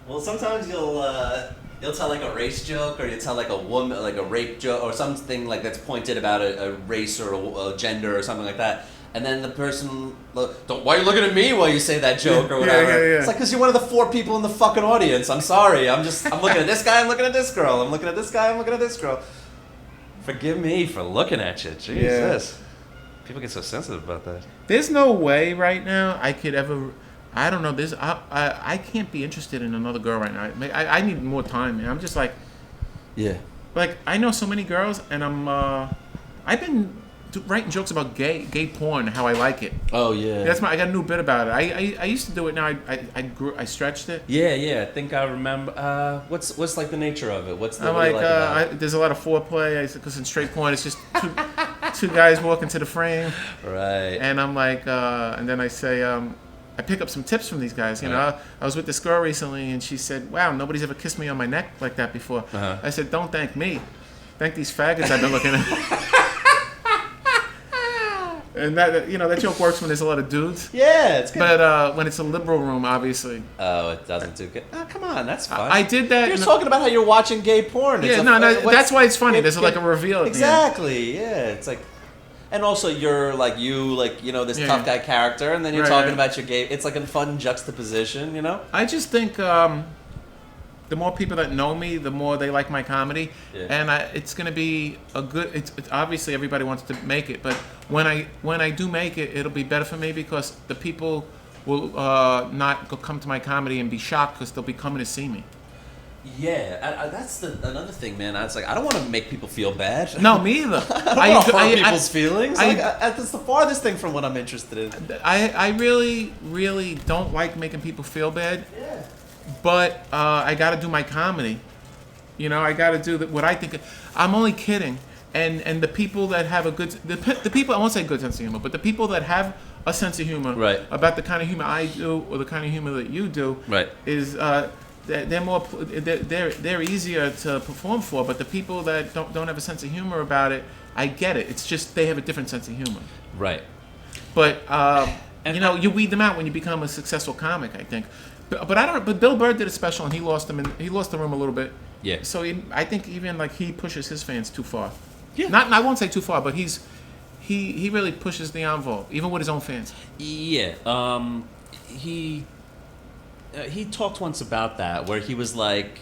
Well, sometimes you'll tell like a race joke, or you tell like a rape joke, or something like that's pointed about a race or a gender or something like that. And then the person, why are you looking at me while you say that joke or whatever? Yeah. It's like, because you're one of the 4 people in the fucking audience. I'm sorry. I'm looking at this guy, I'm looking at this girl. I'm looking at this guy, I'm looking at this girl. Forgive me for looking at you. Jesus. Yeah. People get so sensitive about that. There's no way right now I could ever, I don't know, I can't be interested in another girl right now. I need more time, man. I'm just like, yeah. Like, I know so many girls, and I've been writing jokes about gay porn, how I like it. Oh yeah. I got a new bit about it. I used to do it. Now I stretched it. Yeah. I think I remember. What's like the nature of it? What's the? I'm like, there's a lot of foreplay because in straight porn it's just two guys walk into the frame. Right. And I'm like, and then I say, I pick up some tips from these guys. You know, I was with this girl recently, and she said, "Wow, nobody's ever kissed me on my neck like that before." I said, "Don't thank me, thank these faggots I've been looking at." And that joke works when there's a lot of dudes. Yeah, it's good. But when it's a liberal room, obviously. Oh, it doesn't do good. Oh, come on, that's fun. I did that. You're talking about how you're watching gay porn. Yeah, that's why it's funny. There's like a reveal. Exactly. Yeah, it's like, and also you're like this tough guy character, and then you're talking about your gay. It's like a fun juxtaposition, you know. I just think the more people that know me, the more they like my comedy, and it's going to be a good. It's obviously everybody wants to make it, but when I do make it, it'll be better for me because the people will not come to my comedy and be shocked because they'll be coming to see me. Yeah, that's another thing, man. I don't want to make people feel bad. No, me either. I don't want to hurt people's feelings. That's the farthest thing from what I'm interested in. I really, really don't like making people feel bad. Yeah. But I got to do my comedy. You know, I got to do what I think. I'm only kidding. And the people that have the people, I won't say good sense of humor, but the people that have a sense of humor about the kind of humor I do or the kind of humor that you do is they're easier to perform for. But the people that don't have a sense of humor about it, I get it. It's just they have a different sense of humor. Right. But you weed them out when you become a successful comic, I think. But I don't. But Bill Burr did a special, and he lost the room a little bit. Yeah. So I think even like he pushes his fans too far. Yeah. I won't say too far, but he really pushes the envelope, even with his own fans. Yeah. He talked once about that, where he was like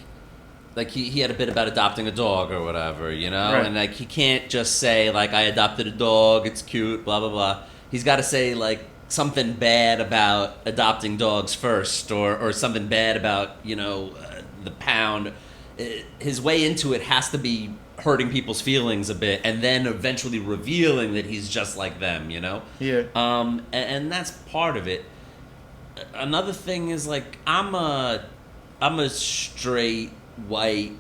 he had a bit about adopting a dog or whatever, you know, and like he can't just say like I adopted a dog, it's cute, blah blah blah. He's got to say like something bad about adopting dogs first, or something bad about the pound. His way into it has to be hurting people's feelings a bit, and then eventually revealing that he's just like them, you know. Yeah. And that's part of it. Another thing is like I'm a straight white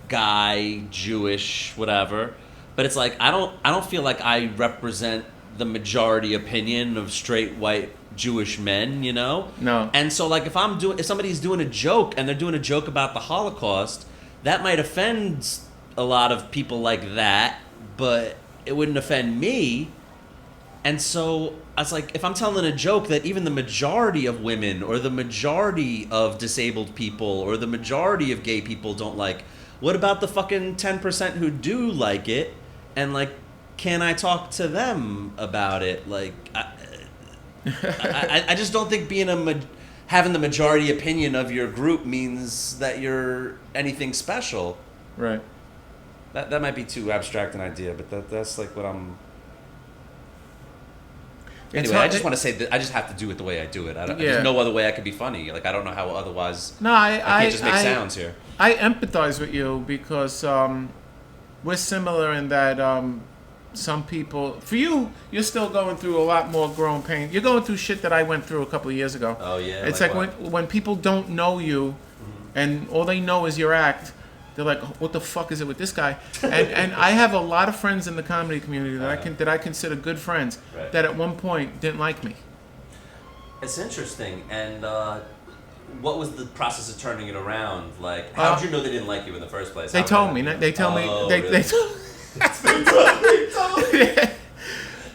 guy, Jewish, whatever, but it's like I don't feel like I represent the majority opinion of straight white Jewish men, you know? No. And so like if somebody's doing a joke and they're doing a joke about the Holocaust, that might offend a lot of people like that, but it wouldn't offend me. And so I was like, if I'm telling a joke that even the majority of women or the majority of disabled people or the majority of gay people don't like, what about the fucking 10% who do like it? And like, can I talk to them about it? Like, I just don't think having the majority opinion of your group means that you're anything special. Right. That might be too abstract an idea, but that's like what I'm. Anyway, I just want to say that I just have to do it the way I do it. There's no other way I could be funny. Like I don't know how otherwise. No, I can't just make sounds here. I empathize with you because we're similar in that some people. For you, you're still going through a lot more growing pain. You're going through shit that I went through a couple of years ago. Oh yeah. It's like when people don't know you, and all they know is your act. They're like, what the fuck is it with this guy? And I have a lot of friends in the comedy community that I consider good friends that at one point didn't like me. It's interesting. And what was the process of turning it around? Like, how did you know they didn't like you in the first place? They told me. They told me. Really? They told me.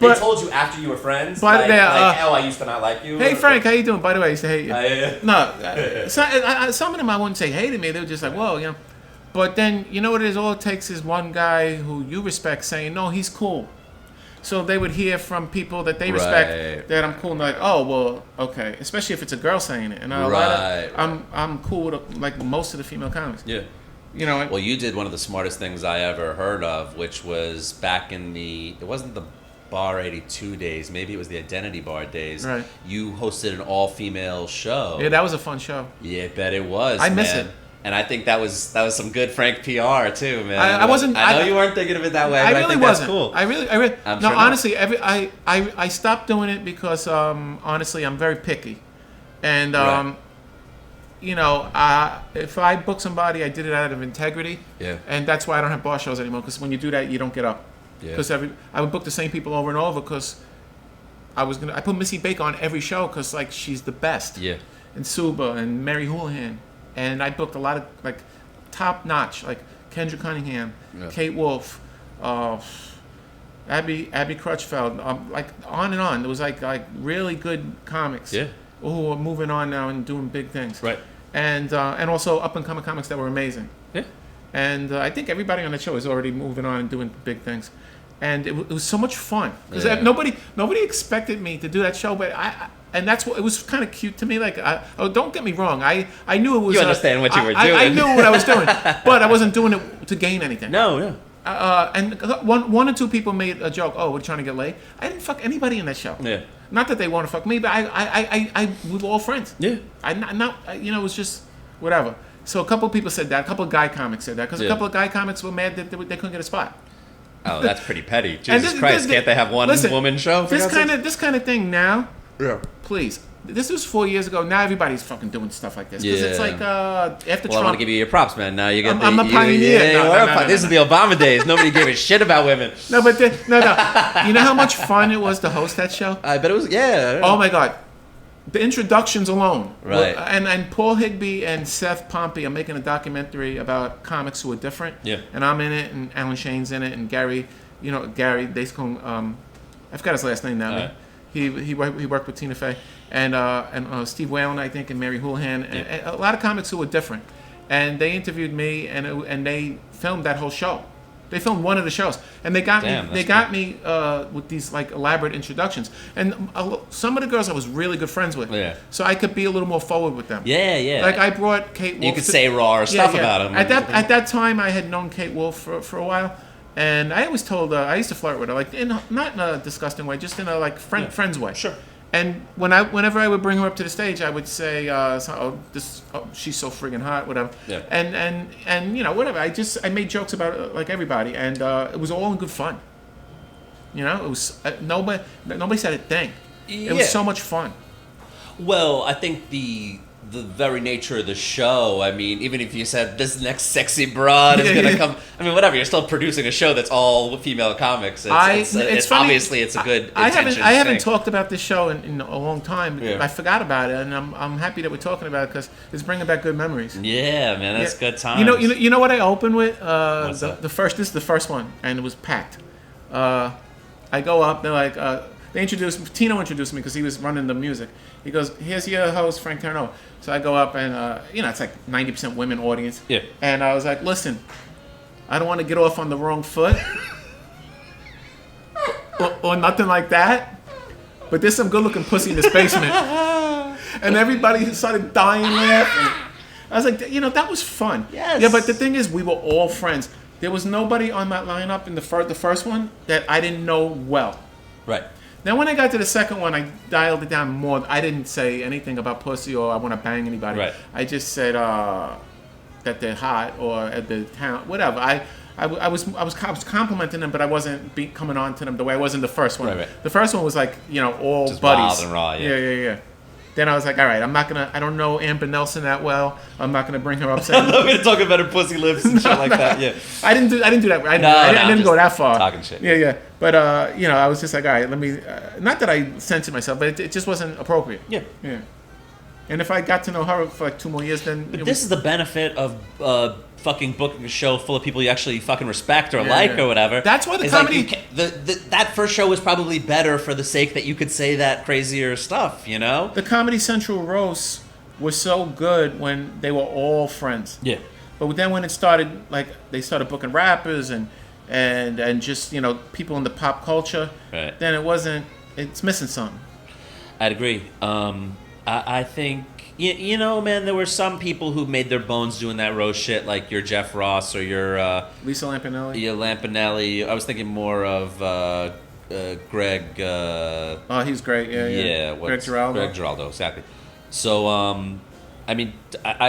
They told you after you were friends? But oh, I used to not like you? Hey, Frank, how you doing? By the way, I used to hate you. Yeah. No, some of them I wouldn't say hated me. They were just like, whoa, you know. But then, you know what it is? All it takes is one guy who you respect saying, no, he's cool. So they would hear from people that they respect that I'm cool, and like, oh, well, okay. Especially if it's a girl saying it. And I'm cool with, like, most of the female comics. Yeah. You know. Well, you did one of the smartest things I ever heard of, which was back in it wasn't the Bar 82 days, maybe it was the Identity Bar days. Right. You hosted an all-female show. Yeah, that was a fun show. Yeah, I bet it was, I miss it. And I think that was some good Frank PR too, man. I wasn't. I know you weren't thinking of it that way. I but really I think wasn't. That's cool. I really. I'm no, sure honestly, I stopped doing it because honestly, I'm very picky, and you know, if I book somebody, I did it out of integrity. Yeah. And that's why I don't have bar shows anymore. Because when you do that, you don't get up. Yeah. Because I would book the same people over and over because I put Missy Baker on every show because like she's the best. Yeah. And Suba and Mary Houlihan, and I booked a lot of like top notch like Kendra Cunningham, Kate Wolf, Abby Crutchfeld, like on and on. There was like really good comics. Yeah. Who are moving on now and doing big things. Right. And also up and coming comics that were amazing. Yeah. And I think everybody on the show is already moving on and doing big things. And it was so much fun because nobody expected me to do that show, but and that's what it was kind of cute to me. Like, don't get me wrong, I knew it was. You understand what you were doing. I knew what I was doing, but I wasn't doing it to gain anything. No. And one or two people made a joke. Oh, we're trying to get laid. I didn't fuck anybody in that show. Yeah. Not that they want to fuck me, but we were all friends. Yeah. You know, it was just whatever. So a couple of people said that. A couple of guy comics said that because a couple of guy comics were mad that they couldn't get a spot. Oh, that's pretty petty. Jesus Christ, can't they have one woman show? This kind of thing now. Yeah. Please. This was 4 years ago. Now everybody's fucking doing stuff like this. Because it's like after Trump. I want to give you your props, man. Now you get I'm a pioneer. No, this is the Obama days. Nobody gave a shit about women. No, but no. You know how much fun it was to host that show? I bet it was. Yeah. Oh my God. The introductions alone. Right. And Paul Higby and Seth Pompey are making a documentary about comics who are different. Yeah. And I'm in it, and Alan Shane's in it, and Gary, they call him, I forgot his last name now. Right. He worked with Tina Fey and Steve Whalen, I think, and Mary Houlihan, and a lot of comics who were different. And they interviewed me, and they filmed that whole show. They filmed one of the shows, and they got me with these like elaborate introductions. And some of the girls I was really good friends with, so I could be a little more forward with them. Yeah. Like I brought Kate Wolf. You could say raw stuff about them. At that time, I had known Kate Wolf for a while, and I always told her I used to flirt with her, like not in a disgusting way, just in a like friends way. Sure. And whenever I would bring her up to the stage, I would say, she's so friggin' hot, whatever. Yeah. And you know, whatever. I made jokes about it like everybody, and it was all in good fun. You know, it was nobody said a thing. It was so much fun. Well, I think the very nature of the show, I mean, even if you said this next sexy broad is going to come, I mean, whatever, you're still producing a show that's all female comics. It's funny, obviously it's a good I haven't talked about this show in a long time. I forgot about it, and I'm happy that we're talking about it because it's bringing back good mememories. Yeah, man, that's good times. You know what I opened with? What's that? This is the first one, and it was packed. I go up, they're like, Tino introduced me because he was running the music. He goes, here's your host, Frank Terranova. So I go up and, it's like 90% women audience. Yeah. And I was like, listen, I don't want to get off on the wrong foot or nothing like that, but there's some good looking pussy in this basement. And everybody started dying laughing. I was like, that was fun. Yes. Yeah, but the thing is, we were all friends. There was nobody on that lineup in the first one that I didn't know well. Right. Then when I got to the second one, I dialed it down more. I didn't say anything about pussy or I want to bang anybody. Right. I just said that they're hot or at the town, whatever. I was complimenting them, but I wasn't coming on to them the way I was in the first one. Right. The first one was like, all just buddies. Wild and raw, Yeah. Then I was like, all right, I don't know Amber Nelson that well. I'm not gonna bring her up. I'm not gonna talk about her pussy lips and shit like that. Yeah. I didn't do that. I didn't go that far. Talking shit. Yeah. But I was just like, all right, let me. Not that I censored myself, but it just wasn't appropriate. Yeah. And if I got to know her for like 2 more years, then. But this is the benefit of fucking booking a show full of people you actually fucking respect or or whatever. That's why the comedy. Like that first show was probably better for the sake that you could say that crazier stuff, you know? The Comedy Central roasts were so good when they were all friends. Yeah. But then when it started, like, they started booking rappers and just, you know, people in the pop culture, right. Then it's missing something. I'd agree. I think, you know, man, there were some people who made their bones doing that roast shit, like your Jeff Ross or your... Lisa Lampanelli? Yeah, Lampanelli. I was thinking more of Greg... oh, he's great, yeah. Greg Giraldo. Greg Giraldo, exactly. So, I mean,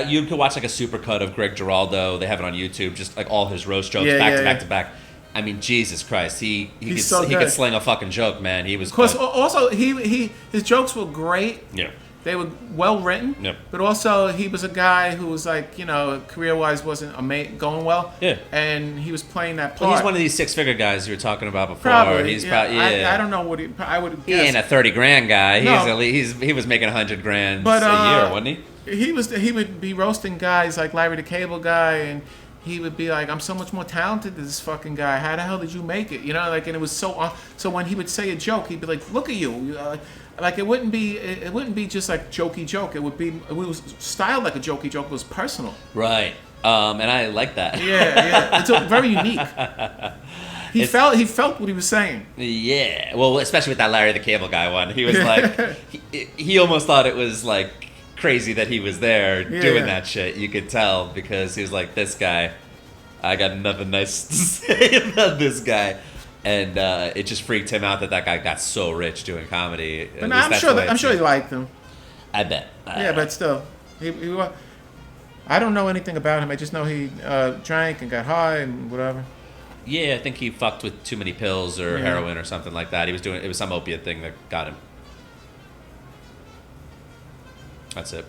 you could watch like a supercut of Greg Giraldo. They have it on YouTube, just like all his roast jokes, back to back. I mean, Jesus Christ, he could sling a fucking joke, man. He was. Of course, also his jokes were great. Yeah. They were well written. Yep. But also, he was a guy who was like, you know, career wise wasn't going well. Yeah. And he was playing that part. Well, he's one of these 6-figure guys you were talking about before. Probably. He's I don't know what I would guess. He ain't a 30 grand guy. No. He was making 100 grand but, a year, wasn't he? He would be roasting guys like Larry the Cable Guy, and he would be like, I'm so much more talented than this fucking guy. How the hell did you make it? You know, like, and it was so when he would say a joke, he'd be like, look at you. Like, it wouldn't be just like jokey joke. It was styled like a jokey joke. It was personal. Right. And I like that. Yeah. It's very unique. He felt what he was saying. Yeah. Well, especially with that Larry the Cable Guy one. He was like, he almost thought it was like crazy that he was there doing that shit. You could tell because he was like, this guy, I got nothing nice to say about this guy. And it just freaked him out that guy got so rich doing comedy. But no, I'm sure he liked him. I bet. Yeah, but still, I don't know anything about him. I just know he drank and got high and whatever. Yeah, I think he fucked with too many pills or heroin or something like that. It was some opiate thing that got him. That's it.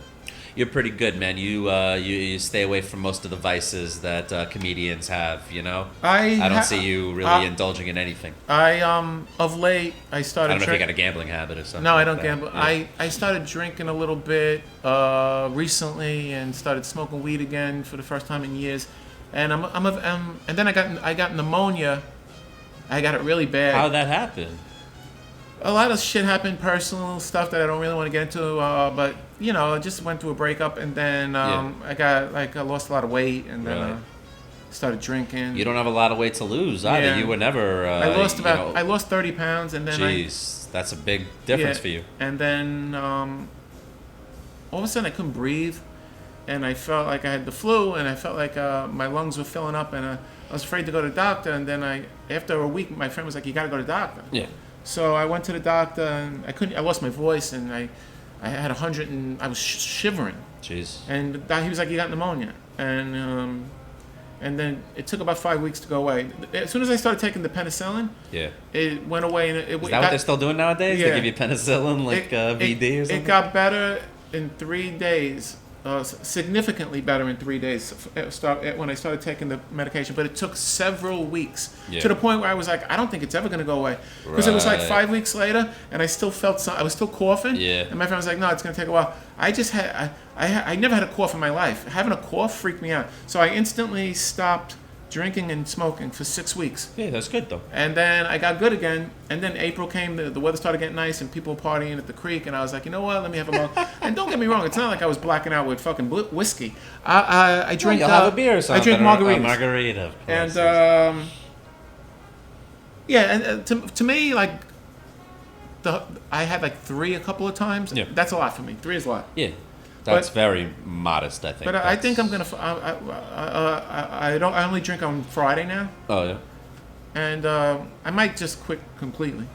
You're pretty good, man. You stay away from most of the vices that comedians have. You know, I don't see you really indulging in anything. Of late I started. I don't know if you got a gambling habit or something. No, I don't gamble. Yeah. I started drinking a little bit recently and started smoking weed again for the first time in years. And and then I got pneumonia. I got it really bad. How'd that happen? A lot of shit happened, personal stuff that I don't really want to get into, but you know, I just went through a breakup, and then I lost a lot of weight, and then started drinking. You don't have a lot of weight to lose either. Yeah. You were never. I lost 30 pounds, and then that's a big difference for you. And then all of a sudden I couldn't breathe, and I felt like I had the flu, and I felt like my lungs were filling up, and I was afraid to go to the doctor. And then after a week, my friend was like, "You got to go to the doctor." Yeah. So I went to the doctor, and I lost my voice, and I had 100, and I was shivering. Jeez. And he was like, "You got pneumonia," and then it took about 5 weeks to go away. As soon as I started taking the penicillin, it went away. And Is that what they're still doing nowadays? Yeah. They give you penicillin, like VD or something? It got better in 3 days. Significantly better in 3 days when I started taking the medication, but it took several weeks to the point where I was like, I don't think it's ever going to go away, because it was like 5 weeks later, and I still felt I was still coughing. And my friend was like, no, it's going to take a while. I never had a cough in my life. Having a cough freaked me out, so I instantly stopped drinking and smoking for 6 weeks. Yeah, that's good though. And then I got good again, and then April came, the weather started getting nice, and people were partying at the creek, and I was like, you know what, let me have a long. And don't get me wrong, it's not like I was blacking out with fucking whiskey. I drink. You'll have a beer or something. I drink margaritas. A margarita, of course. And to me, like, I had like 3 a couple of times. Yeah. That's a lot for me. 3 is a lot. Yeah. That's very modest, I think. But I think I'm gonna. I only drink on Friday now. Oh yeah. And I might just quit completely.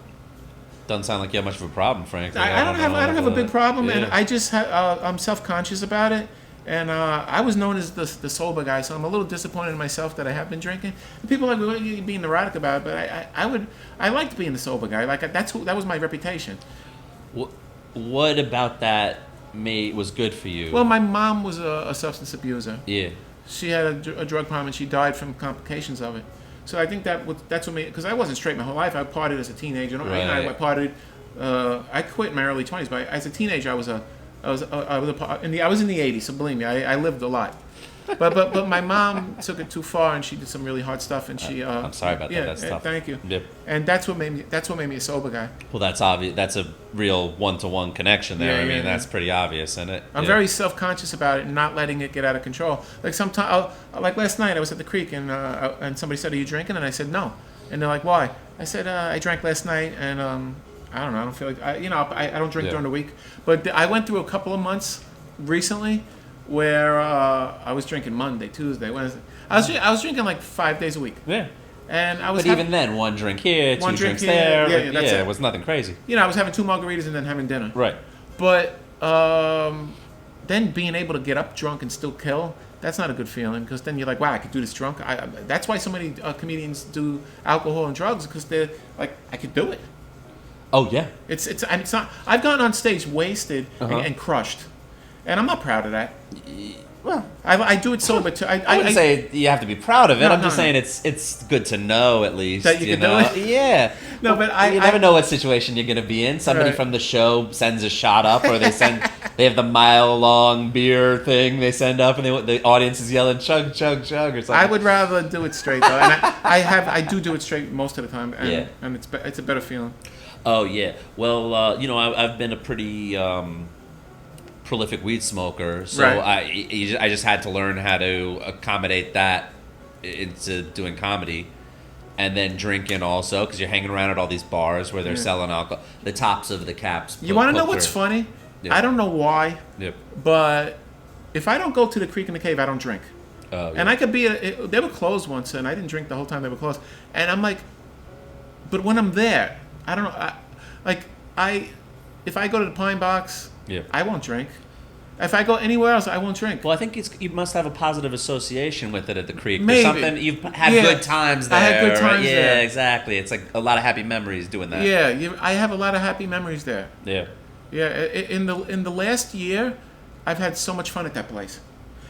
Doesn't sound like you have much of a problem, frankly. I don't have a big problem, and I just I'm self-conscious about it. And I was known as the sober guy, so I'm a little disappointed in myself that I have been drinking. And people are like, "What are you being neurotic about?" But I liked being the sober guy. Like that was my reputation. What about that was good for you? Well, my mom was a substance abuser. Yeah. She had a drug problem, and she died from complications of it. So I think that's what made, because I wasn't straight my whole life. I partied as a teenager. Right. I partied. I quit in my early 20s, but as a teenager, I was in the 80s. So believe me, I lived a lot. But my mom took it too far, and she did some really hard stuff, and she. I'm sorry about that. That's tough. Thank you. Yep. And that's what made me a sober guy. Well, that's obvious. That's a real one-to-one connection there. Yeah, I mean, that's pretty obvious, isn't it? I'm very self-conscious about it and not letting it get out of control. Like sometimes, like last night, I was at the creek and somebody said, "Are you drinking?" And I said, "No." And they're like, "Why?" I said, "I drank last night, and I don't know. I don't feel like I don't drink during the week, but I went through a couple of months recently where I was drinking Monday, Tuesday, Wednesday. I was drinking like 5 days a week. Yeah. And I was. But even then, one drink here, two drinks there. Yeah, that's it. It was nothing crazy. I was having 2 margaritas and then having dinner. Right. But then being able to get up drunk and still kill, that's not a good feeling, because then you're like, wow, I could do this drunk. That's why so many comedians do alcohol and drugs, because they're like, I could do it. Oh yeah. It's not. I've gone on stage wasted and crushed, and I'm not proud of that. Well, I do it sober too. I wouldn't say you have to be proud of it. I'm just saying it's good to know at least that you can do it. Yeah. No, but you never know what situation you're going to be in. Somebody from the show sends a shot up, or they have the mile-long beer thing they send up, and the audience is yelling chug chug chug or something. I would rather do it straight though, and I do it straight most of the time, and it's a better feeling. Oh yeah. Well, I've been a pretty prolific weed smoker, so I just had to learn how to accommodate that into doing comedy, and then drinking also, because you're hanging around at all these bars where they're selling alcohol, the tops of the caps. You want to know what's funny? Yeah. I don't know why, but if I don't go to the creek and the cave, I don't drink. And I could be they were closed once, and I didn't drink the whole time they were closed, and I'm like, but when I'm there, I don't know. If I go to the Pine Box, I won't drink. If I go anywhere else, I won't drink. Well, I think you must have a positive association with it at the creek. Maybe. Something you've had good times there. I had good times there. Yeah, exactly. It's like a lot of happy memories doing that. Yeah, I have a lot of happy memories there. Yeah. Yeah. In the last year, I've had so much fun at that place.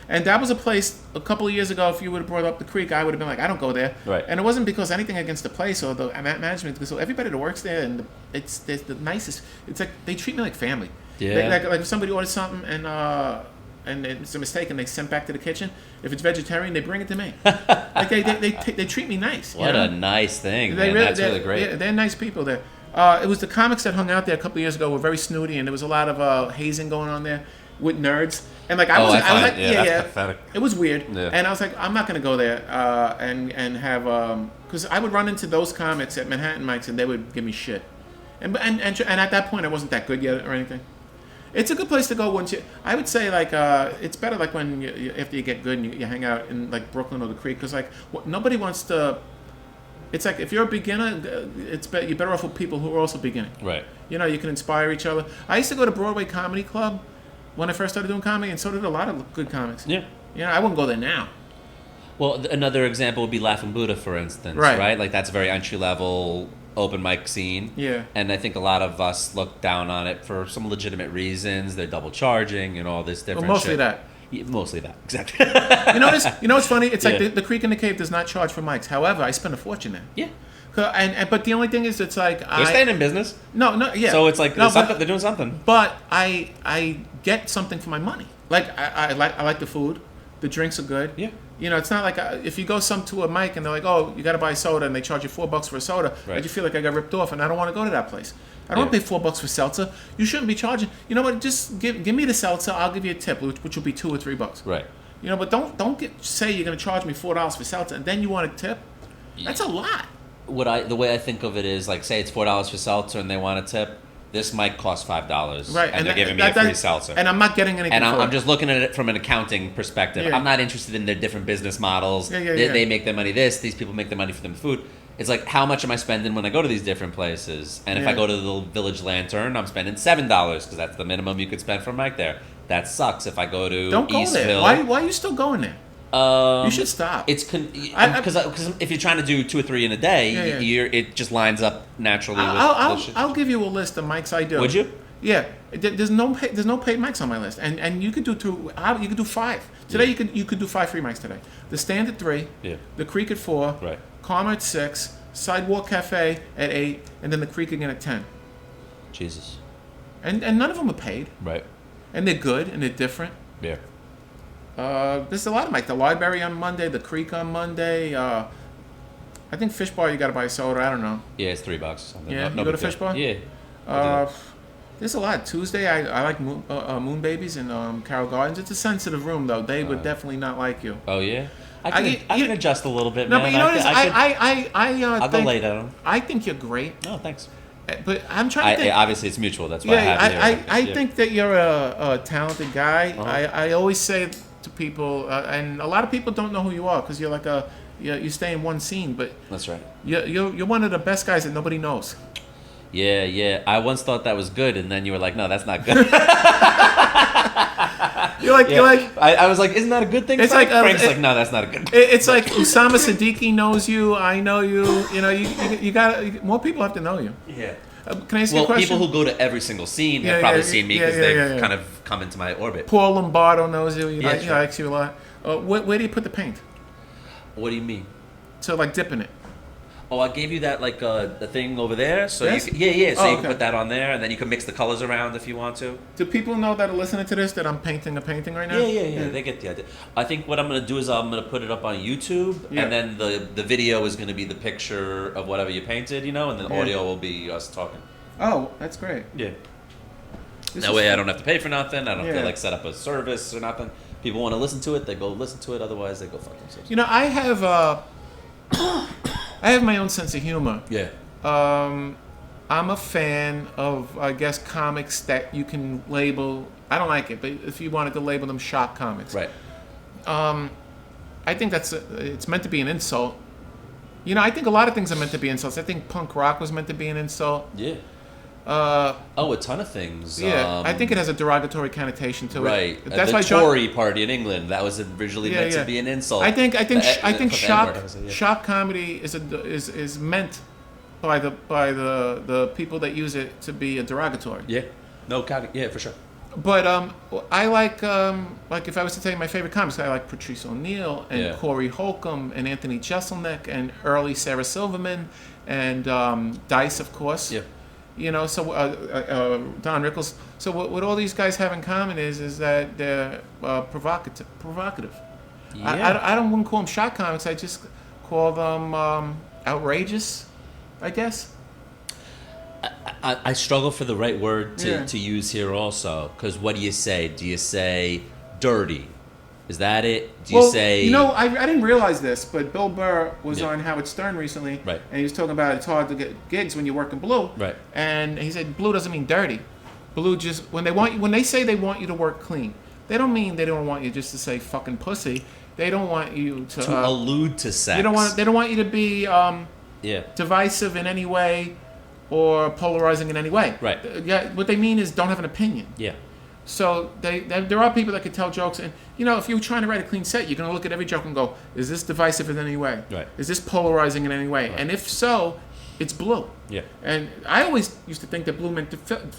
And that was a place a couple of years ago, if you would have brought up the creek, I would have been like, I don't go there. Right. And it wasn't because anything against the place or the management, because everybody that works there, and it's the nicest. It's like they treat me like family. Yeah. Like if somebody orders something and it's a mistake and they sent back to the kitchen, if it's vegetarian, they bring it to me. Like they treat me nice. What a nice thing, man. That's really great. Yeah, they're nice people there. It was the comics that hung out there a couple of years ago were very snooty, and there was a lot of hazing going on there with nerds. And like I was like, that's pathetic. It was weird. Yeah. And I was like, I'm not gonna go there and have because I would run into those comics at Manhattan Mics, and they would give me shit. And at that point, I wasn't that good yet or anything. It's a good place to go once you. I would say like it's better like when after you get good and you hang out in like Brooklyn or the Creek, because like nobody wants to. It's like if you're a beginner, you're better off with people who are also beginning. Right. You can inspire each other. I used to go to Broadway Comedy Club when I first started doing comedy, and so did a lot of good comics. Yeah. I wouldn't go there now. Well, another example would be Laughing Buddha, for instance. Right. Like that's a very entry level open mic scene. Yeah. And I think a lot of us look down on it for some legitimate reasons. They're double charging and all this different mostly shit. that. Yeah, mostly that, exactly. You know what's funny? It's like the Creek and the Cave does not charge for mics. However, I spend a fortune there. Yeah. But the only thing is, it's like they're staying in business. No, yeah. So it's like they're doing something. But I get something for my money. Like I like the food, the drinks are good. Yeah. It's not like if you go to a mic and they're like, oh, you got to buy soda, and they charge you $4 for a soda. Right. I just feel like I got ripped off, and I don't want to go to that place. I don't want to pay $4 for seltzer. You shouldn't be charging. You know what? Just give me the seltzer. I'll give you a tip, which will be $2 or $3. Right. But don't say you're going to charge me $4 for seltzer and then you want a tip. That's a lot. The way I think of it is like, say it's $4 for seltzer and they want a tip. This might cost $5, right? And they're giving me a free seltzer, and I'm not getting anything. And I'm just looking at it from an accounting perspective. Yeah. I'm not interested in their different business models. They make their money these people make their money from the food. It's like, how much am I spending when I go to these different places? And if I go to the Village Lantern, I'm spending $7 because that's the minimum you could spend for a mic there. That sucks. If I go to don't go Eastville, there. Why are you still going there? You should stop. It's because if you're trying to do 2 or 3 in a day, it just lines up naturally. I'll give you a list of mics I do. Would you? Yeah. There's no paid mics on my list, and you could do 2. You could do 5 today. You could do 5 free mics today. The Stand at 3. Yeah. The Creek at 4. Right. Karma at 6. Sidewalk Cafe at 8, and then the Creek again at 10. Jesus. And none of them are paid. Right. And they're good and they're different. Yeah. There's a lot of like the library on Monday, the Creek on Monday. I think Fish Bar you got to buy soda. I don't know. Yeah, it's $3 or something. Yeah, no you go to big deal. Fish Bar? Yeah. There's a lot. Tuesday, I like Moon Babies in Carroll Gardens. It's a sensitive room though. They would definitely not like you. Oh yeah. I can adjust a little bit, No, man. but you know what it is? I'll go lay down. I think you're great. No, thanks. But I'm trying to think. Obviously, it's mutual. That's why I have you. I think that you're a talented guy. Uh-huh. I always say to people, and a lot of people don't know who you are because you're like you stay in one scene, but That's right. you're one of the best guys that nobody knows. Yeah. I once thought that was good, and then you were like, "No, that's not good." You're like. I was like, "Isn't that a good thing?" It's Frank? like Frank's like, "No, that's not a good." It's like Usama Siddiqui knows you. I know you. You know you got more people have to know you. Yeah. Can I ask you a question? People who go to every single scene have probably seen me because they've kind of come into my orbit. Paul Lombardo knows you. He Yeah, sure. likes you a lot. Where do you put the paint? What do you mean? So like dipping it. Oh, I gave you that like the thing over there. So Yes? you can, yeah. So you okay. can put that on there, and then you can mix the colors around if you want to. Do people know that are listening to this that I'm painting a painting right now? Yeah. They get the idea. I think what I'm gonna do is I'm gonna put it up on YouTube, and then the video is gonna be the picture of whatever you painted, and the audio will be us talking. Oh, that's great. Yeah. This That is way I fun. don't have to pay for nothing. I don't have Yeah. to like set up a service or nothing. People want to listen to it, they go listen to it. Otherwise, they go fuck themselves. You know, I have I have my own sense of humor. Yeah. I'm a fan of, I guess, comics that you can label. I don't like it, but if you wanted to label them shock comics, Right. I think it's meant to be an insult. You know, I think a lot of things are meant to be insults. I think punk rock was meant to be an insult. Yeah. A ton of things. Yeah, I think it has a derogatory connotation to it. Right. That's the why Tory party in England, that was originally meant to be an insult. I think shock shock comedy is meant by the people that use it to be a derogatory. Yeah. No, yeah, for sure. But I like if I was to tell you my favorite comics, I like Patrice O'Neill and Corey Holcomb and Anthony Jeselnik and early Sarah Silverman and Dice, of course. Yeah. You know, so Don Rickles. So what all these guys have in common is that they're provocative. Yeah. I wouldn't call them shock comics. I just call them outrageous, I guess. I struggle for the right word to use here also, because what do you say? Do you say dirty? Is that it? Do you say... You know, I didn't realize this, but Bill Burr was on Howard Stern recently, right. And he was talking about it's hard to get gigs when you work in Blue, right. And he said Blue doesn't mean dirty. Blue just when they say they want you to work clean, they don't mean they don't want you just to say fucking pussy. They don't want you to allude to sex. They don't want you to be divisive in any way or polarizing in any way. Right. Yeah. What they mean is don't have an opinion. Yeah. So there are people that can tell jokes, and you know, if you're trying to write a clean set, you're going to look at every joke and go, is this divisive in any way? Right. Is this polarizing in any way? Right. And if so, it's Blue. Yeah. And I always used to think that Blue meant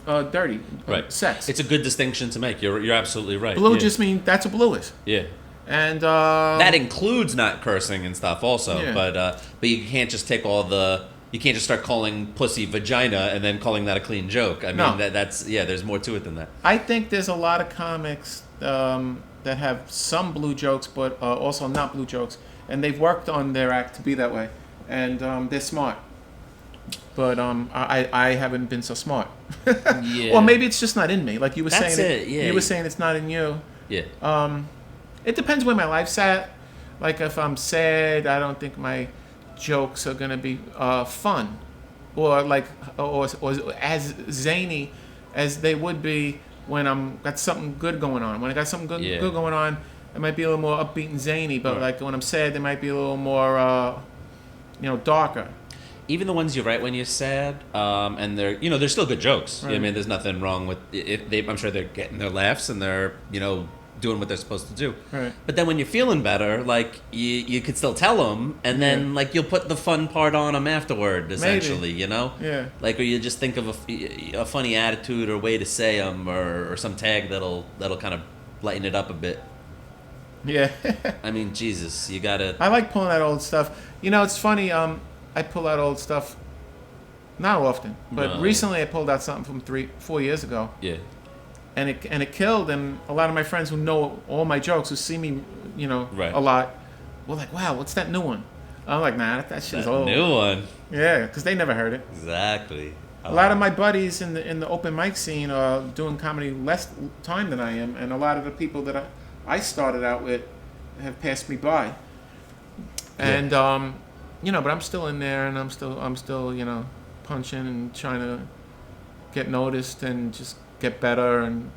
dirty, right. Sex. It's a good distinction to make. You're absolutely right. Blue just means that's what Blue is. Yeah. And that includes not cursing and stuff also, yeah. But you can't just take all the. You can't just start calling pussy vagina and then calling that a clean joke. I mean, that's there's more to it than that. I think there's a lot of comics that have some blue jokes, but also not blue jokes, and they've worked on their act to be that way, and they're smart. But I haven't been so smart. Yeah. Or maybe it's just not in me. Like you were That's saying, it. Yeah. You were saying it's not in you. Yeah. It depends where my life's at. Like if I'm sad, I don't think my jokes are gonna be fun, or as zany as they would be when I'm got something good going on. When I got something good going on, it might be a little more upbeat and zany. But like when I'm sad, they might be a little more, darker. Even the ones you write when you're sad, and they're still good jokes. Right. I mean, there's nothing wrong with I'm sure they're getting their laughs and they're doing what they're supposed to do. Right. But then when you're feeling better, like you could still tell them, and then like you'll put the fun part on them afterward. Essentially, Maybe. Yeah. Like, or you just think of a funny attitude or way to say them, or some tag that'll kind of lighten it up a bit. Yeah. I mean, Jesus, you gotta. I like pulling out old stuff. You know, it's funny. I pull out old stuff. Not often, but recently I pulled out something from 3-4 years ago. Yeah. and it killed. And a lot of my friends who know all my jokes, who see me, Right. a lot, were like, "Wow, what's that new one?" I'm like, "Nah, that shit's That old." new one. Yeah, because they never heard it. Exactly. A lot of my buddies in the open mic scene are doing comedy less time than I am, and a lot of the people that I started out with have passed me by. And but I'm still in there, and I'm still punching and trying to get noticed and just get better. And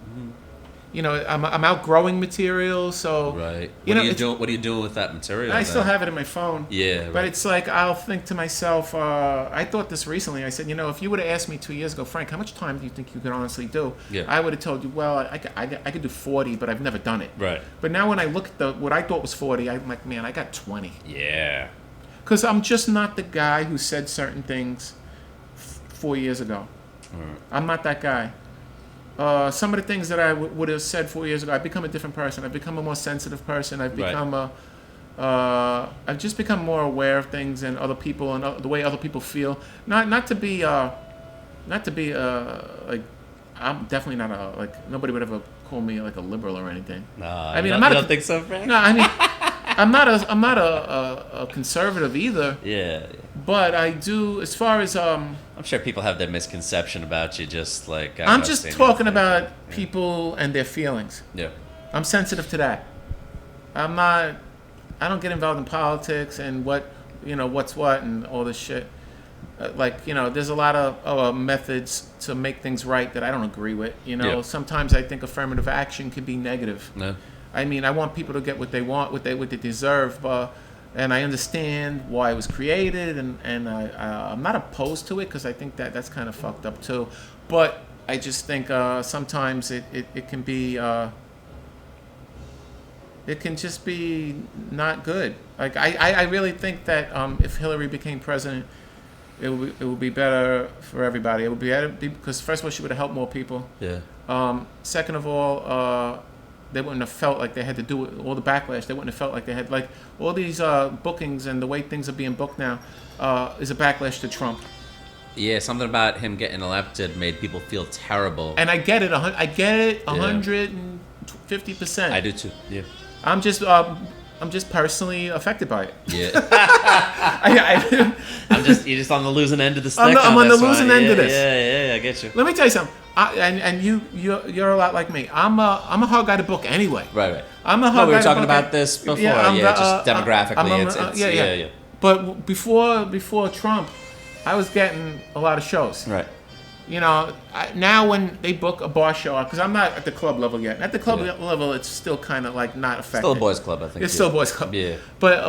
I'm outgrowing material, so Right. What are you doing with that material? I still have it in my phone. Yeah. But Right. it's like I'll think to myself, I thought this recently. I said, if you would have asked me 2 years ago, Frank, how much time do you think you could honestly do? Yeah. I would have told you, well, I could do 40, but I've never done it. Right. But now when I look at what I thought was 40, I'm like, man, I got 20. Yeah. Because I'm just not the guy who said certain things 4 years ago. I'm not that guy. Some of the things that I would have said 4 years ago, I've become a different person. I've become a more sensitive person. I've become I've just become more aware of things and other people and the way other people feel. Not to be like, I'm definitely not nobody would ever call me like a liberal or anything. Nah, I mean, I don't think so, Frank. No, I mean, I'm not a conservative either. Yeah. But I do, as far as I'm sure people have that misconception about you, just like I'm just talking about people and their feelings. Yeah. I'm sensitive to that. I don't get involved in politics and what's what and all this shit. There's a lot of methods to make things right that I don't agree with. Yeah. Sometimes I think affirmative action can be negative. No. I mean, I want people to get what they want, what they deserve, and I understand why it was created, and I'm not opposed to it because I think that's kind of fucked up too. But I just think sometimes it can be it can just be not good. Like I really think that if Hillary became president, it would be better for everybody. It would be better because first of all, she would have helped more people. Yeah. Second of all, they wouldn't have felt like they had to do it. All the backlash, they wouldn't have felt like they had like all these bookings and the way things are being booked now is a backlash to Trump. Yeah, something about him getting elected made people feel terrible. And I get it. I get it. 150%. I do too. Yeah. I'm just personally affected by it. Yeah. You're just on the losing end of the stick. I'm on the losing end of this. Yeah, I get you. Let me tell you something. You're a lot like me. I'm a hard guy to book anyway. Right. I'm a hard guy we were to talking book. about this before. Yeah, just demographically, yeah. But before Trump, I was getting a lot of shows. Right. Now when they book a bar show, because I'm not at the club level yet. At the club level, it's still kind of like not affected. Still a boys' club, I think. It's still a boys' club. Yeah. But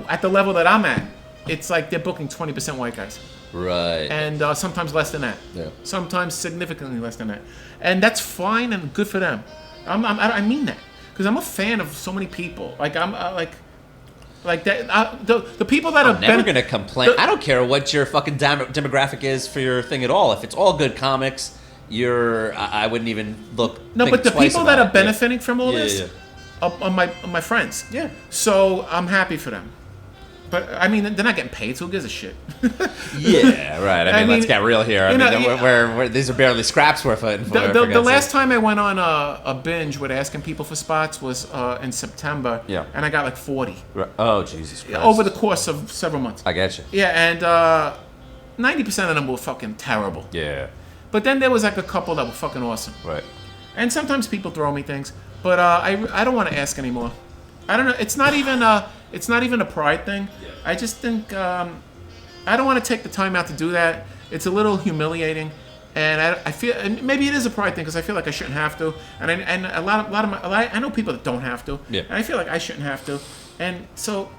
at the level that I'm at, it's like they're booking 20% white guys. Right. And sometimes less than that. Yeah. Sometimes significantly less than that. And that's fine and good for them. I mean that. Because I'm a fan of so many people. Like, I'm like that. The people that I'm never going to complain. I don't care what your fucking demographic is for your thing at all. If it's all good comics, I wouldn't even look. No, but the people that are benefiting from all this Yeah. are my friends. Yeah. So I'm happy for them. But I mean, they're not getting paid, so who gives a shit? Yeah, right. I mean, let's get real here. I mean, we're these are barely scraps we're fighting for. The last time I went on a binge with asking people for spots was in September. Yeah. And I got like 40. Right. Oh, Jesus Christ. Over the course of several months. I get you. Yeah, and 90% of them were fucking terrible. Yeah. But then there was like a couple that were fucking awesome. Right. And sometimes people throw me things, but I don't want to ask anymore. I don't know. It's not even a pride thing. Yeah. I just think I don't want to take the time out to do that. It's a little humiliating, and I feel, and maybe it is a pride thing because I feel like I shouldn't have to. And a lot of I know people that don't have to. Yeah. And I feel like I shouldn't have to. And so,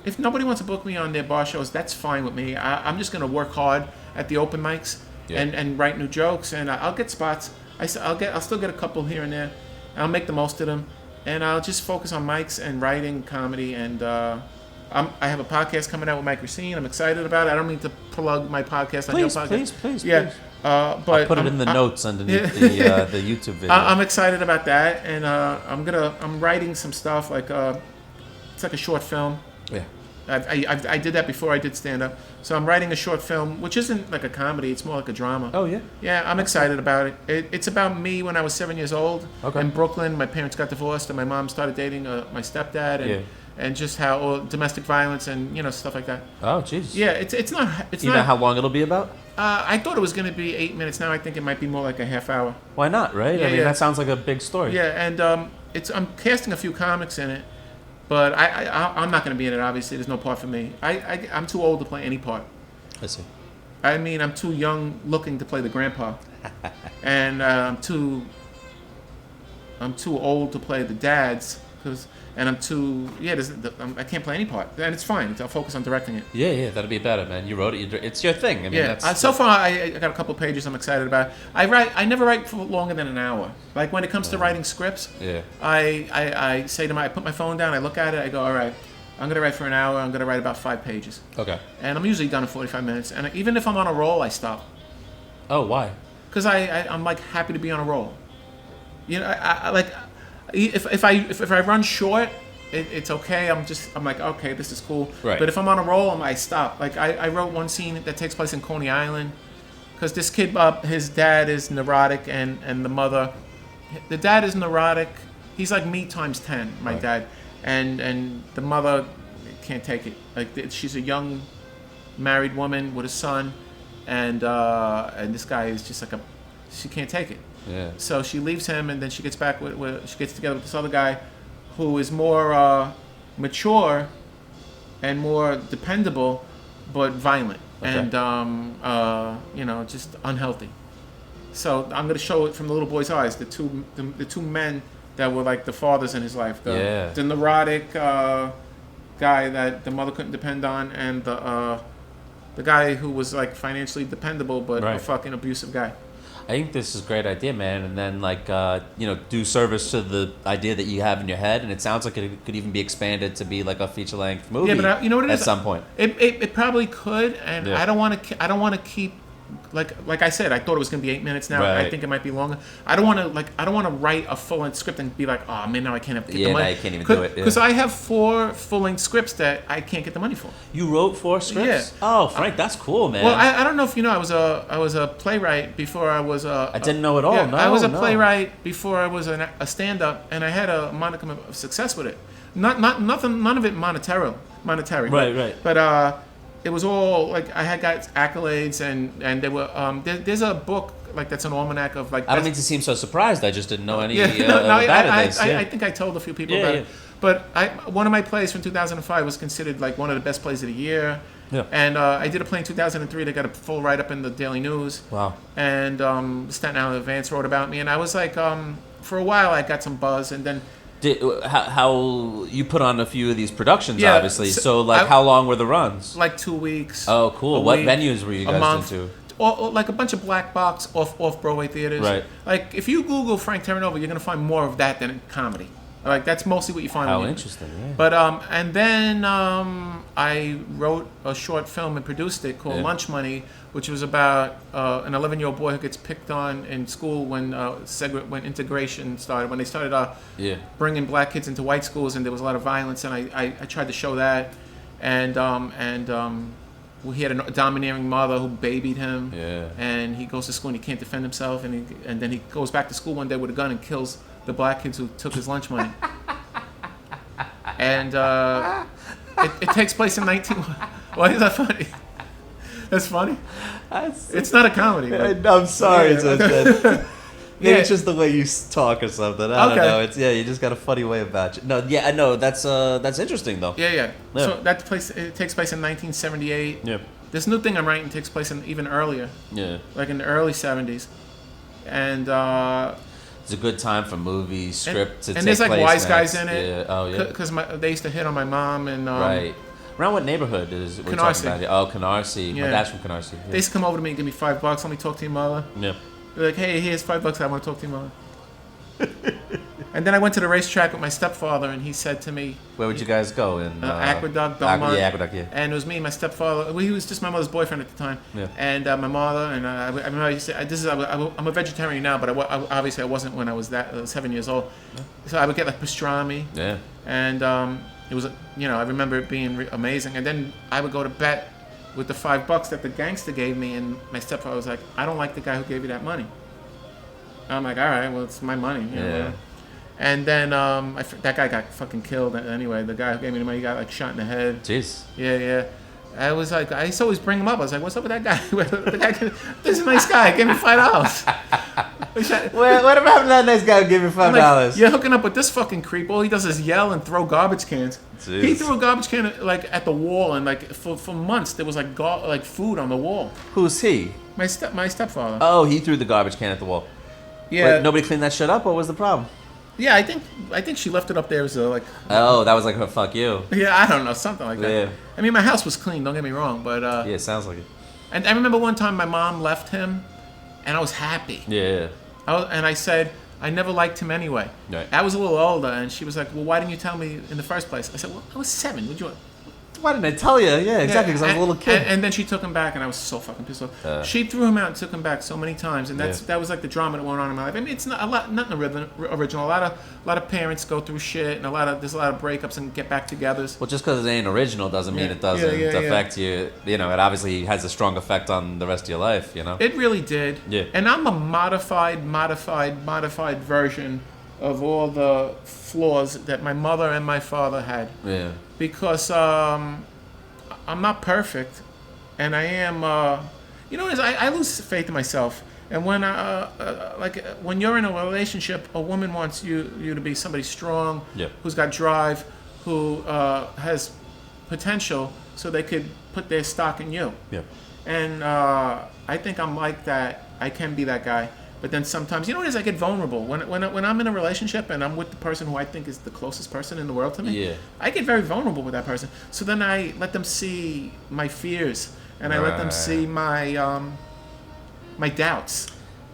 if nobody wants to book me on their bar shows, that's fine with me. I'm just gonna work hard at the open mics and write new jokes, and I'll get spots. I'll still get a couple here and there. I'll make the most of them. And I'll just focus on mics and writing, comedy, and I have a podcast coming out with Mike Racine. I'm excited about it. I don't mean to plug my podcast on your podcast. Please. Yeah, but I'll put it in the notes underneath the YouTube video. I'm excited about that, and I'm writing some stuff like it's like a short film. Yeah. I did that before I did stand up. So I'm writing a short film, which isn't like a comedy. It's more like a drama. Oh yeah. Yeah, I'm excited about it. It's about me when I was 7 years old in Brooklyn. My parents got divorced, and my mom started dating my stepdad, and just how domestic violence and stuff like that. Oh jeez. Yeah, it's not. It's you not, know how long it'll be about? I thought it was going to be 8 minutes. Now I think it might be more like a half hour. Why not? Right? Yeah, I mean, that sounds like a big story. Yeah, and I'm casting a few comics in it. But I'm not going to be in it, obviously. There's no part for me. I'm too old to play any part. I see. I mean, I'm too young looking to play the grandpa. And I'm too old to play the dads. I can't play any part. And it's fine. I'll focus on directing it. Yeah, that'll be better, man. You wrote it. It's your thing. I mean, so far, I got a couple of pages I'm excited about. I never write for longer than an hour. Like when it comes to writing scripts, I say to I put my phone down, I look at it, I go, all right, I'm going to write for an hour. I'm going to write about 5 pages. Okay. And I'm usually done in 45 minutes. And even if I'm on a roll, I stop. Oh, why? Because I'm like happy to be on a roll. I like. If I run short, it's okay. I'm like, okay, this is cool. Right. But if I'm on a roll, I stop. Like I wrote one scene that takes place in Coney Island, because this kid, his dad is neurotic, and the mother, the dad is neurotic. He's like me times 10. My dad, and the mother can't take it. Like she's a young, married woman with a son, and this guy is just like she can't take it. Yeah. So she leaves him, and then she gets back she gets together with this other guy, who is more mature, and more dependable, but violent, and just unhealthy. So I'm going to show it from the little boy's eyes. The two men that were like the fathers in his life. The neurotic guy that the mother couldn't depend on, and the guy who was like financially dependable, but a fucking abusive guy. I think this is a great idea, man. And then do service to the idea that you have in your head, and it sounds like it could even be expanded to be like a feature-length movie. Yeah, but you know what it is? At some point, it probably could, and I don't want to keep. Like I said, I thought it was going to be 8 minutes. Now I think it might be longer. I don't want to write a full-length script and be like, oh man, now I can't get the money. Yeah, I can't even do it. Because I have 4 full-length scripts that I can't get the money for. You wrote 4 scripts? Yeah. Oh, Frank, that's cool, man. Well, I don't know if you know, I was a playwright before I was a. I didn't know at all. Yeah, I was a playwright before I was a stand-up, and I had a modicum of success with it. None of it monetary. Right. But it was all like I had got accolades, and there were there's a book like that's an almanac of like. I don't mean to seem so surprised. I just didn't know any about this. I think I told a few people about it. But one of my plays from 2005 was considered like one of the best plays of the year. Yeah. And I did a play in 2003 that got a full write-up in the Daily News. Wow. And Staten Island Advance wrote about me, and I was like, for a while I got some buzz, and then. How you put on a few of these productions, obviously. So how long were the runs? Like 2 weeks. Oh, cool. What venues were you guys into? Like a bunch of black box off Broadway theaters. Right. Like if you Google Frank Terranova, you're gonna find more of that than comedy. Like that's mostly what you find. How interesting. Yeah. But and then I wrote a short film and produced it called Lunch Money, which was about an 11-year-old boy who gets picked on in school when integration started, when they started bringing black kids into white schools, and there was a lot of violence, and I tried to show that, and he had a domineering mother who babied him, and he goes to school and he can't defend himself, and then he goes back to school one day with a gun and kills the black kids who took his lunch money. And it takes place in 19. Why is that funny? That's funny. It's not a comedy. I'm sorry. Maybe it's just the way you talk or something. I don't know. You just got a funny way about you. No, I know. That's interesting though. Yeah. So it takes place in 1978. Yeah. This new thing I'm writing takes place even earlier. Yeah. Like in the early 70s, and. It's a good time for movies, script to take place. And there's like wise guys in it. Yeah. Oh yeah. Because they used to hit on my mom and. Right. Around what neighborhood is we're talking about? Oh, Canarsie. Yeah. My dad's from Canarsie. Yeah. They used to come over to me and give me $5. Let me talk to your mother. Yeah. They're like, hey, here's $5. I want to talk to your mother. And then I went to the racetrack with my stepfather, and he said to me, "Where would you guys go?" In Aqueduct, Belmont. Aqueduct, yeah. And it was me and my stepfather. Well, he was just my mother's boyfriend at the time. Yeah. And my mother, and I remember I used to say, I'm a vegetarian now, but obviously I wasn't when I was 7 years old. Yeah. So I would get like pastrami. Yeah. And It was, I remember it being amazing. And then I would go to bet with the $5 that the gangster gave me, and my stepfather was like, I don't like the guy who gave you that money. I'm like, all right, well, it's my money. You know? And then that guy got fucking killed anyway. The guy who gave me the money got like shot in the head. Jeez. Yeah. I was like, I used to always bring him up. I was like, what's up with that guy? The guy this is a nice guy. Give me $5. Whatever happened to that nice guy who gave me $5? Like, you're hooking up with this fucking creep. All he does is yell and throw garbage cans. Jeez. He threw a garbage can like at the wall, and like for months there was like food on the wall. Who's he? My stepfather. Oh, he threw the garbage can at the wall. Yeah. Wait, nobody cleaned that shit up. What was the problem? Yeah, I think she left it up there as a like. Oh, that was like her fuck you. Yeah, I don't know, something like that. Yeah. I mean, my house was clean. Don't get me wrong, but yeah, it sounds like it. And I remember one time my mom left him, and I was happy. Yeah. And I said I never liked him anyway. Right. I was a little older, and she was like, "Well, why didn't you tell me in the first place?" I said, "Well, I was 7. Would you?" Why didn't I tell you? Yeah, exactly, because I was a little kid. And then she took him back, and I was so fucking pissed off. She threw him out and took him back so many times, and that was like the drama that went on in my life. I mean, it's nothing original. A lot of parents go through shit, and there's a lot of breakups and get back togethers. Well, just because it ain't original doesn't mean it doesn't affect you. You know, it obviously has a strong effect on the rest of your life. You know. It really did. Yeah. And I'm a modified version of all the flaws that my mother and my father had. Yeah. Because I'm not perfect, and I am. I lose faith in myself. And when when you're in a relationship, a woman wants you to be somebody strong, who's got drive, who has potential, so they could put their stock in you. Yeah. And I think I'm like that. I can be that guy. But then sometimes, you know what it is? I get vulnerable. When I'm in a relationship and I'm with the person who I think is the closest person in the world to me, I get very vulnerable with that person. So then I let them see my fears, and I let them see my my doubts.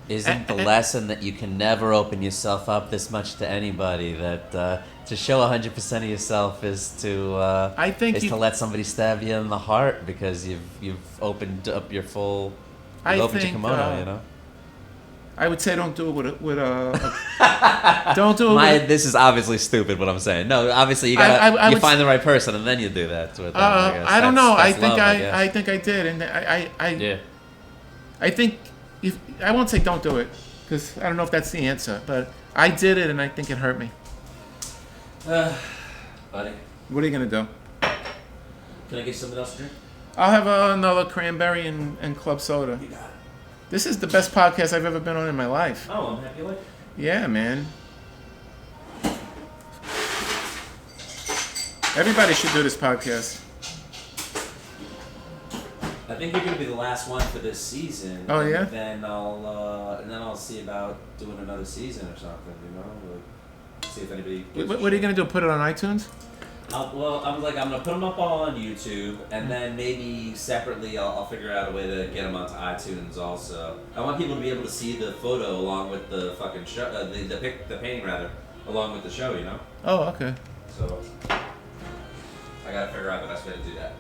Isn't the lesson that you can never open yourself up this much to anybody? That to show 100% of yourself is to to let somebody stab you in the heart because you've opened up your full, your kimono, you know. I would say don't do it with a don't do it. This is obviously stupid. What I'm saying. No, obviously you gotta find the right person and then you do that. With them, I don't know. I think I did, and I think I won't say don't do it because I don't know if that's the answer, but I did it and I think it hurt me. Buddy, what are you gonna do? Can I get something else to drink? I'll have another cranberry and club soda. You got it. This is the best podcast I've ever been on in my life. Oh, I'm happy with it. Yeah, man. Everybody should do this podcast. I think you're gonna be the last one for this season. Oh yeah. Then I'll see about doing another season or something. You know, see if anybody. What are you gonna do? Put it on iTunes? I'm gonna put them up all on YouTube, and then maybe separately I'll figure out a way to get them onto iTunes also. I want people to be able to see the photo along with the fucking show, the painting rather, along with the show, you know? Oh, okay. So, I gotta figure out the best way to do that.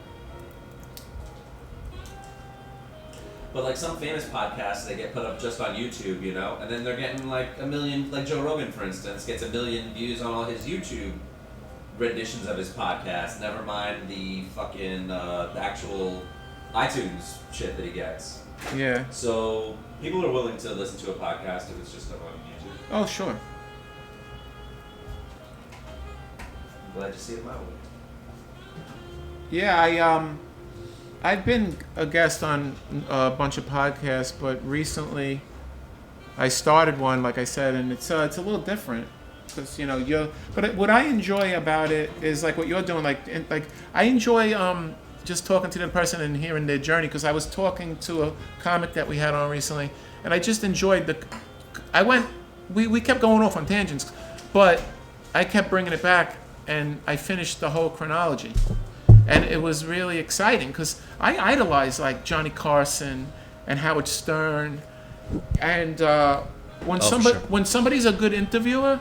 But like some famous podcasts, they get put up just on YouTube, you know? And then they're getting like 1 million, like Joe Rogan for instance, gets 1 million views on all his YouTube renditions of his podcast, never mind the fucking the actual iTunes shit that he gets. Yeah. So people are willing to listen to a podcast if it's just up on YouTube. Oh, sure. I'm glad you see it my way. Yeah, I've been a guest on a bunch of podcasts, but recently I started one, like I said, and it's a little different. Because but what I enjoy about it is like what you're doing. Like I enjoy just talking to the person and hearing their journey. Because I was talking to a comic that we had on recently, and I just enjoyed we kept going off on tangents, but I kept bringing it back, and I finished the whole chronology, and it was really exciting because I idolize like Johnny Carson and Howard Stern, and when somebody's a good interviewer,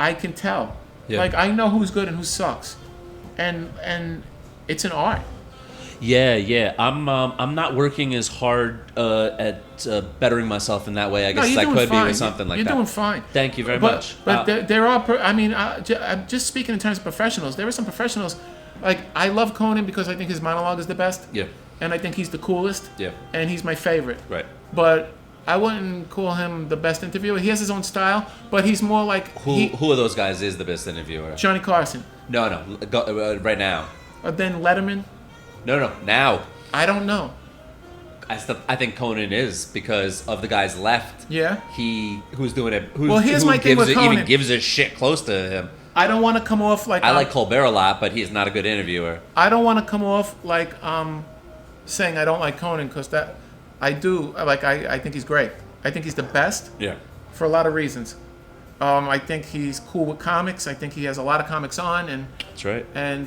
I can tell. Yeah. Like I know who's good and who sucks, and it's an art. Yeah. I'm not working as hard at bettering myself in that way. I guess you're I doing could fine. be with something like you're that. You're doing fine. Thank you very much. But there are. I'm just speaking in terms of professionals. There are some professionals. Like I love Conan because I think his monologue is the best. Yeah. And I think he's the coolest. Yeah. And he's my favorite. Right. But I wouldn't call him the best interviewer. He has his own style, but he's more like who of those guys is the best interviewer? Johnny Carson. No, go, right now. Then Letterman. No, now. I don't know. I think Conan is because of the guys left. Yeah. Who's doing it? Here's my thing with Conan. Even gives a shit close to him. I don't want to come off like I like Colbert a lot, but he's not a good interviewer. I don't want to come off like saying I don't like Conan because that I do. Like I think he's great. I think he's the best. Yeah. For a lot of reasons. I think he's cool with comics. I think he has a lot of comics on, and that's right. And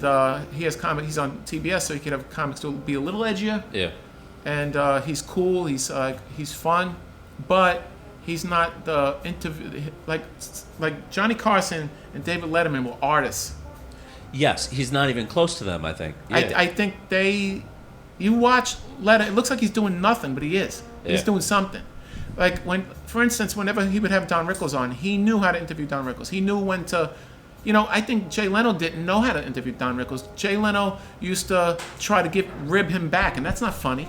he has comic. He's on TBS, so he could have comics to be a little edgier. Yeah. And he's cool. He's fun, but he's not the interview like Johnny Carson and David Letterman were artists. Yes, he's not even close to them. I think. Yeah. I think you watch Letterman. It looks like he's doing nothing, but he is. Yeah. He's doing something. Like for instance, whenever he would have Don Rickles on, he knew how to interview Don Rickles. He knew when to, I think Jay Leno didn't know how to interview Don Rickles. Jay Leno used to try to rib him back, and that's not funny.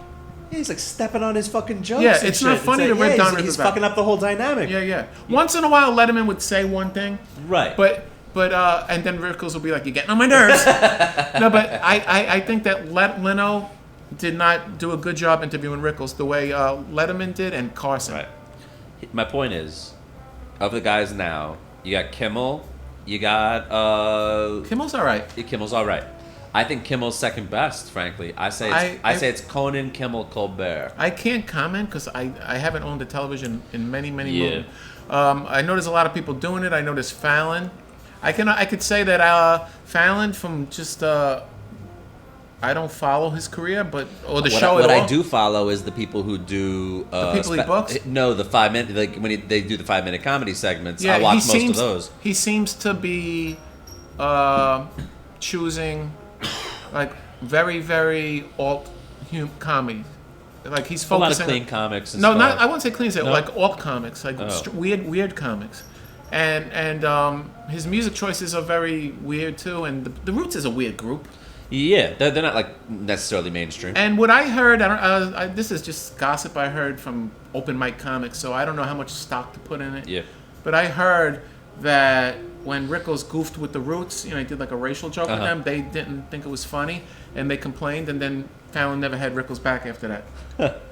Yeah, he's like stepping on his fucking jokes. Yeah, it's not funny to rib Don Rickles He's back. fucking up the whole dynamic. Yeah. Once in a while, Letterman would say one thing. Right. But and then Rickles would be like, "You're getting on my nerves." No, but I think that Leno did not do a good job interviewing Rickles the way Letterman did and Carson. Right. My point is, of the guys now, you got Kimmel, you got Kimmel's all right. Kimmel's all right. I think Kimmel's second best, frankly. I say it's Conan, Kimmel, Colbert. I can't comment because I haven't owned a television in many moons. I know there's a lot of people doing it. I know there's Fallon. I could say that Fallon from just I don't follow his career, the show. What I do follow is the people who do the people he books. No, the 5 minute when they do the 5 minute comedy segments. Yeah, I watch most of those. He seems to be choosing like very very alt comedy. Like he's focusing a lot of clean comics. And no, stuff. not I won't say clean. Say no? like alt comics, like weird comics. And his music choices are very weird too. And the Roots is a weird group. Yeah, they're not like necessarily mainstream. And what I heard, this is just gossip I heard from open mic comics, so I don't know how much stock to put in it. Yeah. But I heard that when Rickles goofed with the Roots, he did like a racial joke with them. They didn't think it was funny, and they complained, and then Fallon never had Rickles back after that.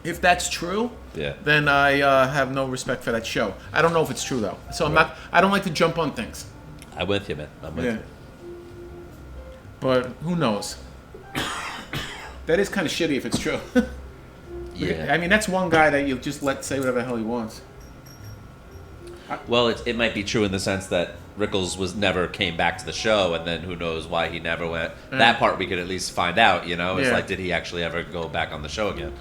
If that's true, then I have no respect for that show. I don't know if it's true though, so I don't like to jump on things. I'm with you, man. I'm with you. But who knows? That is kind of shitty if it's true. Yeah. I mean, that's one guy that you just let say whatever the hell he wants. Well, it might be true in the sense that Rickles never came back to the show, and then who knows why he never went. That part we could at least find out, It's like, did he actually ever go back on the show again?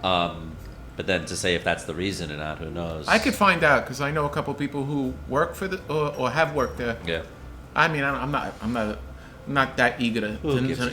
But then to say if that's the reason or not, who knows? I could find out because I know a couple people who work for or have worked there. Yeah. I mean, I'm not that eager to.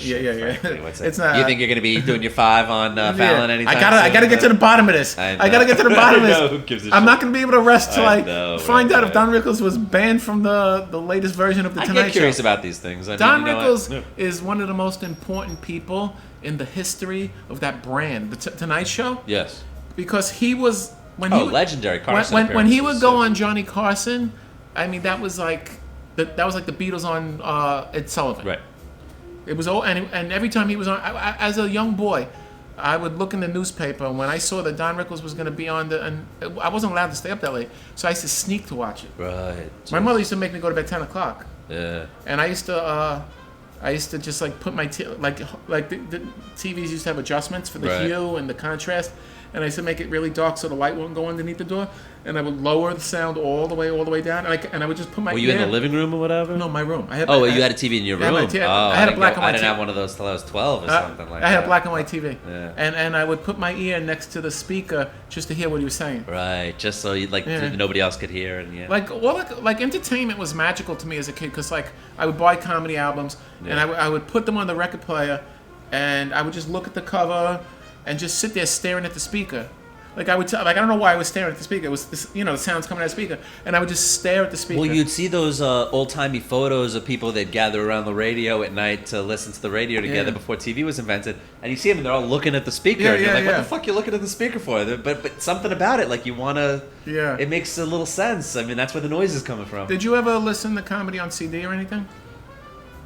Yeah. It's not. You think you're gonna be doing your 5 on Fallon anytime soon? I gotta get to the bottom of this. I gotta get to the bottom of this. Who gives a I'm shit? not gonna be able to rest till I find out right. if Don Rickles was banned from the latest version of the Tonight Show. I get curious about these things. Don Rickles is one of the most important people in the history of that brand, the Tonight Show. Yes. Because he was legendary Carson. When he would go on Johnny Carson, I mean that was like the Beatles on Ed Sullivan. Right. It was and every time he was on, as a young boy, I would look in the newspaper, and when I saw that Don Rickles was going to be on and I wasn't allowed to stay up that late, so I used to sneak to watch it. Right. My mother used to make me go to bed 10 o'clock. Yeah. And I used to just like put my the TVs used to have adjustments for the hue and the contrast, and I used to make it really dark so the light wouldn't go underneath the door, and I would lower the sound all the way down, and I would just put my Were you in the living room or whatever? No, my room. You had a TV in your room? I had a black and white TV. I didn't have one of those till I was 12 or something like that. I had a black and white TV. Yeah. And I would put my ear next to the speaker just to hear what he was saying. Right, just so nobody else could hear. And Like entertainment was magical to me as a kid, because like I would buy comedy albums and I would put them on the record player, and I would just look at the cover and just sit there staring at the speaker. Like I don't know why I was staring at the speaker. It was this, the sounds coming out of the speaker, and I would just stare at the speaker. Well, you'd see those old-timey photos of people that gather around the radio at night to listen to the radio together before TV was invented, and you see them and they're all looking at the speaker, and you're like, what the fuck you looking at the speaker for? But something about it, like you want to, it makes a little sense. I mean, that's where the noise is coming from. Did you ever listen to comedy on CD or anything?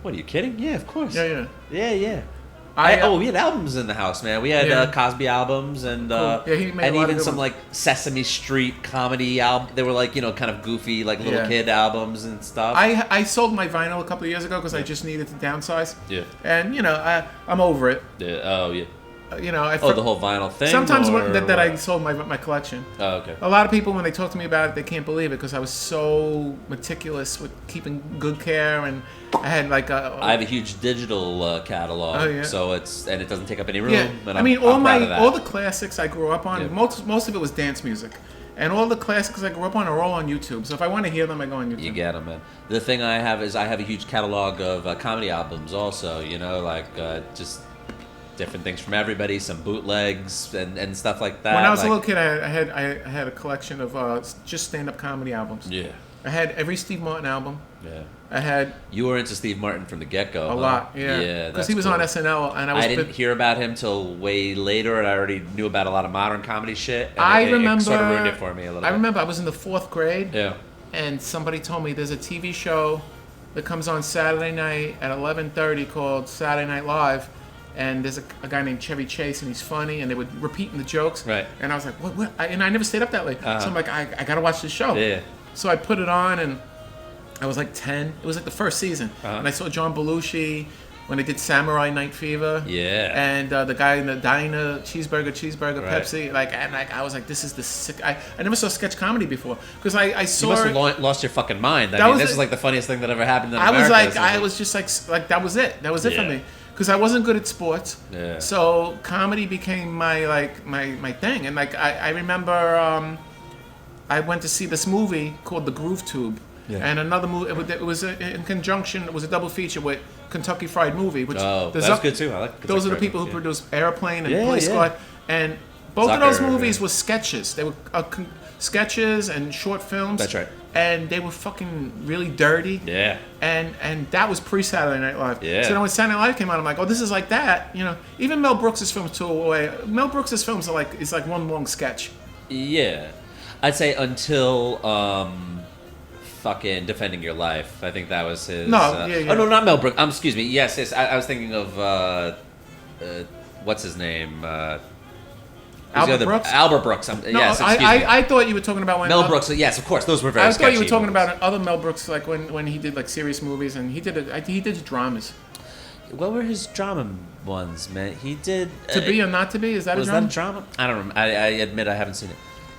What, are you kidding? Yeah, of course. Yeah. We had albums in the house, man. We had Cosby albums and even some like Sesame Street comedy album. They were like, kind of goofy, like little kid albums and stuff. I sold my vinyl a couple of years ago because I just needed to downsize. Yeah. And I'm over it. Yeah. Oh yeah. The whole vinyl thing. Sometimes that I sold my collection. Oh, okay. A lot of people, when they talk to me about it, they can't believe it because I was so meticulous with keeping good care, and I had I have a huge digital catalog. Oh, yeah. So it doesn't take up any room. Yeah. And all the classics I grew up on. Yeah. Most of it was dance music. And all the classics I grew up on are all on YouTube. So if I want to hear them, I go on YouTube. You get them, man. The thing I have is I have a huge catalog of comedy albums also, just different things from everybody, some bootlegs and stuff like that. When I was a little kid, I had a collection of just stand-up comedy albums. Yeah. I had every Steve Martin album. Yeah. You were into Steve Martin from the get-go. A lot, yeah. Yeah, because he was on SNL, and I didn't hear about him till way later, and I already knew about a lot of modern comedy shit. And I remember. It sort of ruined it for me a little bit. I remember I was in the 4th grade. Yeah. And somebody told me there's a TV show that comes on Saturday night at 11:30 called Saturday Night Live. And there's a guy named Chevy Chase, and he's funny, and they would repeating the jokes. Right. And I was like, what? And I never stayed up that late. So I'm like, I got to watch this show. Yeah. So I put it on, and I was like 10. It was like the first season. And I saw John Belushi when they did Samurai Night Fever. Yeah. And the guy in the diner, cheeseburger, right. Pepsi. I was like, this is the sick. I never saw sketch comedy before because I saw. You must have lost your fucking mind. This is like the funniest thing that ever happened in America. I was just like that was it. That was it for me. Because I wasn't good at sports, so comedy became my thing. And I remember I went to see this movie called The Groove Tube, and another movie. It was in conjunction. It was a double feature with Kentucky Fried Movie, which that's good too. I like Kentucky those are the people who produced Airplane and Police Squad, and both of those movies were sketches. They were sketches and short films. That's right. And they were fucking really dirty. Yeah. And that was pre-Saturday Night Live. Yeah. So then when Saturday Night Live came out, I'm like, oh, this is like that. Even Mel Brooks' films too. Mel Brooks' films are it's like one long sketch. Yeah. I'd say until fucking Defending Your Life. I think that was his. No, yeah. Oh no, not Mel Brooks. Excuse me. Yes. I was thinking of what's his name. Albert Brooks? Albert Brooks. Yes, excuse me. I thought you were talking about when Mel Brooks. Yes, of course, those were very. I thought you were talking movies. about other Mel Brooks, like when he did like serious movies, and he did dramas. What were his drama ones, man? He did To Be or Not to Be. Is that was a drama? that a drama? I don't remember. I admit I haven't seen it.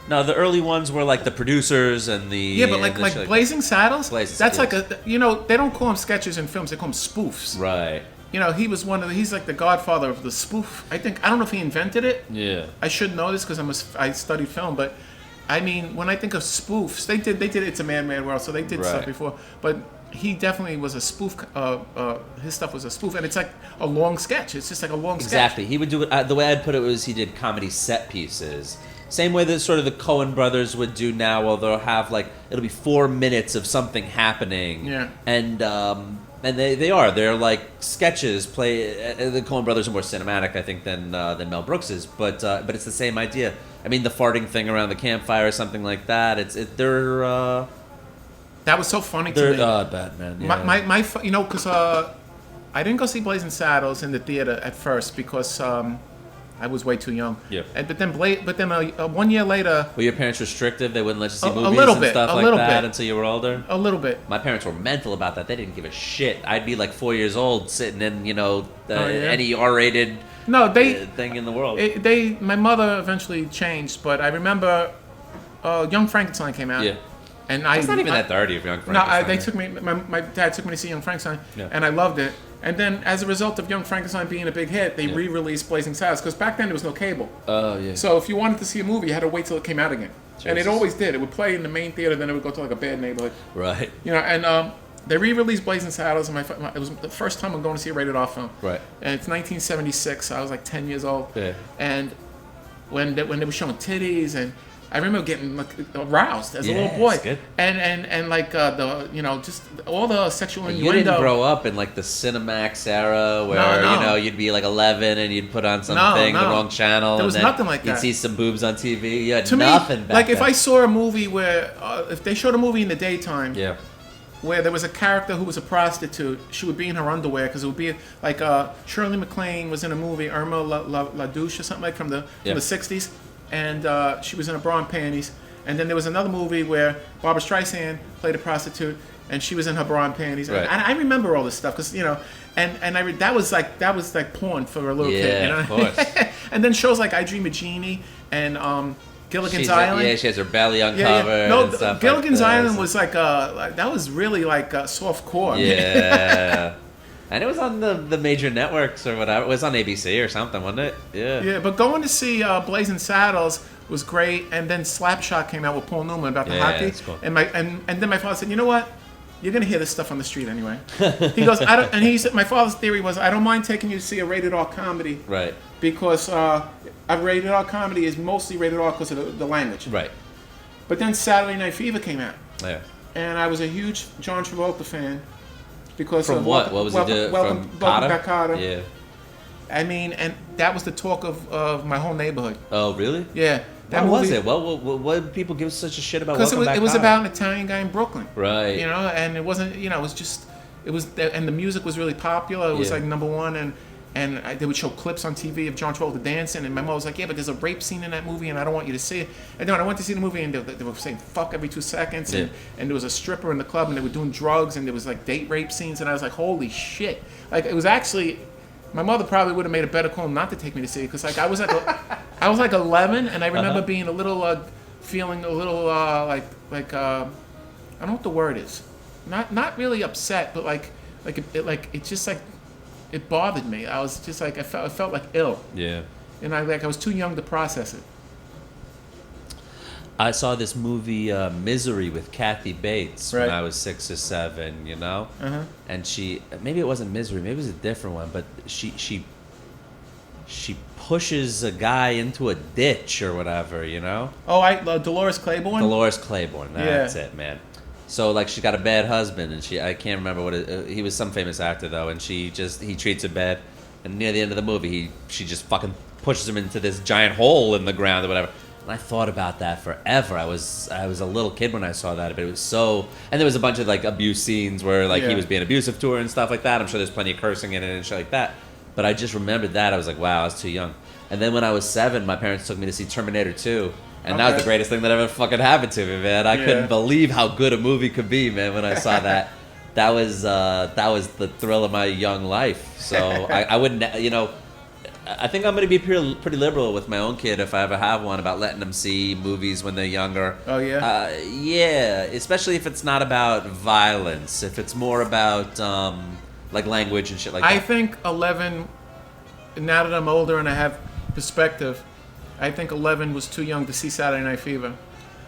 No, the early ones were like the producers and the but like Blazing Saddles. That's like yes. they don't call them sketches in films; they call them spoofs. Right. He was he's like the godfather of the spoof. I don't know if he invented it. Yeah. I should know this because I studied film, but I mean, when I think of spoofs, they did It's a Man World, so they did stuff before. But he definitely was a spoof. His stuff was a spoof, and it's like a long sketch. It's just like a long sketch. Exactly. He would do it. The way I'd put it was he did comedy set pieces. Same way that sort of the Coen brothers would do now, where they'll have it'll be 4 minutes of something happening. Yeah. And they're like sketches. The Coen brothers are more cinematic, I think, than Mel Brooks is. But it's the same idea. I mean, the farting thing around the campfire or something like that. That was so funny to me. Bad man. Yeah. Because I didn't go see Blazing Saddles in the theater at first because I was way too young. Yeah. But then 1 year later. Were your parents restrictive? They wouldn't let you see movies a little and bit, stuff a like little that bit. until you were older? A little bit. My parents were mental about that. They didn't give a shit. I'd be like 4 years old sitting in, any R-rated thing in the world. My mother eventually changed, but I remember Young Frankenstein came out. Yeah. And it's not even that dirty of Young Frankenstein. No, they took me. My dad took me to see Young Frankenstein, Yeah. and I loved it. And then, as a result of Young Frankenstein being a big hit, they re-released Blazing Saddles because back then there was no cable. Oh yeah. So if you wanted to see a movie, you had to wait till it came out again. Jesus. And it always did. It would play in the main theater, then it would go to like a bad neighborhood. Right. And they re-released Blazing Saddles, and it was the first time I'm going to see a rated R film. Right. And it's 1976. So I was like 10 years old. Yeah. And when they were showing titties and I remember getting aroused as a little boy, good. and like just all the sexual innuendo. You didn't grow up in like the Cinemax era where No. You'd be like 11 and you'd put on something the wrong channel. There was and then nothing like that. You'd see some boobs on TV. You had To nothing me, back like then. if I saw a movie where if they showed a movie in the daytime, yeah. where there was a character who was a prostitute, she would be in her underwear because it would be like Shirley MacLaine was in a movie, Irma La Douche or something like from the 60s, and she was in a bra and panties. And then there was another movie where Barbra Streisand played a prostitute, and she was in her bra and panties. Right. And I remember all this stuff because that was like porn for a little kid. Yeah, of course. And then shows like I Dream of Jeannie and Gilligan's Island. She has her belly uncovered. No, and stuff Gilligan's like Island was like that was really like soft core. Yeah. And it was on the major networks or whatever. It was on ABC or something, wasn't it? Yeah. Yeah, but going to see Blazing Saddles was great, and then Slapshot came out with Paul Newman about the hockey. That's cool. And then my father said, "You know what? You're gonna hear this stuff on the street anyway." He goes, "I don't." And he said, my father's theory was, "I don't mind taking you to see a rated R comedy, Right. because a rated R comedy is mostly rated R because of the language." Right. But then Saturday Night Fever came out, Yeah. and I was a huge John Travolta fan because From of what? What was he doing? Welcome Back, Kotter. Yeah. I mean, and that was the talk of my whole neighborhood. Oh, really? Yeah. What was it? What did people give such a shit about? Because Welcome Back it was Kotter? about an Italian guy in Brooklyn. Right. And it wasn't, and the music was really popular. It was like number one, and they would show clips on TV of John Travolta dancing, and my mom was like, "Yeah, but there's a rape scene in that movie, and I don't want you to see it." And then I went to see the movie, and they were saying "fuck" every 2 seconds, and there was a stripper in the club, and they were doing drugs, and there was like date rape scenes, and I was like, "Holy shit!" Like it was actually. My mother probably would have made a better call not to take me to see it because like I was like 11, and I remember being a little feeling a little I don't know what the word is, not really upset, but it just like it bothered me. I was just like I felt like ill. Yeah. And I was too young to process it. I saw this movie Misery with Kathy Bates when Right. I was 6 or 7, Uh-huh. and maybe it wasn't Misery, maybe it was a different one, but she pushes a guy into a ditch or whatever, Oh, Dolores Claiborne. Dolores Claiborne, that's it, man. So like she got a bad husband, and I can't remember he was some famous actor though, and he treats her bad, and near the end of the movie she just fucking pushes him into this giant hole in the ground or whatever. And I thought about that forever. I was a little kid when I saw that, but it was so. And there was a bunch of like abuse scenes where like he was being abusive to her and stuff like that. I'm sure there's plenty of cursing in it and shit like that. But I just remembered that. I was like, wow, I was too young. And then when I was 7, my parents took me to see Terminator 2, and that was the greatest thing that ever fucking happened to me, man. I couldn't believe how good a movie could be, man. When I saw that, that was the thrill of my young life. So I wouldn't, I think I'm going to be pretty liberal with my own kid if I ever have one about letting them see movies when they're younger. Oh, yeah? Yeah, especially if it's not about violence. If it's more about, like, language and shit like that. I think 11, now that I'm older and I have perspective, I think 11 was too young to see Saturday Night Fever.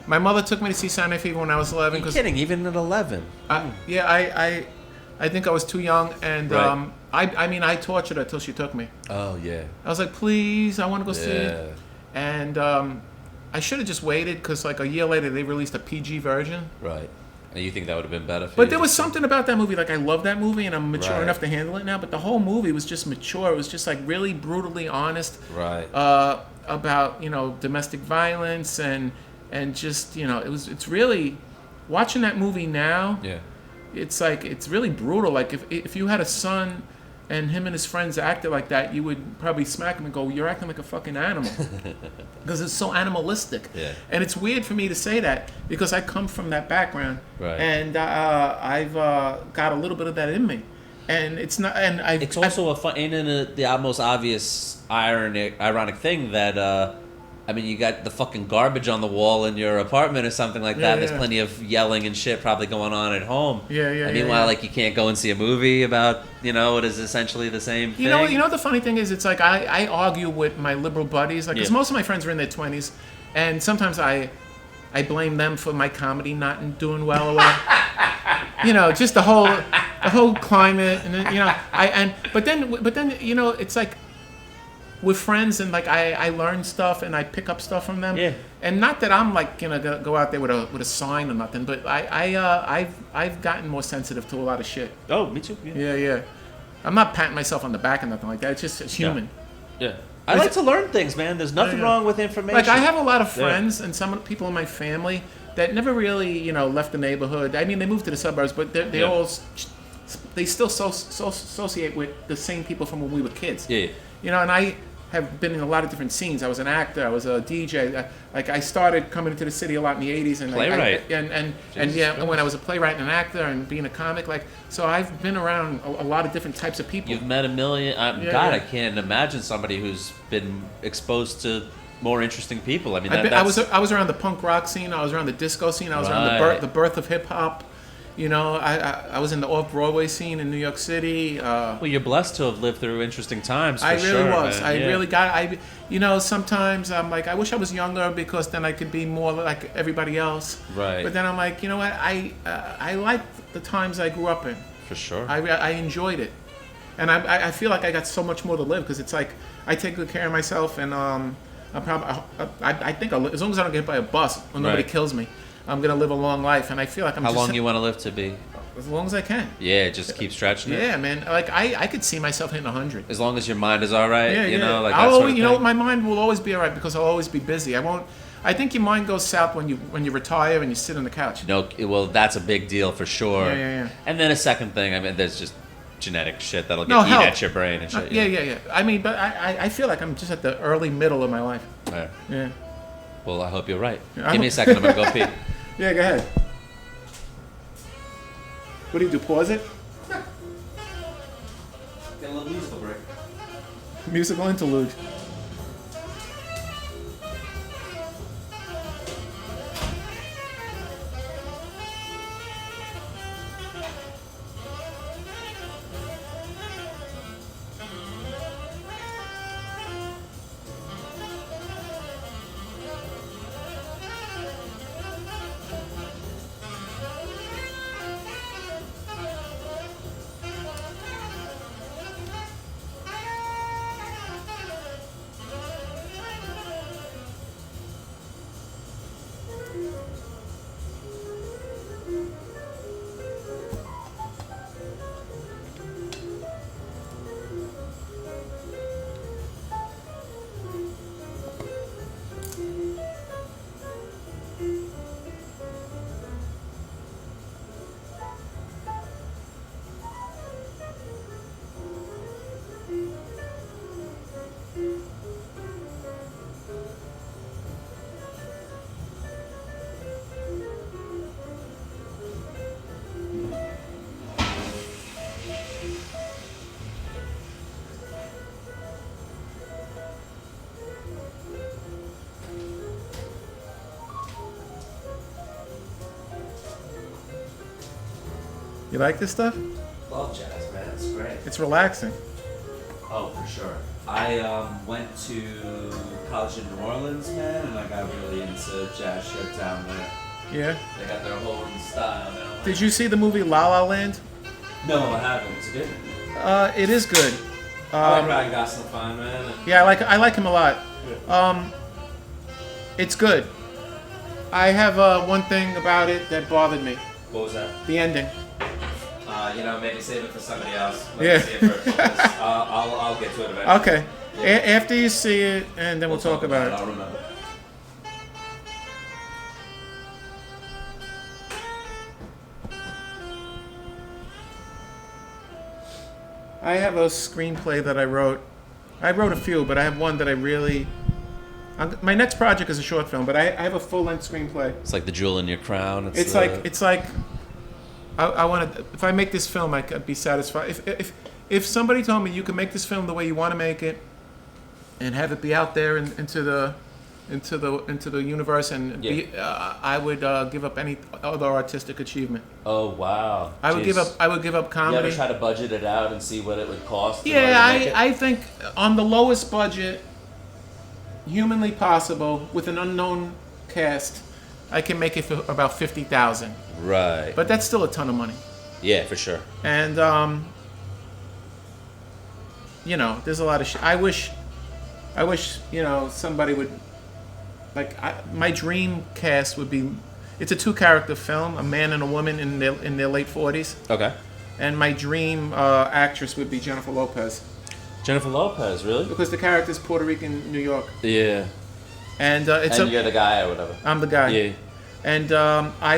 My mother took me to see Saturday Night Fever when I was 11. You're kidding, even at 11? I think I was too young, and Right. I tortured her till she took me. Oh, yeah. I was like, please, I want to go see Yeah. it. And I should have just waited because like a year later they released a PG version. Right. And you think that would have been better for you? But there was something about that movie, like I love that movie and I'm mature Right. enough to handle it now, but the whole movie was just mature. It was just like really brutally honest Right. about, domestic violence and just, it's really, watching that movie now, Yeah. it's like, it's really brutal. Like if you had a son and him and his friends acted like that, you would probably smack him and go, "You're acting like a fucking animal," because it's so animalistic. Yeah. And it's weird for me to say that because I come from that background, Right. and I've got a little bit of that in me, and it's not. And It's also the most obvious ironic thing that. I mean, you got the fucking garbage on the wall in your apartment or something like that. Yeah, There's plenty of yelling and shit probably going on at home. Yeah. And meanwhile, like, you can't go and see a movie about, what is essentially the same thing. You know, the funny thing is, it's like I argue with my liberal buddies, like, because most of my friends are in their 20s, and sometimes I blame them for my comedy not doing well or whatever. Just the whole climate, and then, but then, it's like, with friends, and like I learn stuff and I pick up stuff from them. Yeah. And not that I'm like go out there with a sign or nothing, but I've gotten more sensitive to a lot of shit. Oh, me too. Yeah. I'm not patting myself on the back or nothing like that. It's human. Yeah. I like to learn things, man. There's nothing wrong with information. Like, I have a lot of friends and some people in my family that never really left the neighborhood. I mean, they moved to the suburbs, but they still associate with the same people from when we were kids. Yeah. And I have been in a lot of different scenes. I was an actor. I was a DJ. I started coming into the city a lot in the '80s, and playwright. And when I was a playwright and an actor and being a comic, so I've been around a lot of different types of people. You've met a million. I can't imagine somebody who's been exposed to more interesting people. I mean, I was around the punk rock scene. I was around the disco scene. I was around the birth of hip hop. I was in the off-Broadway scene in New York City. Well, you're blessed to have lived through interesting times. I really was. Man. I really got. Sometimes I'm like, I wish I was younger because then I could be more like everybody else. Right. But then I'm like, you know what? I like the times I grew up in. For sure. I enjoyed it, and I feel like I got so much more to live because it's like I take good care of myself, and I think as long as I don't get hit by a bus or nobody kills me, I'm gonna live a long life, and I feel like I'm. How long you want to live to be? As long as I can. Yeah, just keep stretching it. Yeah, man. Like I could see myself hitting 100. As long as your mind is all right. Yeah, like I'll that always, my mind will always be all right because I'll always be busy. I think your mind goes south when you retire and you sit on the couch. Well, that's a big deal for sure. Yeah. And then a second thing, I mean, there's just genetic shit that'll get eat at your brain and shit. Yeah. I mean, but I feel like I'm just at the early middle of my life. Right. Yeah. Well, I hope you're right. Give me a second. I'm gonna go pee. Yeah, go ahead. What do you do? Pause it? Get a little musical break. Musical interlude. You like this stuff? Love jazz, man. It's great. It's relaxing. Oh, for sure. I went to college in New Orleans, man, and I got really into jazz shit down there. Yeah. They got their whole style now. Did you see the movie La La Land? No, I haven't. It's good. It is good. I like Ryan Gosling fine, man. Yeah, I like him a lot. It's good. I have one thing about it that bothered me. What was that? The ending. Maybe save it for somebody else. Yeah. Me see it first. I'll get to it eventually. Okay. Yeah. After you see it, and then we'll talk about it. I'll remember. I have a screenplay that I wrote. I wrote a few, but I have one that I really. My next project is a short film, but I have a full-length screenplay. It's like the jewel in your crown. It's like. I want to. If I make this film, I could be satisfied. If somebody told me you can make this film the way you want to make it, and have it be out there into the universe, and I would give up any other artistic achievement. Oh wow! I would give up comedy. You ever try to budget it out and see what it would cost? Yeah, I think on the lowest budget humanly possible with an unknown cast, I can make it for about 50,000. Right. But that's still a ton of money. Yeah, for sure. And there's a lot of shit. I wish somebody would. My dream cast would be, it's a 2-character film, a man and a woman in their late 40s. Okay. And my dream actress would be Jennifer Lopez. Jennifer Lopez, really? Because the character's Puerto Rican, New York. Yeah. And you're the guy or whatever. I'm the guy. Yeah. And I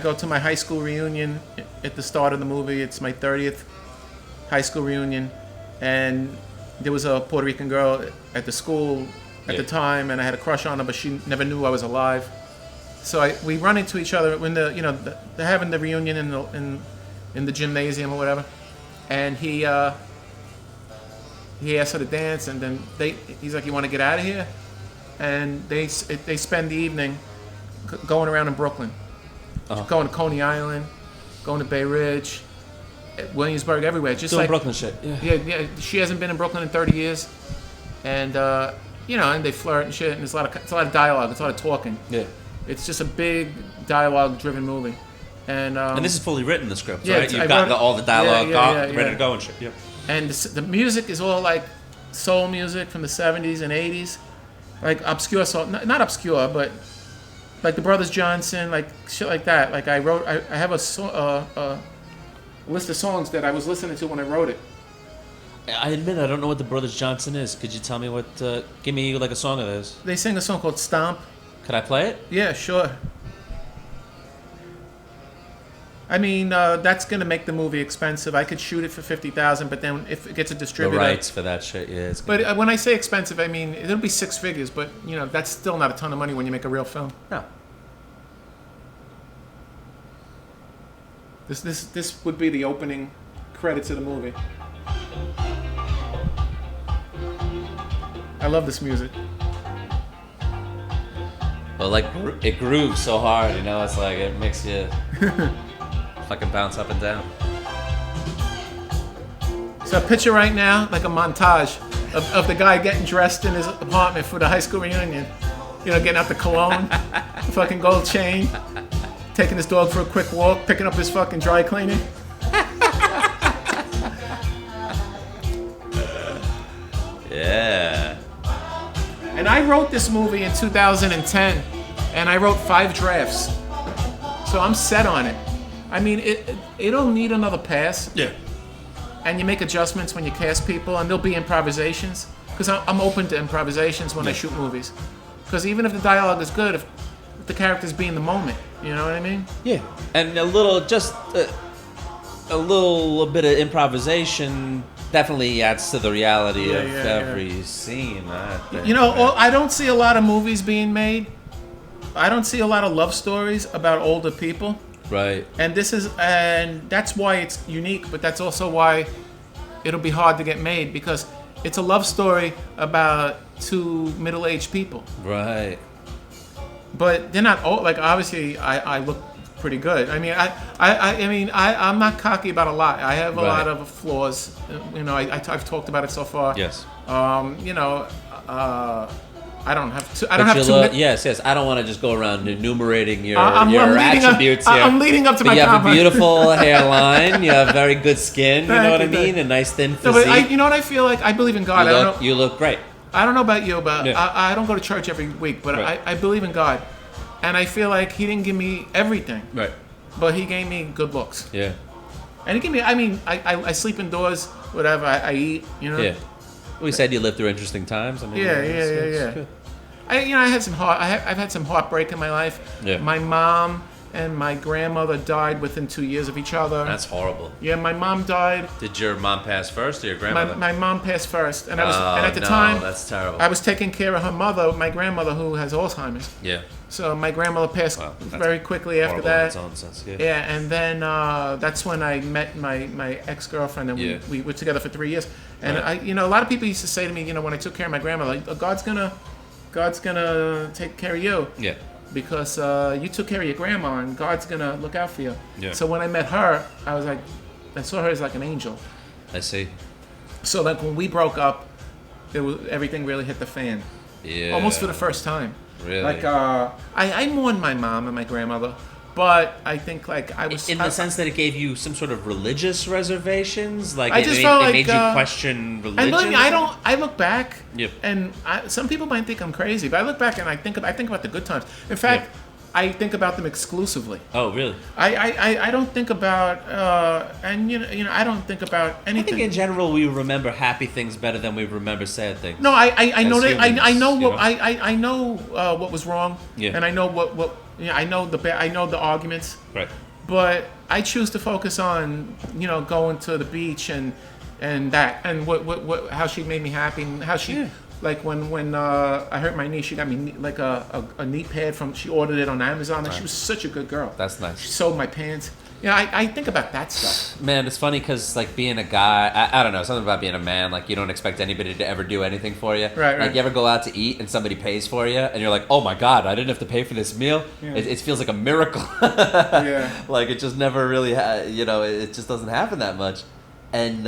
go to my high school reunion at the start of the movie. It's my 30th high school reunion, and there was a Puerto Rican girl at the school at the time, and I had a crush on her, but she never knew I was alive. So we run into each other when they're having the reunion in the gymnasium or whatever, and he asked her to dance, and then he's like, "You want to get out of here?" And they spend the evening going around in Brooklyn, going to Coney Island, going to Bay Ridge, Williamsburg, everywhere. Just doing Brooklyn shit. Yeah. She hasn't been in Brooklyn in 30 years, and and they flirt and shit. And it's a lot of dialogue. It's a lot of talking. Yeah. It's just a big dialogue-driven movie, and this is fully written, the script, yeah, right? You've got all the dialogue ready to go and shit. Yeah. And the music is all like soul music from the 70s and 80s, like obscure soul, not obscure, but like the Brothers Johnson, like shit like that. Like I have a list of songs that I was listening to when I wrote it. I admit I don't know what the Brothers Johnson is. Could you tell me what? Give me like a song of theirs. They sing a song called "Stomp." Could I play it? Yeah, sure. I mean, that's gonna make the movie expensive. I could shoot it for 50,000, but then if it gets a distributor, the rights for that shit, yeah. But when I say expensive, I mean it'll be 6 figures. But that's still not a ton of money when you make a real film. No. This would be the opening credits of the movie. I love this music. Well, like it grooves so hard, it's like it makes you fucking bounce up and down. So picture right now like a montage of the guy getting dressed in his apartment for the high school reunion. Getting out the cologne, the fucking gold chain, taking his dog for a quick walk, picking up his fucking dry cleaning. Yeah. And I wrote this movie in 2010, and I wrote 5 drafts. So I'm set on it. I mean, it'll need another pass. Yeah. And you make adjustments when you cast people, and there'll be improvisations. Because I'm open to improvisations when I shoot movies. Because even if the dialogue is good, if the characters be in the moment, you know what I mean? Yeah. And a little bit of improvisation definitely adds to the reality of every scene. I don't see a lot of movies being made. I don't see a lot of love stories about older people. Right. And that's why it's unique, but that's also why it'll be hard to get made, because it's a love story about 2 middle-aged people. Right. But they're not old. Like, obviously, I look pretty good. I mean, I'm not cocky about a lot. I have a lot of flaws. I've talked about it so far. Yes. I don't have to. I don't have to. Yes. I don't want to just go around enumerating your attributes here. I'm leading up to my comment. You have comment. a beautiful hairline. You have very good skin. You know what I mean? A nice thin physique. But you know what I feel like? I believe in God. You look great. I don't know about you, but I don't go to church every week. But I believe in God, and I feel like He didn't give me everything. Right. But He gave me good looks. Yeah. And He gave me. I mean, I sleep indoors. Whatever. I eat. Yeah. We said you lived through interesting times. I mean, yeah. I've had some heartbreak in my life. Yeah. My mom and my grandmother died within 2 years of each other. That's horrible. Yeah, my mom died. Did your mom pass first or your grandmother? My mom passed first, and at the no, time, that's terrible. I was taking care of her mother, my grandmother, who has Alzheimer's. Yeah. So my grandmother passed very quickly after Horrible in that. its own sense, yeah. Yeah, and then that's when I met my ex-girlfriend, and we were together for 3 years. And Right. a lot of people used to say to me, when I took care of my grandmother, like, God's gonna take care of you. Yeah. Because you took care of your grandma, and God's gonna look out for you. Yeah. So when I met her, I saw her as like an angel. I see. So like when we broke up, everything really hit the fan. Yeah. Almost for the first time. Really? Like I mourned my mom and my grandmother, but I think like I was in the sense that it gave you some sort of religious reservations, like I just felt it like, made you question religion. And believe me, I look back, Yep. and some people might think I'm crazy, but I look back and I think about the good times. In fact, I think about them exclusively. Oh, really? I don't think about I don't think about anything. I think in general we remember happy things better than we remember sad things. No, I know that humans, I know you what know? I know what was wrong. Yeah. And I know what I know I know the arguments. Right. But I choose to focus on going to the beach and that and what how she made me happy and how she like when I hurt my knee, she got me like a knee pad she ordered it on Amazon, and she was such a good girl. That's nice. She sewed my pants. I think about that stuff. Man, it's funny because like being a guy, I don't know, something about being a man, like you don't expect anybody to ever do anything for you. Right. Like you ever go out to eat and somebody pays for you, and you're like, oh my god, I didn't have to pay for this meal. Yeah. It feels like a miracle. Yeah. Like it just never really, it just doesn't happen that much, and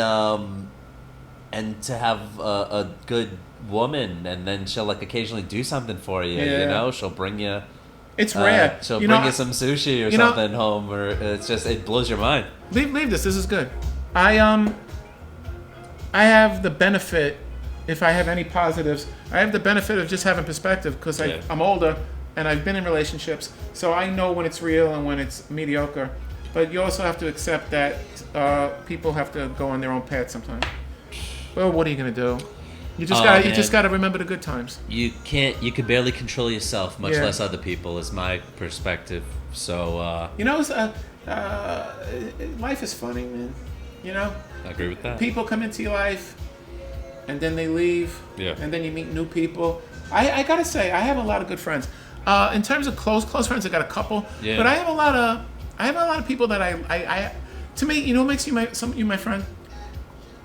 to have a good woman, and then she'll like occasionally do something for you. Yeah. She'll bring you. It's rare. She'll bring you some sushi or something home, or it blows your mind. Leave this. This is good. I have the benefit, if I have any positives, I have the benefit of just having perspective because I'm older and I've been in relationships, so I know when it's real and when it's mediocre. But you also have to accept that people have to go on their own path sometimes. Well, what are you gonna do? You just gotta remember the good times. You could barely control yourself, much Yeah. less other people, is my perspective. So, life is funny, man. I agree with that. People come into your life, and then they leave, and then you meet new people. I gotta say, I have a lot of good friends. In terms of close friends, I got a couple, but I have a lot of people that I to me, what makes you my friend?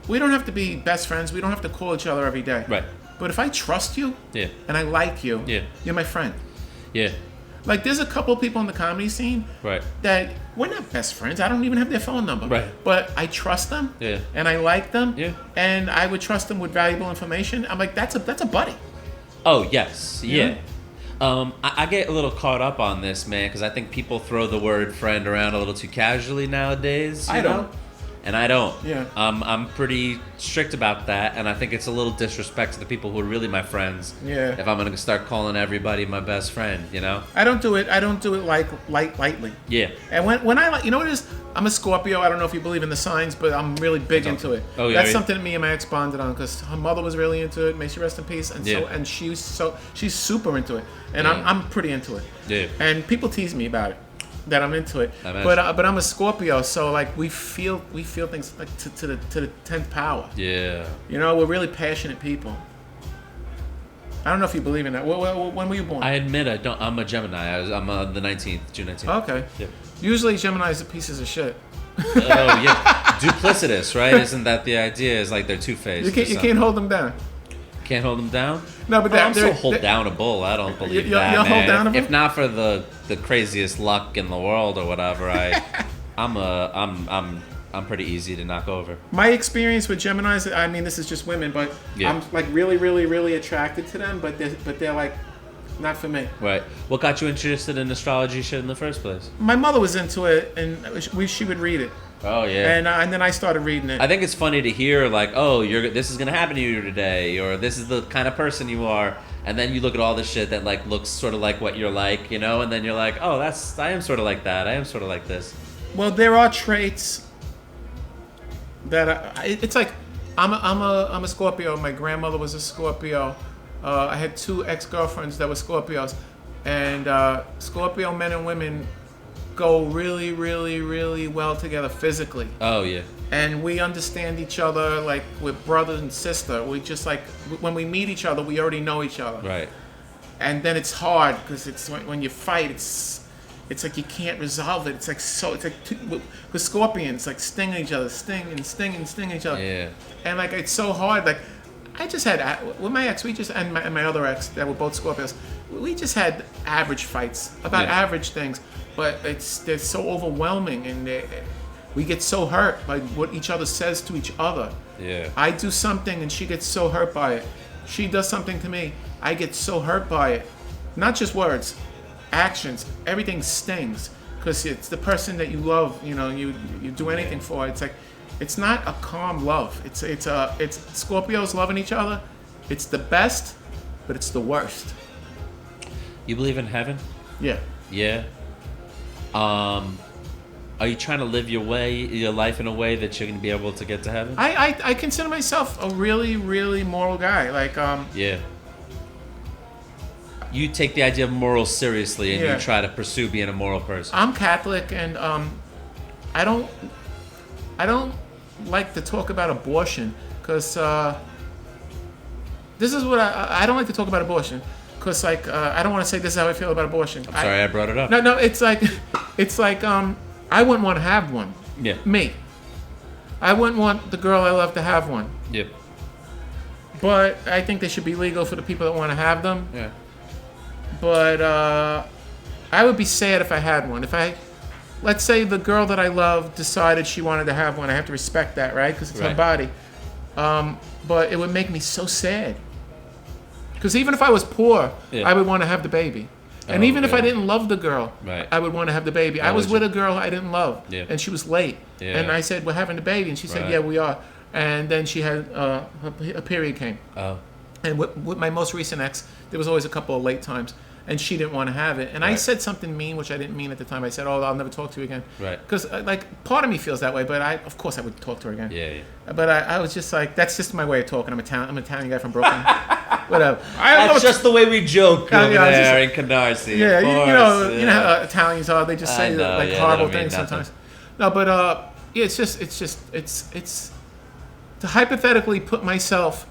We don't have to be best friends. We don't have to call each other every day. Right. But if I trust you, and I like you, you're my friend. Yeah. Like there's a couple of people in the comedy scene, Right. that we're not best friends. I don't even have their phone number. Right. But I trust them. Yeah. And I like them. Yeah. And I would trust them with valuable information. I'm like, that's a buddy. Oh yes. Yeah. I get a little caught up on this, man, because I think people throw the word friend around a little too casually nowadays. I don't. And I don't. Yeah. I'm pretty strict about that, and I think it's a little disrespect to the people who are really my friends. Yeah. If I'm gonna start calling everybody my best friend, I don't do it lightly. Yeah. And when I like, what it is? I'm a Scorpio. I don't know if you believe in the signs, but I'm really big into it. Oh, yeah, That's yeah. something that me and my ex bonded on because her mother was really into it. May she rest in peace. And Yeah. and she's super into it, and Yeah. I'm pretty into it. Yeah. And people tease me about it, that I'm into it. I imagine. But I'm a Scorpio, so like we feel things like to the 10th power. Yeah. We're really passionate people. I don't know if you believe in that. When were you born? I admit I don't. I'm a Gemini. I'm the 19th, June 19th. Okay. Yeah. Usually Geminis are pieces of shit. Oh yeah. Duplicitous, right? Isn't that the idea? Is like they're two-faced. You can't hold them down. Can't hold them down. No, but I'm still hold down a bull. I don't believe that. You'll man. hold down a bull? If not for the craziest luck in the world or whatever, I'm pretty easy to knock over. My experience with Geminis, I mean, this is just women, but Yeah. I'm like really, really, really attracted to them, but they're like not for me. Right. What got you interested in astrology shit in the first place? My mother was into it, and she would read it, Oh yeah. and then I started reading it. I think it's funny to hear like, oh, this is gonna happen to you today, or this is the kind of person you are, and then you look at all this shit that like looks sort of like what you're like, and then you're like, oh, I am sort of like that. I am sort of like this. Well, there are traits that it's like I'm a Scorpio. My grandmother was a Scorpio. I had 2 ex-girlfriends that were Scorpios, and Scorpio men and women go really, really, really well together physically. Oh yeah. And we understand each other like we're brother and sister. We just like when we meet each other, we already know each other. Right. And then it's hard because it's when you fight, it's like you can't resolve it. It's like with scorpions, like stinging each other, sting each other. Yeah. And like it's so hard. Like I just had with my ex, and my other ex that were both Scorpios. We just had average fights about average things, but they're so overwhelming, and we get so hurt by what each other says to each other. Yeah. I do something and she gets so hurt by it. She does something to me, I get so hurt by it. Not just words, actions. Everything stings because it's the person that you love. You know, you do anything for. It's like it's not a calm love. It's Scorpios loving each other. It's the best, but it's the worst. You believe in heaven? Yeah. Yeah. Are you trying to live your life in a way that you're going to be able to get to heaven? I consider myself a really, really moral guy. Like Yeah. You take the idea of morals seriously, and you try to pursue being a moral person. I'm Catholic, and I don't like to talk about abortion because this is what I don't like to talk about abortion because like I don't want to say this is how I feel about abortion. I'm sorry I brought it up. No, it's like I wouldn't want to have one. Yeah. Me. I wouldn't want the girl I love to have one. Yep. But I think they should be legal for the people that want to have them. Yeah. But I would be sad if I had one. Let's say the girl that I love decided she wanted to have one. I have to respect that, right? Because it's her body. But it would make me so sad. Because even if I was poor, I would want to have the baby. And even if I didn't love the girl, I would want to have the baby. I was with a girl I didn't love, and she was late. Yeah. And I said, we're having a baby. And she said, yeah, we are. And then she had, a period came. Oh. And with my most recent ex, there was always a couple of late times. And she didn't want to have it. And I said something mean, which I didn't mean at the time. I said, oh, I'll never talk to you again. Right. Because, like, part of me feels that way. But of course I would talk to her again. Yeah. But I was just like, that's just my way of talking. I'm an Italian guy from Brooklyn. Whatever. That's just the way we joke over there in Canarsie. Yeah, you know how Italians are. They just say horrible things sometimes. No, but it's to hypothetically put myself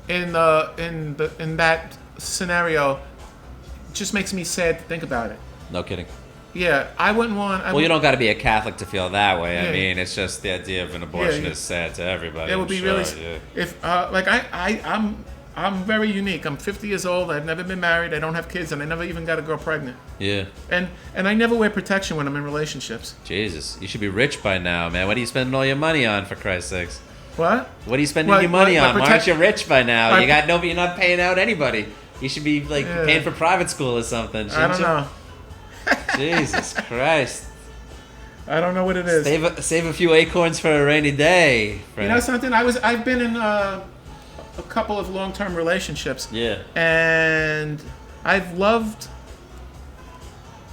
in that scenario just makes me sad to think about it. No kidding. Yeah, I wouldn't want. You don't got to be a Catholic to feel that way. I mean, it's just the idea of an abortion is sad to everybody. It would be really. If I'm very unique. I'm 50 years old. I've never been married. I don't have kids, and I never even got a girl pregnant. Yeah. And I never wear protection when I'm in relationships. Jesus, you should be rich by now, man. What are you spending all your money on, for Christ's sakes? What? What are you spending your money on? Why aren't you rich by now? You're not paying out anybody. You should be paying for private school or something. I don't know. Jesus Christ. I don't know what it is. Save a few acorns for a rainy day. Friend. You know something? I've been in a couple of long-term relationships. Yeah. And I've loved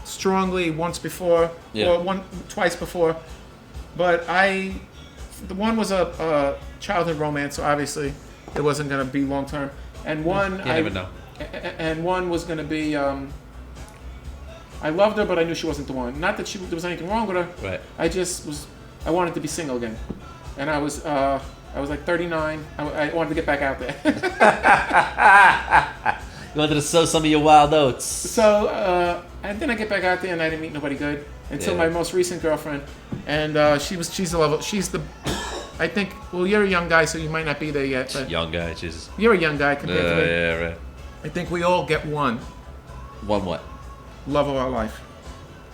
strongly once before, or twice before, but the one was a childhood romance, so obviously it wasn't going to be long-term. And one, you never know. And one was going to be, I loved her, but I knew she wasn't the one. Not that there was anything wrong with her. Right. I wanted to be single again. And I was like 39. I wanted to get back out there. You wanted to sow some of your wild oats. So, and then I get back out there and I didn't meet nobody good until my most recent girlfriend. And she's the level, I think, well, you're a young guy, so you might not be there yet. But young guy, Jesus. You're a young guy compared to me. Yeah, right. I think we all get one. One what? Love of our life.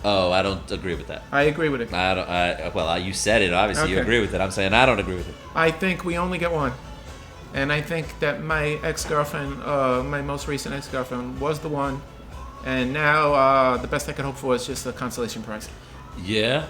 Oh, I don't agree with that. I agree with it. Well, you said it. Obviously, you agree with it. I'm saying I don't agree with it. I think we only get one. And I think that my ex-girlfriend, my most recent ex-girlfriend, was the one. And now the best I could hope for is just a consolation prize. Yeah?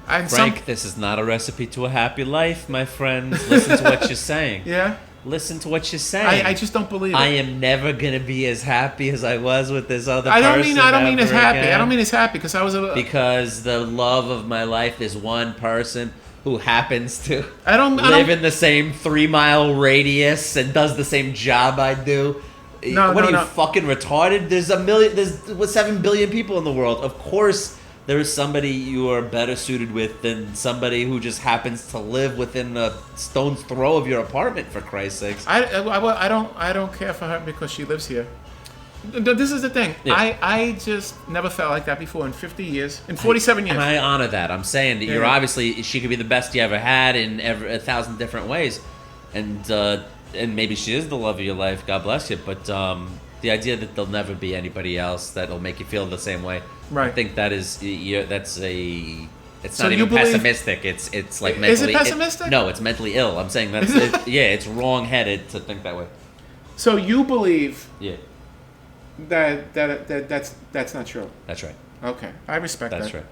And Frank, this is not a recipe to a happy life, my friend. Listen to what you're saying. Yeah? Listen to what you're saying. I just don't believe it. I am never gonna be as happy as I was with this other person. I don't mean as happy. I don't mean as happy because I was because the love of my life is one person who happens to live in the same 3-mile radius and does the same job I do. What are you fucking retarded? There's 7 billion people in the world. Of course there is somebody you are better suited with than somebody who just happens to live within a stone's throw of your apartment, for Christ's sakes. I don't care for her because she lives here. This is the thing. Yeah. I just never felt like that before in 50 years, in 47 years. And I honor that. I'm saying that you're obviously, she could be the best you ever had in 1,000 different ways. And maybe she is the love of your life, God bless you. But the idea that there'll never be anybody else that'll make you feel the same way, right. I think that is, that's a... It's So not you even believe- pessimistic. It's like mentally... Is it pessimistic? No, it's mentally ill. I'm saying that's... it's wrong-headed to think that way. So you believe Yeah, that's not true. that's right. Okay, I respect that. That's right.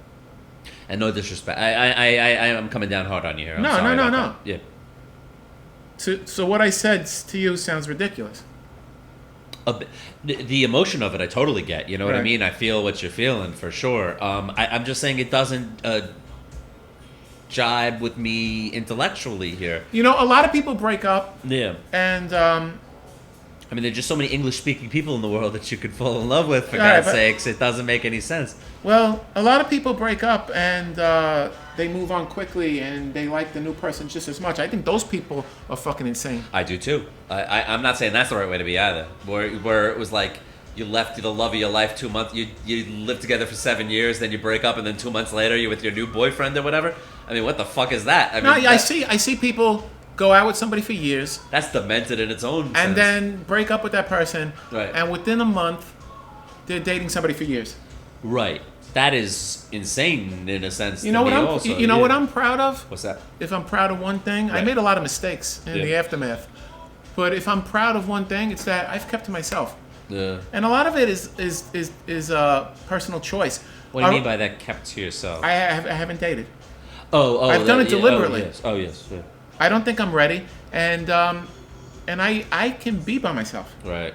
And no disrespect. I'm coming down hard on you here. I'm No, sorry no, about no. that. Yeah. So what I said to you sounds ridiculous. The emotion of it, I totally get. You know what I Right. mean? I feel what you're feeling for sure. I'm just saying it doesn't jibe with me intellectually here. You know, a lot of people break up, Yeah. and I mean, there's just so many English-speaking people in the world that you could fall in love with. For All right, God's but- sakes, it doesn't make any sense. well, a lot of people break up and they move on quickly, and they like the new person just as much. I think those people are fucking insane. I do too. I'm not saying that's the right way to be either. Where it was like you left the love of your life 2 months. You lived together for 7 years, then you break up, and then 2 months later you're with your new boyfriend or whatever. I mean, what the fuck is that? I mean, No, I see people go out with somebody for years That's demented in its own sense. and then break up with that person, Right. and within a month they're dating somebody for years. Right. That is insane in a sense. You know to what me I'm also. you know Yeah. what I'm proud of? What's that? If I'm proud of one thing, I Right. made a lot of mistakes in Yeah. the aftermath. But if I'm proud of one thing, it's that I've kept to myself. Yeah. And a lot of it is personal choice. What do you mean by that? Kept to yourself? I haven't dated. Oh, I've done it yeah, deliberately. Oh, yes. Yeah. I don't think I'm ready, and I can be by myself. Right.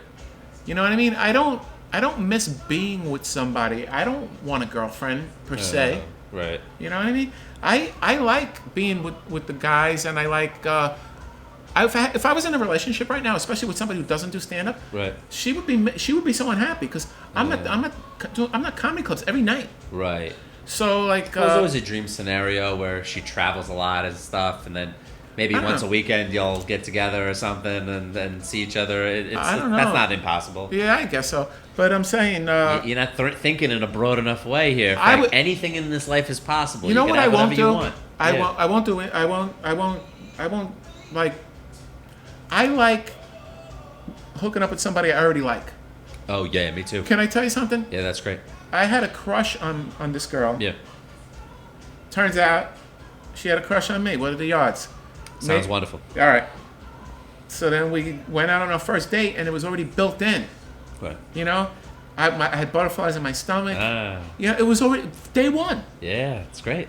You know what I mean? I don't miss being with somebody. I don't want a girlfriend per se. Right. You know what I mean? I like being with the guys, and I like. If I was in a relationship right now, especially with somebody who doesn't do stand up, Right. she would be so unhappy because I'm not comedy clubs every night. Right. So like, There's always a dream scenario where she travels a lot and stuff, and then maybe I don't once know. a weekend you'll get together or something and see each other. I don't know. That's not impossible. yeah, I guess so. But I'm saying, You're not thinking in a broad enough way here. In I fact, would- anything in this life is possible. you know can what I have won't whatever do? you want. I Yeah. won't do it. I won't like. I like hooking up with somebody I already like. Oh yeah, me too. Can I tell you something? Yeah, that's great. I had a crush on this girl. Yeah, Turns out she had a crush on me. What are the odds? sounds wonderful. All right. So then we went out on our first date, and it was already built in. Right. You know, I had butterflies in my stomach. Ah, You know, it was already day one. yeah, it's great.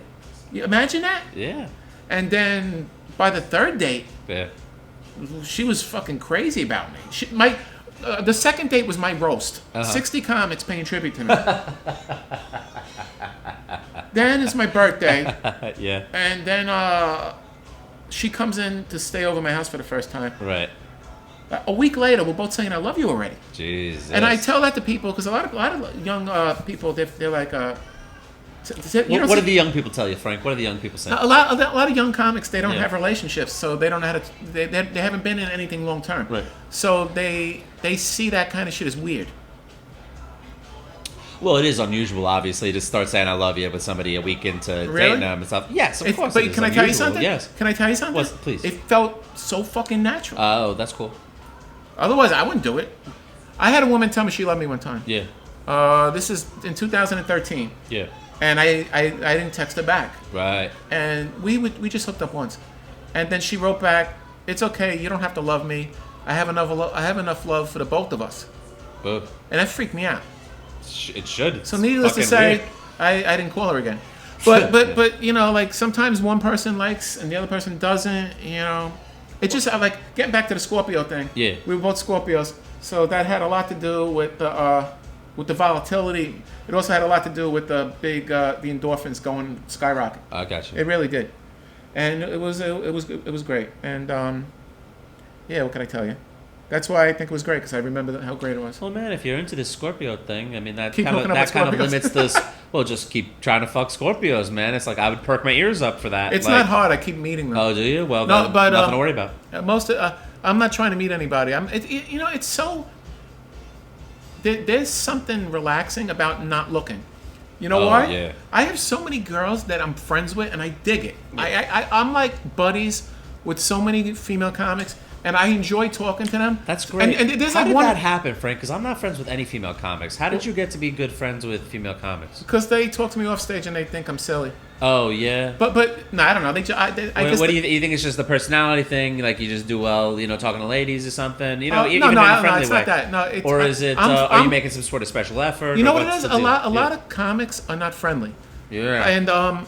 You imagine that? Yeah, And then by the third date, yeah. she was fucking crazy about me. The second date was my roast. 60 comics paying tribute to me. Then it's my birthday, Yeah. and then she comes in to stay over my house for the first time. Right. A week later, we're both saying I love you already. Jesus. And I tell that to people because a lot of young people they're like, What do the young people tell you, Frank? What are the young people saying? a lot of young comics they don't Yeah. have relationships, so they don't know how to they haven't been in anything long term. Right. So they see that kind of shit as weird. Well, it is unusual, obviously, to start saying "I love you" with somebody a week into Really? dating them and stuff. Yes, of course. But it is can I tell you unusual, something? Yes. Can I tell you something? What? Please. It felt so fucking natural. Oh, that's cool. Otherwise, I wouldn't do it. I had a woman tell me she loved me one time. Yeah. This is in 2013, Yeah. and I didn't text her back, Right. and we just hooked up once, and then she wrote back, "It's okay, you don't have to love me. I have enough love for the both of us," But and that freaked me out. it should. So needless to Fucking say, weird. I didn't call her again. But you know, like sometimes one person likes and the other person doesn't. You know, it just like getting back to the Scorpio thing. Yeah. We were both Scorpios, so that had a lot to do with the volatility. It also had a lot to do with the the endorphins going skyrocket. I got you. It really did, and it was great. And yeah, what can I tell you? That's why I think it was great because I remember how great it was. Well, man, if you're into this Scorpio thing, I mean, that Keep kind hooking of up with limits Scorpios. Well, just keep trying to fuck Scorpios, man. It's like I would perk my ears up for that. It's like, not hard. I keep meeting them. Oh, do you? Well, No, then, but, nothing to worry about. I'm not trying to meet anybody. It's so. There's something relaxing about not looking. You know why? Yeah. I have so many girls that I'm friends with, and I dig it. Yeah. I'm like buddies with so many female comics, and I enjoy talking to them. That's great. And there's How like did one that happen, Frank? Because I'm not friends with any female comics. How did you get to be good friends with female comics? Because they talk to me off stage and they think I'm silly. Oh yeah. But no, I don't know. I guess. What do you think? It's just the personality thing? Like you just do well, talking to ladies or something? No, even in a friendly it's way. Not that. No, it's, or is it? Are you making some sort of special effort? You know what it is? A lot of comics are not friendly. Yeah.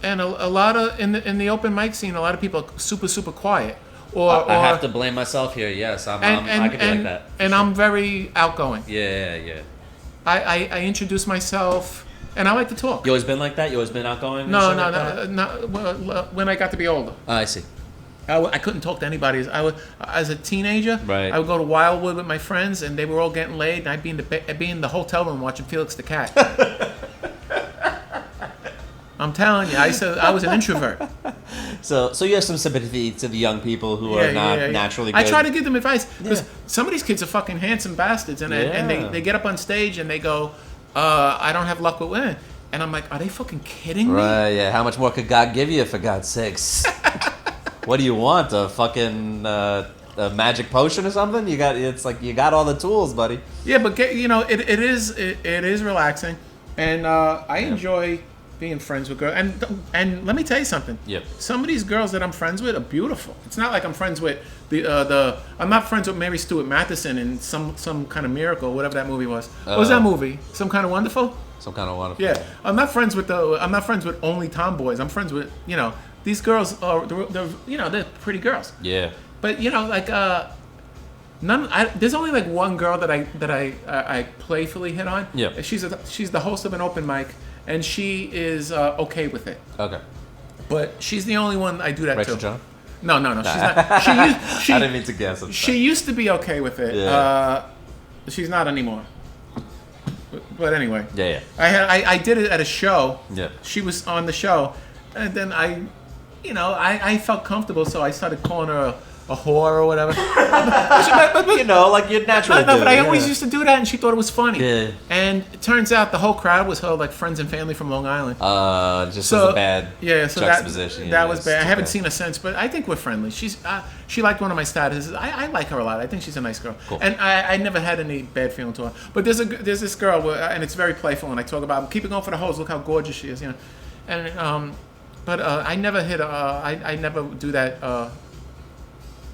And a lot of in the open mic scene, a lot of people are super quiet. I have to blame myself here. Yes, I could be like that. And sure. I'm very outgoing. Yeah. I introduce myself, and I like to talk. You always been like that? You always been outgoing? No. Well, when I got to be older. Oh, I see. I couldn't talk to anybody. As a teenager, right. I would go to Wildwood with my friends, and they were all getting laid, and I'd be in the hotel room watching Felix the Cat. I'm telling you, I was an introvert. So you have some sympathy to the young people who are not naturally good. I try to give them advice because some of these kids are fucking handsome bastards, and they get up on stage and they go, I don't have luck with women. And I'm like, are they fucking kidding me? Right, yeah. How much more could God give you, for God's sakes? What do you want? A fucking a magic potion or something? It's like you got all the tools, buddy. Yeah, but it is relaxing, and I enjoy being friends with girls. And let me tell you something. Yep. Some of these girls that I'm friends with are beautiful. It's not like I'm friends with I'm not friends with Mary Stuart Matheson in some kind of Miracle, whatever that movie was. What was that movie? Some Kind of Wonderful? Some Kind of Wonderful. Yeah. I'm not friends with only tomboys. I'm friends with, these girls are they're pretty girls. Yeah. But there's only like one girl that I playfully hit on. Yeah. She's the host of an open mic, and she is okay with it. Okay. But she's the only one I do that Rachel to. John? No, she's not. She I didn't mean to guess. She used to be okay with it. Yeah. She's not anymore. But anyway. Yeah. I did it at a show. Yeah. She was on the show, and then I felt comfortable, so I started calling her a whore or whatever. Like you'd naturally do. But I always used to do that, and she thought it was funny. Yeah. And it turns out the whole crowd was her like friends and family from Long Island. Just was a bad juxtaposition. That was bad. I haven't seen her since, but I think we're friendly. She liked one of my statuses. I like her a lot. I think she's a nice girl. Cool. And I never had any bad feeling to her. But there's this girl, and it's very playful, and I talk about, keep it going for the hoes. Look how gorgeous she is, And but I never hit. I never do that.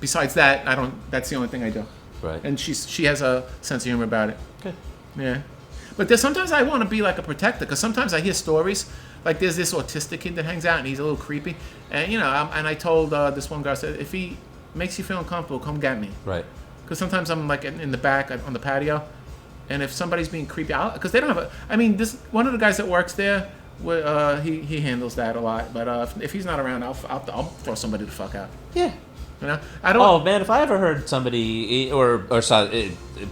Besides that, that's the only thing I do. Right. And she has a sense of humor about it. Good. Yeah. But sometimes I want to be like a protector, because sometimes I hear stories. Like there's this autistic kid that hangs out, and he's a little creepy. And and I told this one girl, I said, if he makes you feel uncomfortable, come get me. Right. Because sometimes I'm like in the back on the patio, and if somebody's being creepy, because they don't have this one of the guys that works there, he handles that a lot. But if he's not around, I'll throw somebody the fuck out. Yeah. I don't. Oh man, if I ever heard somebody or saw,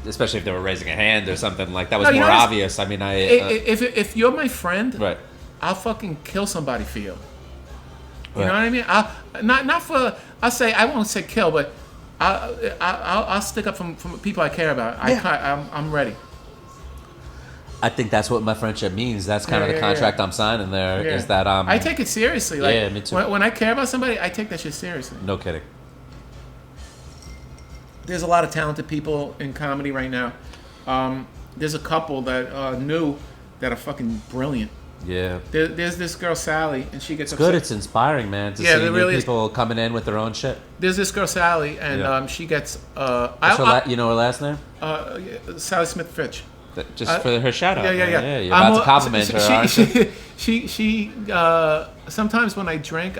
especially if they were raising a hand or something like that was more obvious. If you're my friend, right, I'll fucking kill somebody for you. You right. know what I mean? I won't say kill, but I'll stick up from people I care about. Yeah. I'm ready. I think that's what my friendship means. That's kind of the contract I'm signing there. Yeah. Is that I take it seriously. Like, yeah, me too. When I care about somebody, I take that shit seriously. No kidding. There's a lot of talented people in comedy right now. There's a couple that new that are fucking brilliant. Yeah. There's this girl Sally, and she gets upset. Good. It's inspiring, man. To see new people coming in with their own shit. There's this girl Sally, and she gets. You know her last name? Sally Smith Fitch. Just for her shout out. Yeah. You're about to compliment her, aren't you? She sometimes when I drink,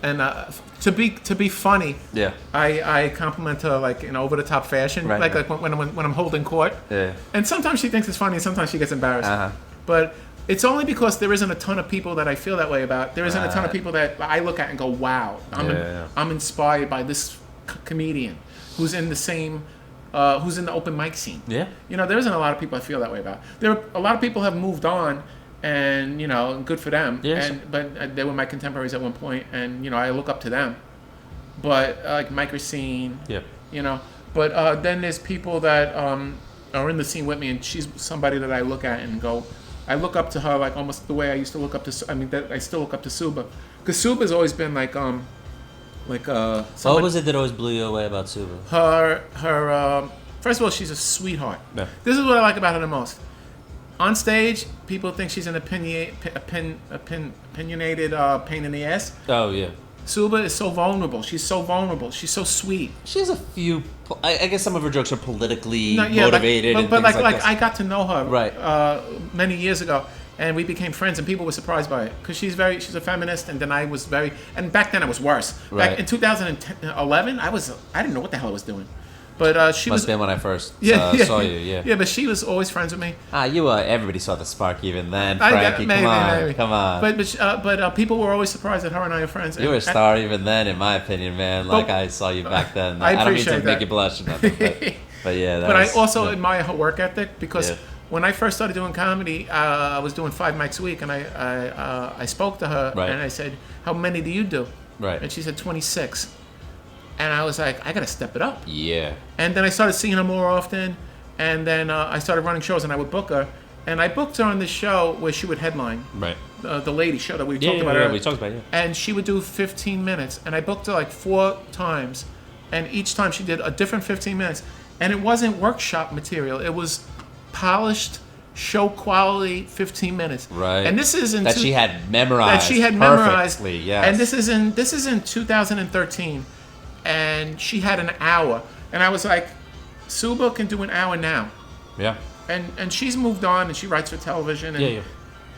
and to be funny, yeah, I compliment her like in over the top fashion, right, like when I'm holding court. Yeah. And sometimes she thinks it's funny, and sometimes she gets embarrassed. Uh-huh. But it's only because there isn't a ton of people that I feel that way about. There isn't a ton of people that I look at and go, wow, I'm inspired by this comedian who's in the same. Who's in the open mic scene. Yeah. There isn't a lot of people I feel that way about. There are a lot of people have moved on, and good for them. Yes. But they were my contemporaries at one point, and I look up to them. But like Mike Racine, But then there's people that are in the scene with me, and she's somebody that I look at and go, I look up to her like almost the way I used to look up to. I mean, that I still look up to Suba, because Suba's always been like. What was it that always blew you away about Suba? Her. First of all, she's a sweetheart. Yeah. This is what I like about her the most. On stage, people think she's an opinionated pain in the ass. Oh yeah. Suba is so vulnerable. She's so vulnerable. She's so sweet. She has a few. I guess some of her jokes are politically motivated. But like I got to know her right. Many years ago, and we became friends, and people were surprised by it because she's a feminist, and then I was and back then I was worse. Right. Back in 2011, I didn't know what the hell I was doing. But she must have been when I first saw you. Yeah. Yeah, but she was always friends with me. Everybody saw the spark even then, Frankie. Maybe. Come on. But people were always surprised that her and I are friends. You were a star even then, in my opinion, man. Like I saw you back then. I don't mean to make you blush or nothing, but yeah. But I also admire her work ethic because when I first started doing comedy, I was doing 5 mics a week, and I spoke to her and I said, "How many do you do?" Right. And she said 26. And I was like, I gotta step it up. Yeah. And then I started seeing her more often, and then I started running shows, and I would book her. And I booked her on this show where she would headline. Right. The lady show that we talked about. Yeah, we talked about it. And she would do 15 minutes, and I booked her like 4 times, and each time she did a different 15 minutes, and it wasn't workshop material. It was polished, show quality 15 minutes. Right. And this is in she had memorized. Perfectly, yes. And this is in 2013. And she had an hour, and I was like, Suba can do an hour now. Yeah. And she's moved on, and she writes for television, and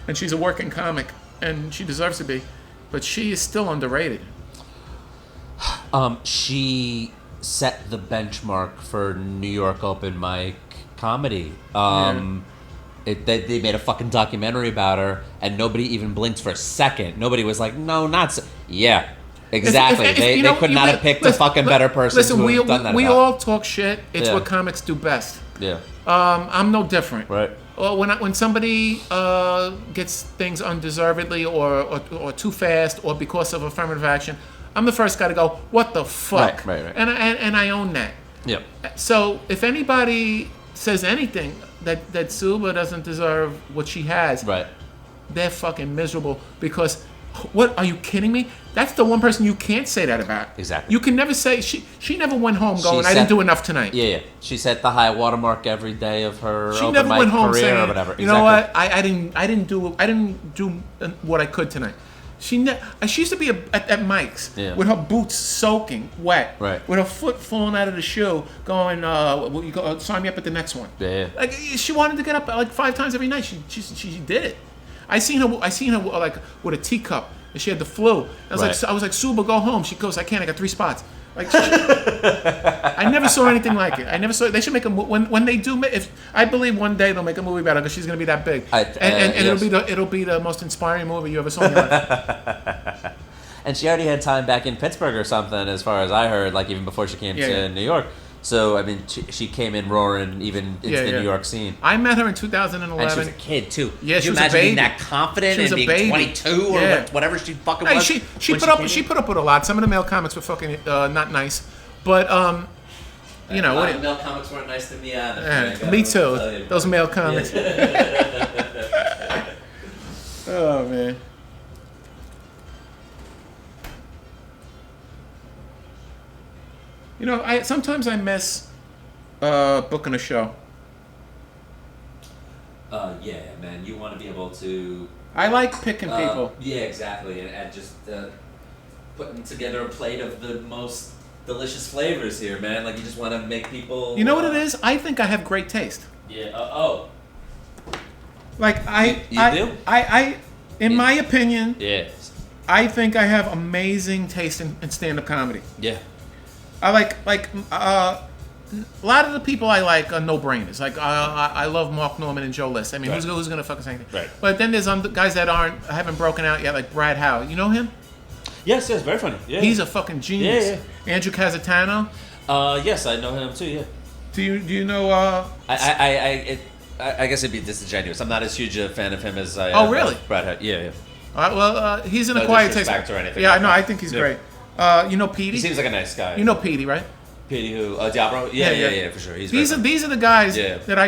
and she's a working comic, and she deserves to be, but she is still underrated. She set the benchmark for New York open mic comedy. They made a fucking documentary about her, and nobody even blinked for a second. Nobody was like, no, not so. Yeah. Exactly. They could not have picked a fucking better person to have done that. We all talk shit. It's what comics do best. Yeah. I'm no different. Right. When somebody gets things undeservedly or too fast or because of affirmative action, I'm the first guy to go, what the fuck? Right. And I own that. Yep. So if anybody says anything that Suba doesn't deserve what she has, right, they're fucking miserable because. What, are you kidding me? That's the one person you can't say that about. Exactly. You can never say she never went home going, I didn't do enough tonight. Yeah. She set the high watermark every day of her she never went home career saying, or whatever. You know what? I didn't do what I could tonight. She used to be at Mike's with her boots soaking wet, right, with her foot falling out of the shoe, going, you go, sign me up at the next one. Yeah. Like she wanted to get up like 5 times every night. She did it. I seen her like with a teacup, and she had the flu. I was like, Suba, go home. She goes, I can't. I got 3 spots. Like, I never saw anything like it. I never saw. They should make a when they do. If I believe one day they'll make a movie about her because she's gonna be that big, and yes, it'll be the most inspiring movie you ever saw in your life. And she already had time back in Pittsburgh or something, as far as I heard. Like even before she came to New York. So, I mean, she came in roaring even into the New York scene. I met her in 2011. And she was a kid, too. Yeah, she was a baby. Being that confident and being 22 or whatever she fucking was? She put up with a lot. Some of the male comics were fucking not nice. But, you know. The male comics weren't nice to me either. Me too. Those male comics. Oh, man. You know, sometimes I miss booking a show. Yeah, man. You want to be able to... I like picking people. Yeah, exactly. And just putting together a plate of the most delicious flavors here, man. Like, you just want to make people... You know what it is? I think I have great taste. Yeah. Like, You do? In my opinion... Yeah. I think I have amazing taste in stand-up comedy. Yeah. I like a lot of the people I like are no-brainers. Like I love Mark Norman and Joe List. I mean, who's gonna fucking say anything? Right. But then there's guys that haven't broken out yet, like Brad Howe. You know him? Yes, very funny. Yeah. He's a fucking genius. Yeah. Andrew Casatano. Yes, I know him too. Yeah. Do you know? I guess it'd be disingenuous. I'm not as huge a fan of him as I. Oh, really? Brad Pitt. Yeah. He's an No acquired taste. disrespect or anything Yeah, like no, that. I think he's Yeah. great. You know Petey? He seems like a nice guy. You know Petey, right? Petey who? Diablo? Yeah, for sure. These are the guys Yeah. that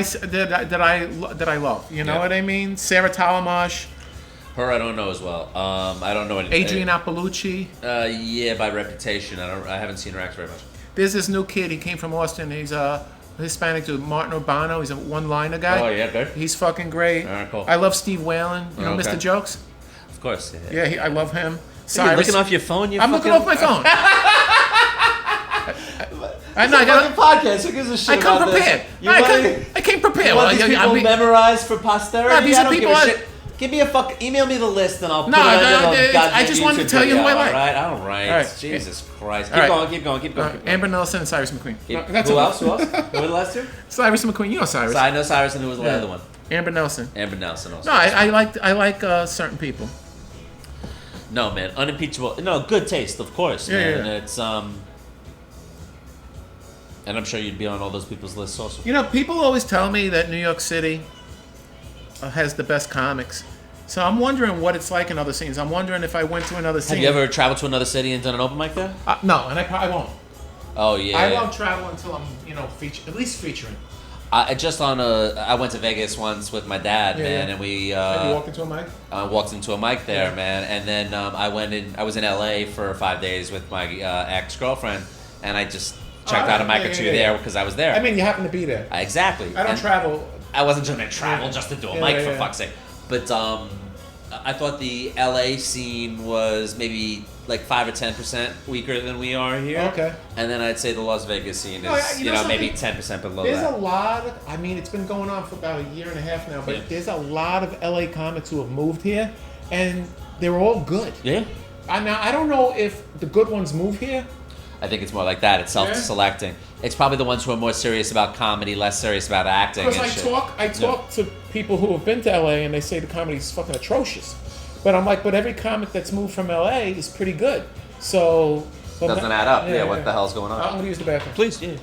I love. You know Yeah. what I mean? Sarah Talamash, Her, I don't know as well. I don't know anything. Adrian Appalucci. Yeah, by reputation. I haven't seen her act very much. There's this new kid. He came from Austin. He's a Hispanic dude, Martin Urbano. He's a one-liner guy. Oh yeah, good. He's fucking great. All right, cool. I love Steve Whalen. You know, Okay. Mr. Jokes. Of course. Yeah, I love him. You're Cyrus. looking off your phone. I'm looking off my phone. I know. I got. podcast. Who gives a shit I come about prepared. this? I came prepared. You want these Well, people memorized for posterity? No, these I are don't people give a I- shit. Give me email me the list and I'll put No, it on no, the I goddamn just wanted to YouTube tell you who video, I like. All right. All right. Jesus Christ. All Keep right. going. Keep going. Amber Nelson and Cyrus McQueen. Keep- No, that's who all. else? Who were the last two? Cyrus McQueen. You know Cyrus. So I know Cyrus and who was the Yeah. other one? Amber Nelson. Amber Nelson also. No, I like certain people. No, man. Unimpeachable. No, good taste, of course, Yeah, man. yeah. It's and I'm sure you'd be on all those people's lists also. You know, people always tell me that New York City has the best comics. So I'm wondering what it's like in other scenes. I'm wondering if I went to another scene. Have you ever traveled to another city and done an open mic there? No, and I won't. Oh yeah. I won't travel until I'm, at least featuring. I went to Vegas once with my dad, Yeah, man, yeah. and we Have you walked into a mic? walked into a mic there, Yeah. man, and then I was in LA for 5 days with my ex-girlfriend, and I just checked out a mic or two there because I was there. I mean, you happen to be there. Exactly. I don't And travel. I wasn't just gonna travel just to do a Yeah, mic yeah, for yeah. fuck's sake. But I thought the LA scene was maybe like 5 or 10% weaker than we are here. Okay. And then I'd say the Las Vegas scene No, is, you know maybe something? 10% below There's that. a lot of, I mean, it's been going on for about a year and a half now, but Yeah. there's a lot of LA comics who have moved here, and they're all good. Yeah. Now, I don't know if the good ones move here. I think it's more like that. It's self-selecting. It's probably the ones who are more serious about comedy, less serious about acting. Because and I talk to people who have been to LA, and they say the comedy's fucking atrocious. But I'm like, but every comic that's moved from LA is pretty good. So Doesn't add up. Yeah, what the hell's going on? I'm gonna use the bathroom. Please, yeah.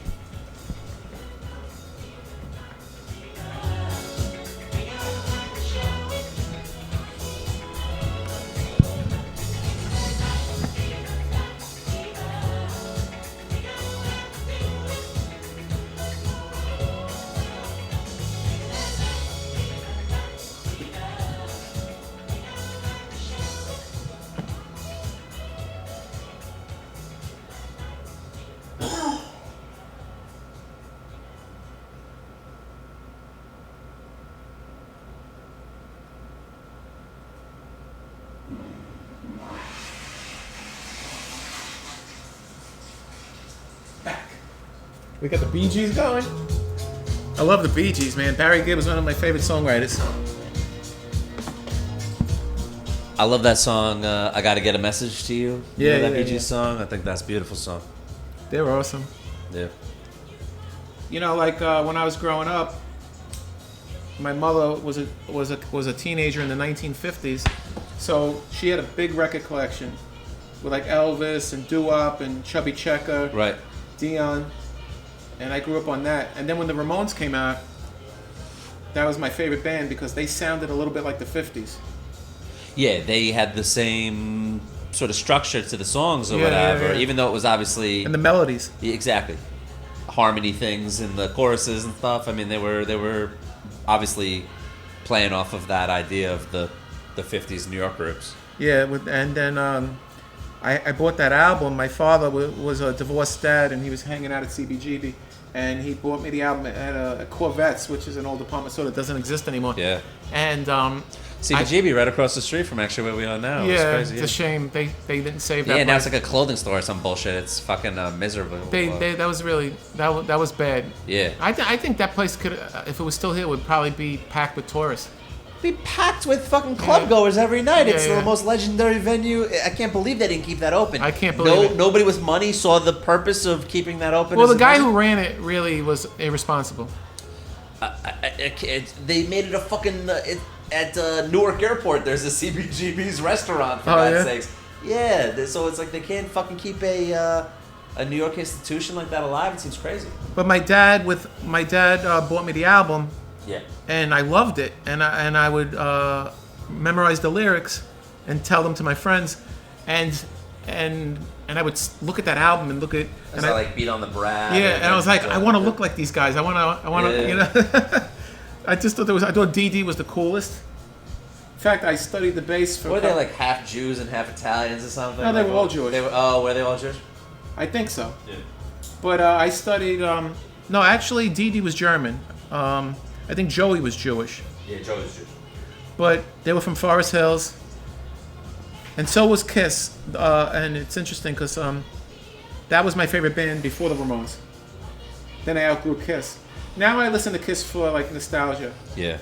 We got the Bee Gees going. I love the Bee Gees, man. Barry Gibb is one of my favorite songwriters. I love that song, I Gotta Get a Message to You. Yeah, You know that yeah, Bee Gees yeah. song? I think that's a beautiful song. They're awesome. Yeah. You know, like when I was growing up, my mother was a teenager in the 1950s, so she had a big record collection with like Elvis and doo-wop and Chubby Checker, Right. Dion, and I grew up on that. And then when the Ramones came out, that was my favorite band because they sounded a little bit like the 50s. Yeah, they had the same sort of structure to the songs or Yeah, whatever, yeah, yeah. even though it was obviously And the melodies. Yeah, exactly harmony things in the choruses and stuff. I mean, they were obviously playing off of that idea of the 50s New York groups. Yeah, and then I bought that album. My father was a divorced dad, and he was hanging out at CBGB, and he bought me the album at a Corvettes, which is an old department store that doesn't exist anymore. Yeah. And CBGB right across the street from actually where we are now. yeah, It's crazy. it's a shame they didn't save that. Yeah, now place. it's like a clothing store or some bullshit. It's fucking miserable. That was really that was bad. Yeah. I think that place could, if it was still here, would probably be packed with tourists. Be packed with fucking club goers every night. Yeah, It's yeah. the most legendary venue. I can't believe they didn't keep that open. I can't believe it. Nobody with money saw the purpose of keeping that open. Well, as the a guy venue. who ran it really was irresponsible. They made it a fucking at Newark Airport. There's a CBGB's restaurant for Oh, God's yeah? sakes. Yeah, so it's like they can't fucking keep a New York institution like that alive. It seems crazy. But my dad bought me the album, Yeah. and I loved it, and I would memorize the lyrics and tell them to my friends, and I would look at that album and look at and I like beat on the brat. yeah, and I was like, I want to look like these guys. I want to, you know. I just thought I thought DD was the coolest. In fact, I studied the bass for. Were they like half Jews and half Italians or something? No, they were all Jewish. Were they all Jewish? I think so. Yeah. But I studied. No, actually, DD was German. I think Joey was Jewish. Yeah, Joey was Jewish. But they were from Forest Hills, and so was Kiss. And it's interesting because that was my favorite band before the Ramones. Then I outgrew Kiss. Now I listen to Kiss for like nostalgia. Yeah.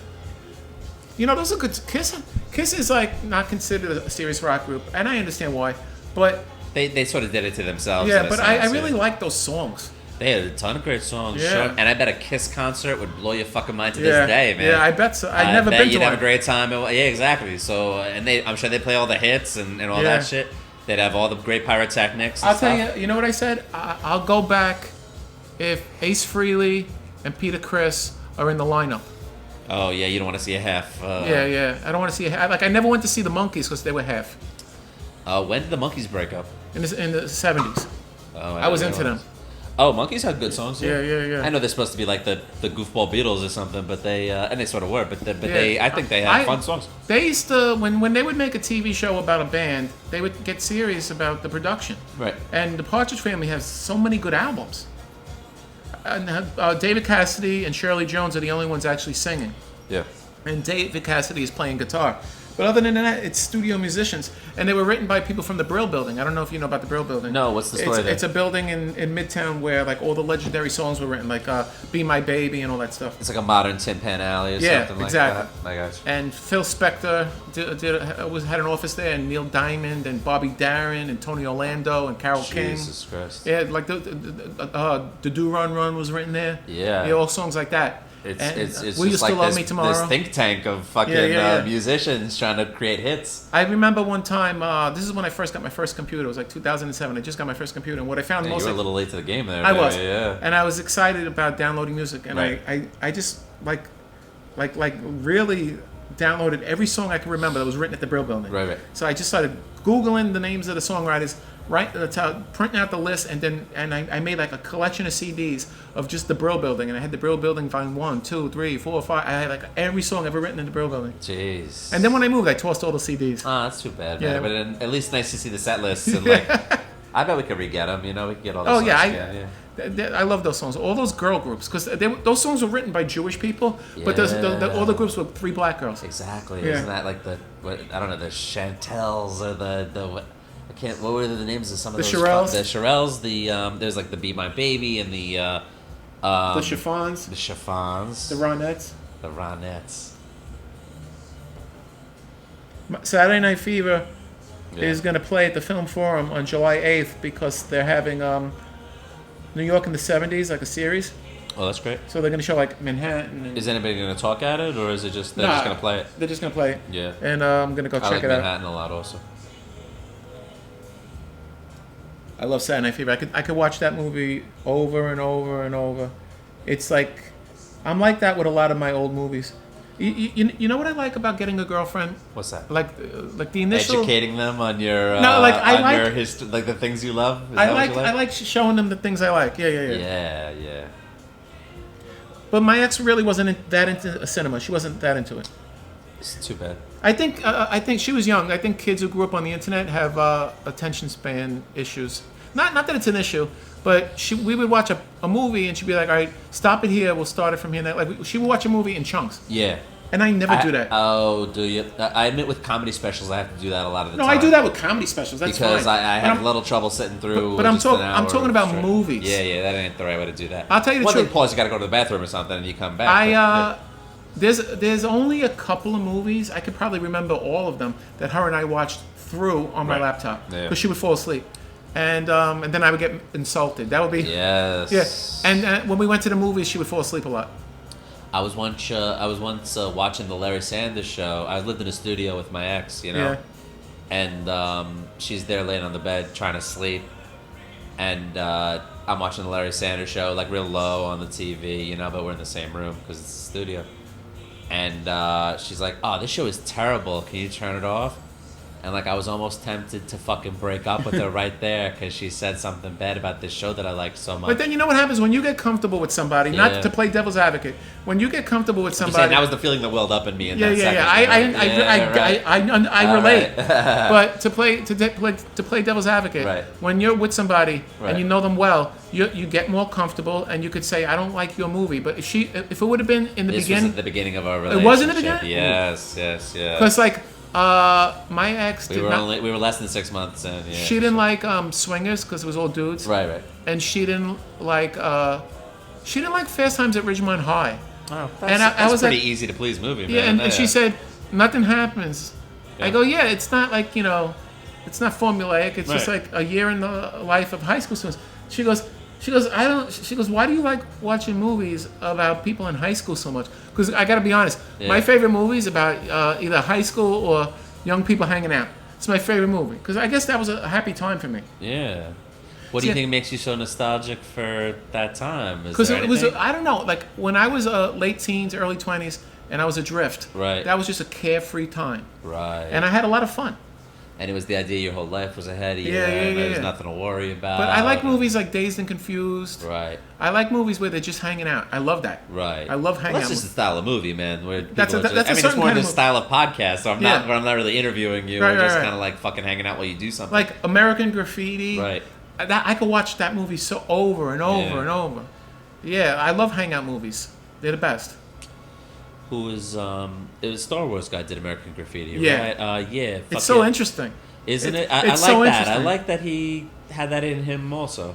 You know, those are good. Kiss is like not considered a serious rock group, and I understand why. But they sort of did it to themselves. yeah, but I really like those songs. They had a ton of great songs. Yeah. Sure. And I bet a Kiss concert would blow your fucking mind to this day, man. Yeah, I bet so. I've never been to you'd one. have a great time. Yeah, exactly. So, and I'm sure they play all the hits and all Yeah. that shit. They'd have all the great pyrotechnics. I'll tell you. You know what I said? I'll go back if Ace Frehley and Peter Criss are in the lineup. Oh yeah, you don't want to see a half. Yeah. I don't want to see a half. Like I never went to see the Monkees because they were half When did the Monkees break up? in the 70s. Oh, I was into them. Oh, Monkees had good songs. Yeah. I know they're supposed to be like the goofball Beatles or something, but they and they sort of were, but I think they had fun songs. They used to when they would make a TV show about a band, they would get serious about the production. Right. And the Partridge Family has so many good albums. And David Cassidy and Shirley Jones are the only ones actually singing. Yeah. And David Cassidy is playing guitar. But other than that, it's studio musicians. And they were written by people from the Brill Building. I don't know if you know about the Brill Building. No, what's the story there? It's a building in Midtown where like all the legendary songs were written, like Be My Baby and all that stuff. It's like a modern Tin Pan Alley or something like that. I got you. And Phil Spector had an office there, and Neil Diamond and Bobby Darin and Tony Orlando and Carole King. Jesus Christ. Yeah, like the Do Run Run was written there. Yeah. All songs like that. It's Will You just Still like Love Me Tomorrow? this think tank of fucking musicians trying to create hits. I remember one time, this is when I first got my first computer. It was like 2007. I just got my first computer. And what I found You were a little late to the game there. I was. Yeah. And I was excited about downloading music. And Right. I just like really downloaded every song I could remember that was written at the Brill Building. Right. So I just started Googling the names of the songwriters, printing out the list, and I made like a collection of CDs of just the Brill Building, and I had the Brill Building volume 1, 2, 3, 4, 5. I had like every song ever written in the Brill Building. Jeez. And then when I moved, I tossed all the CDs. Oh, that's too bad, Yeah. man. But at least nice to see the set lists and like. I bet we could re-get them. You know, we could get all. Oh songs yeah, again, I love those songs. All those girl groups, because those songs were written by Jewish people, but all the groups were 3 black girls. Exactly. Yeah. Isn't that like the I don't know, the Chantels or what were the names of some of The those? Shirelles? The Shirelles. There's like the Be My Baby and the Chiffons. The Chiffons. The Ronettes. The Ronettes. Saturday Night Fever Yeah. is going to play at the Film Forum on July 8th because they're having New York in the 70s, like a series. Oh, that's great. So they're going to show like Manhattan. And Is anybody going to talk at it, or is it just they're just going to play it? They're just going to play it. Yeah. And I'm going to go I check like it out. Manhattan a lot, also. I love Saturday Night Fever. I could watch that movie over and over and over. It's like, I'm like that with a lot of my old movies. You know what I like about getting a girlfriend? What's that? Like the initial. Educating them on your No, like, I on like- your like the things you love. Is that what you I like showing them the things I like. Yeah. Yeah. But my ex really wasn't that into cinema. She wasn't that into it. It's too bad. I think she was young. I think kids who grew up on the internet have attention span issues. Not that it's an issue, but we would watch a movie and she'd be like, "All right, stop it here. We'll start it from here." Like she would watch a movie in chunks. Yeah. And I never do that. Oh, do you? I admit with comedy specials, I have to do that a lot of the No, time. I do that with comedy specials. That's because fine. I have little trouble sitting through. But I'm just an I'm hour talking about straight. movies. Yeah, that ain't the right way to do that. I'll tell you the One truth. thing, pause. You got to go to the bathroom or something, and you come back. There's only a couple of movies I could probably remember all of them that her and I watched through on my laptop because she would fall asleep, and then I would get insulted. That would be Yes. yeah. And when we went to the movies, she would fall asleep a lot. I was once watching the Larry Sanders Show. I lived in a studio with my ex, Yeah. and she's there laying on the bed trying to sleep, and I'm watching the Larry Sanders Show like real low on the TV, but we're in the same room because it's a studio, And she's like, "Oh, this show is terrible. Can you turn it off?" And like I was almost tempted to fucking break up with her right there because she said something bad about this show that I liked so much. But then you know what happens when you get comfortable with somebody, not to play devil's advocate, when you get comfortable with somebody. That was the feeling that welled up in me in that second. I relate. But to play devil's advocate, when you're with somebody and you know them well, you get more comfortable and you could say, I don't like your movie. But if it would have been in the beginning. This was at the beginning of our relationship. It was in the beginning? Yes. Because like, my ex we were less than 6 months in. Yeah, she didn't like swingers because it was all dudes. Right. And she didn't like Fast Times at Ridgemont High. Oh, that's pretty easy to please movie, man. Yeah, and she said nothing happens. Yeah. I go, yeah, it's not like it's not formulaic. It's just like a year in the life of high school students. She goes, why do you like watching movies about people in high school so much? Because I got to be honest, my favorite movies about either high school or young people hanging out. It's my favorite movie because I guess that was a happy time for me. Yeah. What do you think makes you so nostalgic for that time? Because it was, I don't know, like when I was late teens, early 20s, and I was adrift. Right. That was just a carefree time. Right. And I had a lot of fun. And it was the idea your whole life was ahead of you. There was nothing to worry about. But I like movies like Dazed and Confused. Right. I like movies where they're just hanging out. I love that. Right. I love hanging out. That's just the style of movie, man. Where that's a certain it's more kind the of style of podcast. So I'm not really interviewing you. We're just kind of like fucking hanging out while you do something. Like American Graffiti. Right. I could watch that movie so over and over and over. Yeah, I love hangout movies. They're the best. Who was it was Star Wars guy did American Graffiti, right? Yeah. It's so interesting. Isn't it? I like so that. I like that he had that in him also.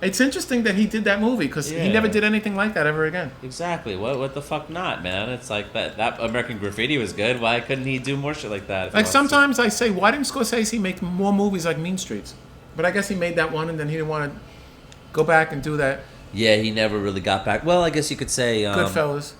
It's interesting that he did that movie because he never did anything like that ever again. Exactly. What the fuck not, man? It's like that American Graffiti was good. Why couldn't he do more shit like that? Like sometimes I say, why didn't Scorsese make more movies like Mean Streets? But I guess he made that one and then he didn't want to go back and do that. Yeah, he never really got back. Well, I guess you could say Goodfellas.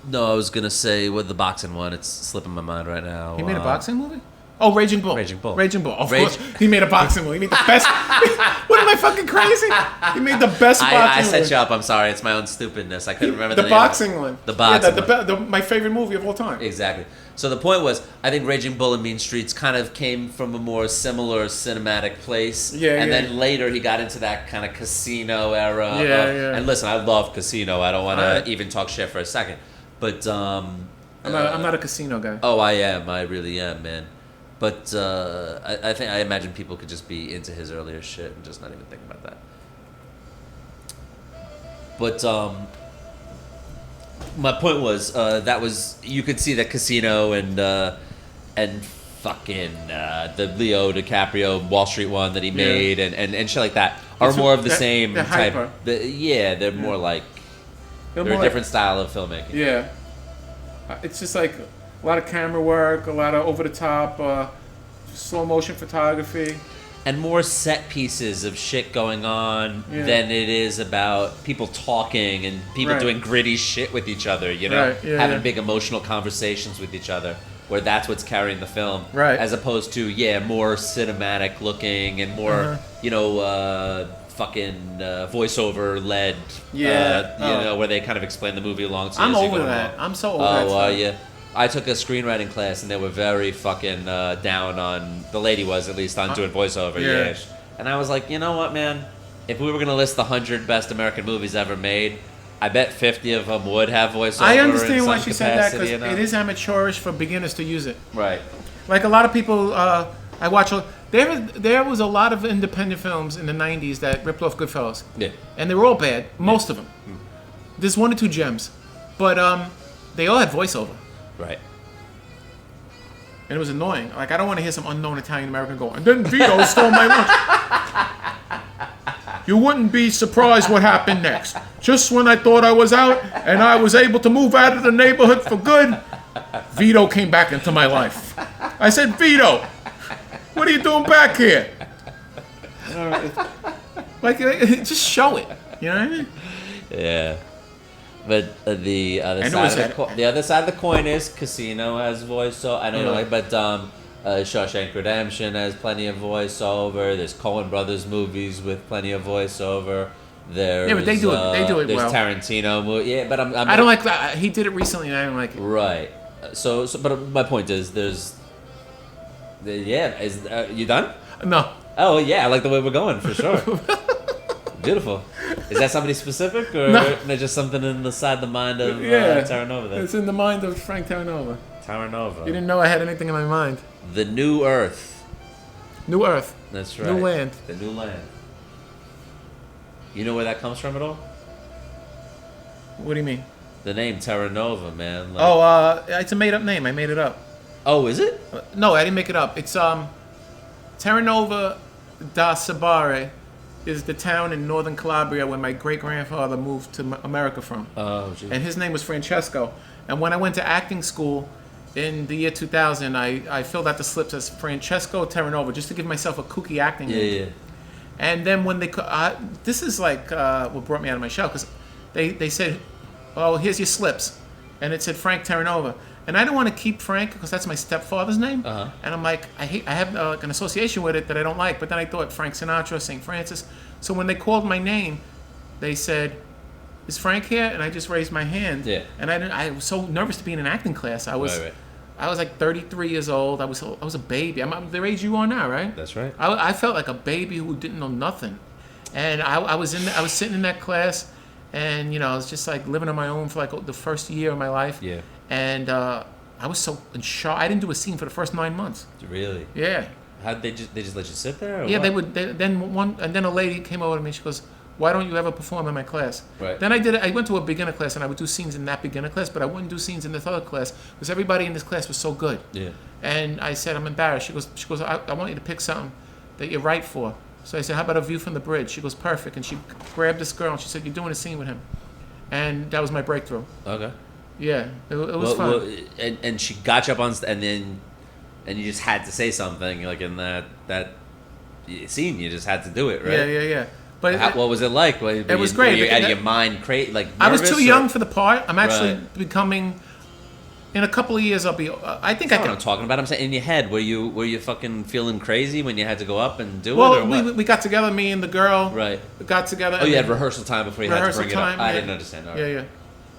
No, I was gonna say the boxing one. It's slipping my mind right now. He made a boxing movie? Oh, Raging Bull. Raging Bull. Of course. He made a boxing movie. He made the best. What am I fucking crazy? He made the best boxing movie. I set you up. I'm sorry. It's my own stupidness. I couldn't remember the name. Boxing one. The boxing one. My favorite movie of all time. Exactly. So the point was, I think Raging Bull and Mean Streets kind of came from a more similar cinematic place. And then later he got into that kind of Casino era. And listen, I love Casino. I don't want to even talk shit for a second. But I'm not a Casino guy. Oh, I am. I really am, man. But I imagine people could just be into his earlier shit and just not even think about that. But my point was that was you could see that Casino and fucking the Leo DiCaprio Wall Street one that he made and shit like that are more of the same type. They're more like they're a different style of filmmaking. Yeah, it's just like a lot of camera work, a lot of over the top, slow motion photography. And more set pieces of shit going on than it is about people talking and people doing gritty shit with each other, having big emotional conversations with each other, where that's what's carrying the film. Right. As opposed to, more cinematic looking and more, fucking voiceover led, where they kind of explain the movie along to you. I'm over that. I'm so over that. Oh, yeah. I took a screenwriting class and they were very fucking down on, the lady was at least, on doing voiceover. Yeah. And I was like, you know what, man? If we were going to list the 100 best American movies ever made, I bet 50 of them would have voiceover. I understand why she said that because it is amateurish for beginners to use it. Right. Like a lot of people, I watch, there was a lot of independent films in the 90s that ripped off Goodfellas. Yeah. And they were all bad, most of them. There's one or two gems. But they all had voiceover. Right. And it was annoying. Like, I don't want to hear some unknown Italian American go, and then Vito stole my lunch. You wouldn't be surprised what happened next. Just when I thought I was out and I was able to move out of the neighborhood for good, Vito came back into my life. I said, Vito, what are you doing back here? Like, just show it. You know what I mean? Yeah. But the other side of the coin is Casino has voiceover. I don't know, but Shawshank Redemption has plenty of voiceover. There's Coen Brothers movies with plenty of voiceover. There's, Yeah, but they do it. They do it there's well. Tarantino. Yeah, but I don't like that. He did it recently, and I don't like it. Right. So, but my point is, yeah. Is you done? No. Oh yeah, I like the way we're going for sure. Beautiful. Is that somebody specific or No. just something inside the mind of Terranova? Then? It's in the mind of Frank Terranova. Terranova. You didn't know I had anything in my mind. The New Earth. New Earth. That's right. New land. The new land. You know where that comes from at all? What do you mean? The name Terranova, man. It's a made-up name. I made it up. Oh, is it? No, I didn't make it up. It's Terranova da Sabare is the town in northern Calabria where my great-grandfather moved to America from. Oh, geez. And his name was Francesco. And when I went to acting school in the year 2000, I filled out the slips as Francesco Terranova just to give myself a kooky acting name. Yeah. And then when this is like what brought me out of my shell, because they said, oh, here's your slips. And it said Frank Terranova. And I didn't want to keep Frank because that's my stepfather's name. Uh-huh. And I'm like, I have like an association with it that I don't like. But then I thought Frank Sinatra, St. Francis. So when they called my name, they said, is Frank here? And I just raised my hand. Yeah. And I was so nervous to be in an acting class. I was like 33 years old. I was a baby. I'm the age you are now, right? That's right. I felt like a baby who didn't know nothing. And I was sitting in that class, and I was just like living on my own for like the first year of my life. Yeah. And I was so in shock. I didn't do a scene for the first 9 months. Really? Yeah. How'd they just let you sit there? Or Yeah, what? then a lady came over to me. She goes, "Why don't you ever perform in my class?" Right. Then I went to a beginner class, and I would do scenes in that beginner class, but I wouldn't do scenes in this other class because everybody in this class was so good. Yeah. And I said, I'm embarrassed. She goes, I want you to pick something that you're right for. So I said, how about A View from the Bridge? She goes, perfect. And she grabbed this girl and she said, you're doing a scene with him. And that was my breakthrough. Okay. Yeah, it was fun. Well, and she got you up on and you just had to say something like in that scene. You just had to do it, right? Yeah. But what was it like? It was great. You had your mind like I was too young or? for the part. I'm actually becoming. In a couple of years, I'll be. I think I That's can. what I'm talking about. I'm saying in your head, were you fucking feeling crazy when you had to go up and do it? Well, Or what? we got together, me and the girl. Right. We got together. Oh, you had rehearsal time before you had to Rehearsal bring time, it up. I yeah. didn't understand. All right. Yeah.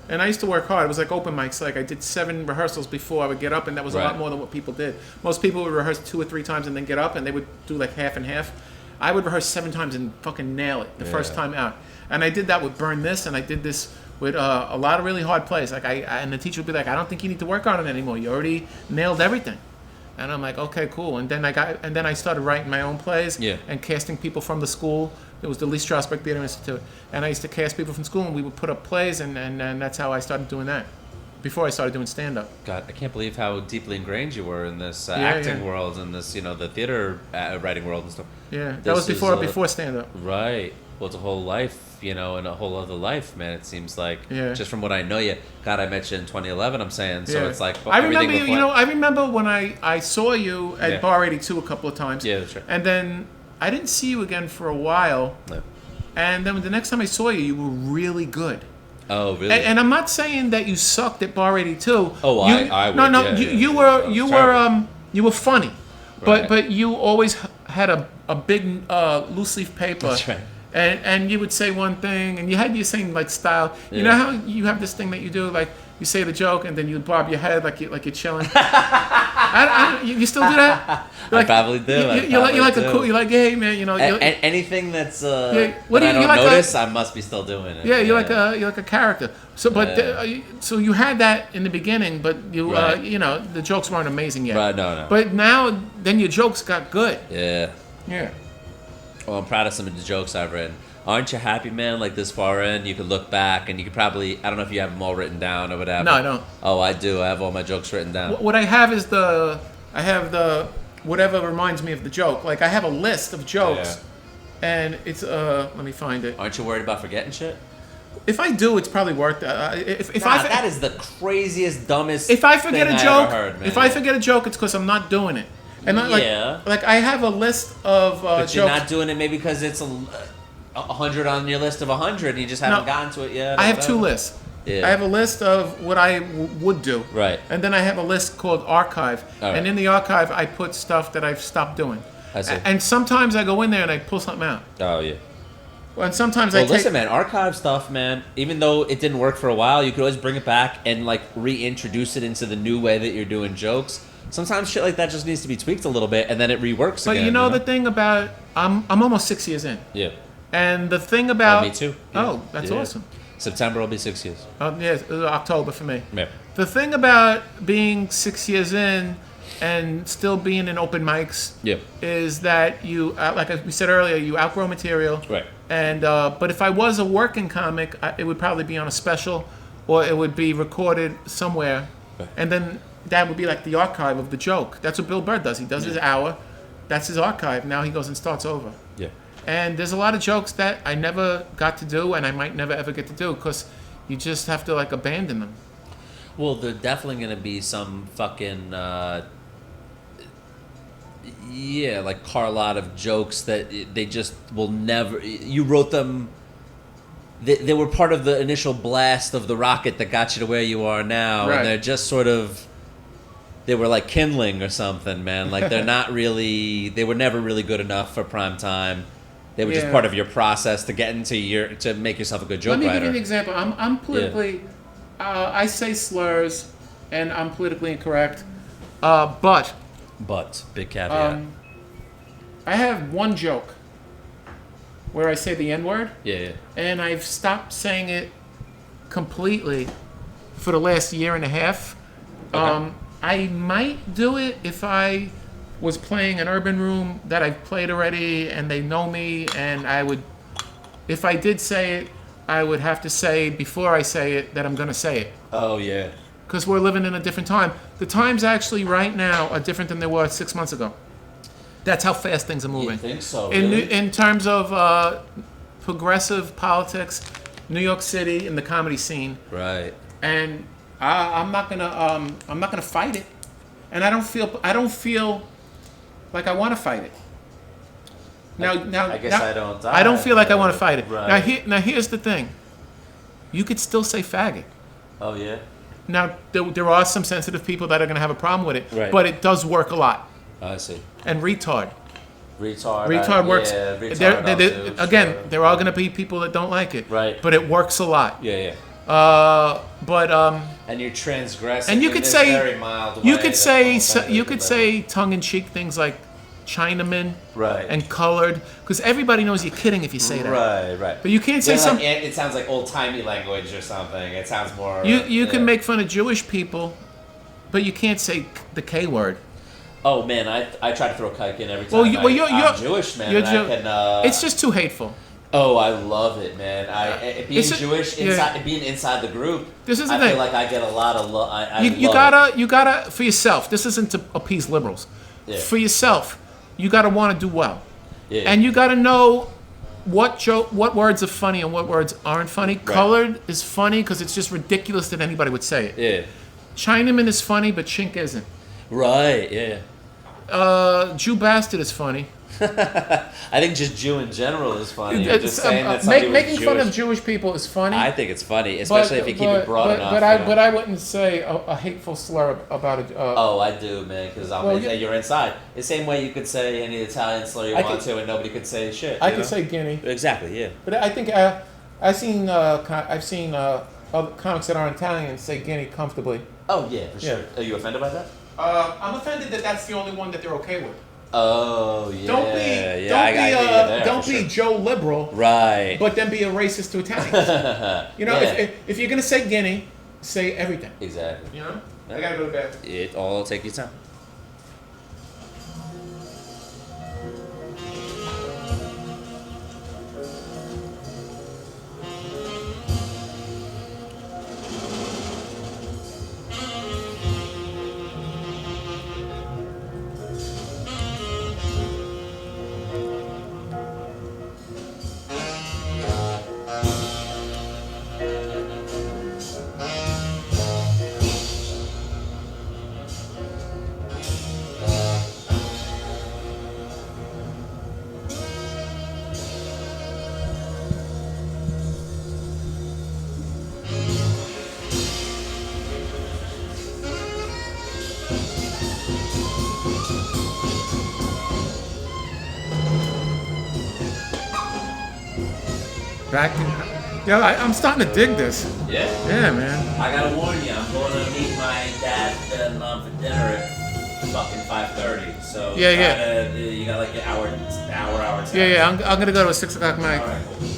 And I used to work hard. It was like open mics. Like I did 7 rehearsals before I would get up, and that was a lot more than what people did. Most people would rehearse 2 or 3 times and then get up, and they would do like half and half. I would rehearse 7 times and fucking nail it the first time out. And I did that with Burn This, and I did this with a lot of really hard plays. Like and the teacher would be like, I don't think you need to work on it anymore. You already nailed everything. And I'm like, okay, cool. And then I started writing my own plays and casting people from the school. It was the Lee Strasberg Theater Institute. And I used to cast people from school, and we would put up plays, and that's how I started doing that. Before I started doing stand-up. God, I can't believe how deeply ingrained you were in this acting world and this, the theater writing world and stuff. Yeah, that was before stand-up. Right. Well, it's a whole life, and a whole other life, man. It seems like just from what I know you. God, I met you in 2011. I'm saying, so it's like I remember you. I remember when I saw you at Bar 82 a couple of times. Yeah, that's right. And then I didn't see you again for a while. Yeah. And then the next time I saw you, you were really good. Oh, really? And I'm not saying that you sucked at Bar 82. Oh, I would. No, you were funny, Right. but you always had a big loose leaf paper. That's right. And you would say one thing, and you had your same like style. You know how you have this thing that you do, like you say the joke, and then you bob your head like you're chilling. You still do that? I probably do. You're like, hey man, anything that's what that do I you don't like notice, I must be still doing it. Yeah, you're like a character. So, so you had that in the beginning, but you the jokes weren't amazing yet. Right, no. But now, then your jokes got good. Yeah. Yeah. Well, I'm proud of some of the jokes I've written. Aren't you happy, man? Like this far in, you could look back and you could probably, I don't know if you have them all written down or whatever. No, I don't. Oh, I do. I have all my jokes written down. What I have is the whatever reminds me of the joke. Like I have a list of jokes, and it's let me find it. Aren't you worried about forgetting shit? If I do, it's probably worth it. That is the craziest, dumbest. If I forget a joke, I forget a joke, it's because I'm not doing it. And like I have a list of but jokes. You're not doing it maybe because it's 100 on your list of 100 and you just haven't gotten to it yet. I have 2 lists. Yeah. I have a list of what I would do. Right. And then I have a list called Archive. Right. And in the Archive, I put stuff that I've stopped doing. I see. And sometimes I go in there and I pull something out. Oh, yeah. Well, and sometimes Well, I take. listen, man, archive stuff, man. Even though it didn't work for a while, you could always bring it back and like reintroduce it into the new way that you're doing jokes. Sometimes shit like that just needs to be tweaked a little bit, and then it reworks But again. you know the thing about I'm almost 6 years in, Yeah. and the thing about Me too. Yeah. Oh, that's Yeah. awesome. September will be 6 years. Yeah, October for me. Yeah. The thing about being 6 years in and still being in open mics Yeah. is that you, like we said earlier, you outgrow material. Right. And but if I was a working comic, it would probably be on a special, or it would be recorded somewhere, Right. and then that would be like the archive of the joke. That's what Bill Burr does. He does his hour. That's his archive. Now he goes and starts over. Yeah. And there's a lot of jokes that I never got to do, and I might never ever get to do because you just have to like abandon them. Well, there's definitely gonna be some fucking like Carlotta of jokes that they just will never. You wrote them. They were part of the initial blast of the rocket that got you to where you are now, Right. and they're just sort of. They were like kindling or something, man. Like they're not really. They were never really good enough for prime time. They were just Yeah. part of your process to get into to make yourself a good joke Let me writer. give you an example. I'm politically, I say slurs, and I'm politically incorrect. But But big caveat. I have one joke where I say the N word, yeah. and I've stopped saying it completely for the last year and a half. Okay. I might do it if I was playing an urban room that I've played already and they know me, and I would, if I did say it, I would have to say before I say it that I'm going to say it. Oh yeah. Because we're living in a different time. The times actually right now are different than they were 6 months ago. That's how fast things are moving. You think so? In Really? in terms of progressive politics, New York City and the comedy scene, Right. and I'm not gonna fight it, and I don't feel like I want to fight it. Now, I guess I don't. I don't feel like I want to fight it. Right. Now here's the thing. You could still say faggot. Oh yeah. Now there are some sensitive people that are gonna have a problem with it, Right. but it does work a lot. I see. And retard. Retard Works. Yeah, retard. Again, there are going to be people that don't like it. Right. But it works a lot. Yeah. But And you're transgressing. and you in could this say very mild you way could that say won't offend you could everybody. say tongue-in-cheek things like Chinaman Right. and colored, because everybody knows you're kidding if you say that. Right. But you can't say Like, some. it sounds like old timey language or something. It sounds more. You can make fun of Jewish people, but you can't say the K word. Oh man, I try to throw kike in every time. Well, you're I'm Jewish, man. You're And I can, it's just too hateful. Oh, I love it, man. Being It's a- Jewish, being inside the group. This is the I thing. feel like I get a lot of love. You gotta for yourself. This isn't to appease liberals. Yeah. For yourself, you gotta want to do well, Yeah. and you gotta know what words are funny and what words aren't funny. Right. Colored is funny because it's just ridiculous that anybody would say it. Yeah. Chinaman is funny, but chink isn't. Right. Yeah. Jew bastard is funny. I think just Jew in general is funny. Just saying that somebody was making fun of Jewish. Jewish people is funny. I think it's funny, especially if you keep it broad enough. But I wouldn't say a hateful slur about it. Oh, I do, man, because Well, yeah. you're inside. The same way you could say any Italian slur you want to, and nobody could say shit. I you could know? say guinea. Exactly, yeah. But I think I've seen other comics that aren't Italian say guinea comfortably. Oh yeah, for sure. Yeah. Are you offended by that? I'm offended that that's the only one that they're okay with. Oh yeah. Don't be Joe Liberal, Right. but then be a racist to Italians. You know, Yeah. if you're gonna say guinea, say everything. Exactly. You know, I gotta go to bed. It all take your time. I'm starting to dig this. Yeah. Yeah, man. I gotta warn you, I'm going to meet my dad for dinner at fucking 5:30. So you got like an hour. Yeah. I'm gonna go to a 6 o'clock mic. All right, cool.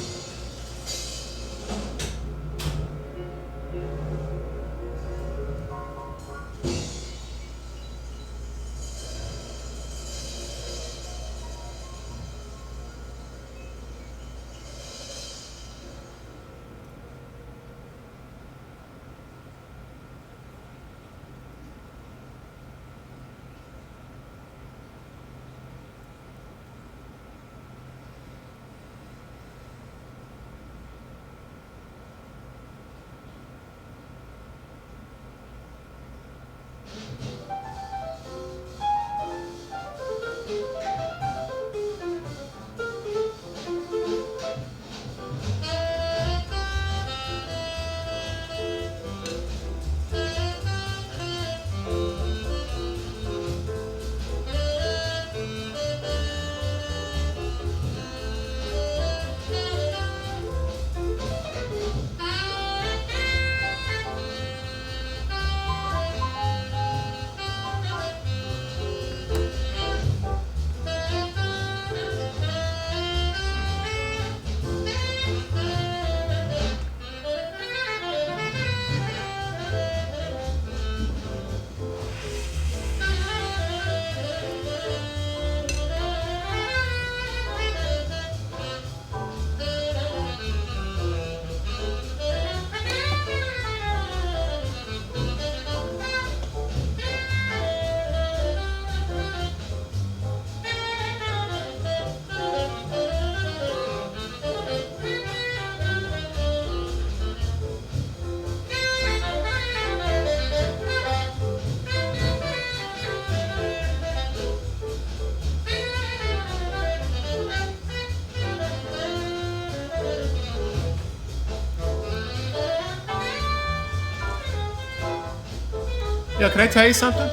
Yo, can I tell you something?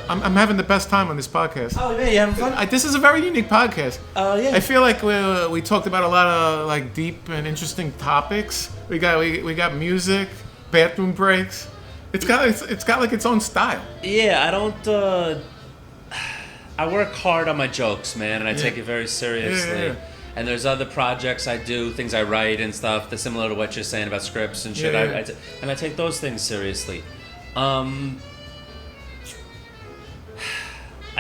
I'm having the best time on this podcast. Oh, yeah, you having fun? This is a very unique podcast. Yeah. I feel like we talked about a lot of like deep and interesting topics. We got music, bathroom breaks. It's got like its own style. Yeah, I don't. I work hard on my jokes, man, and I take it very seriously. Yeah. And there's other projects I do, things I write and stuff that's similar to what you're saying about scripts and shit. Yeah. And I take those things seriously. I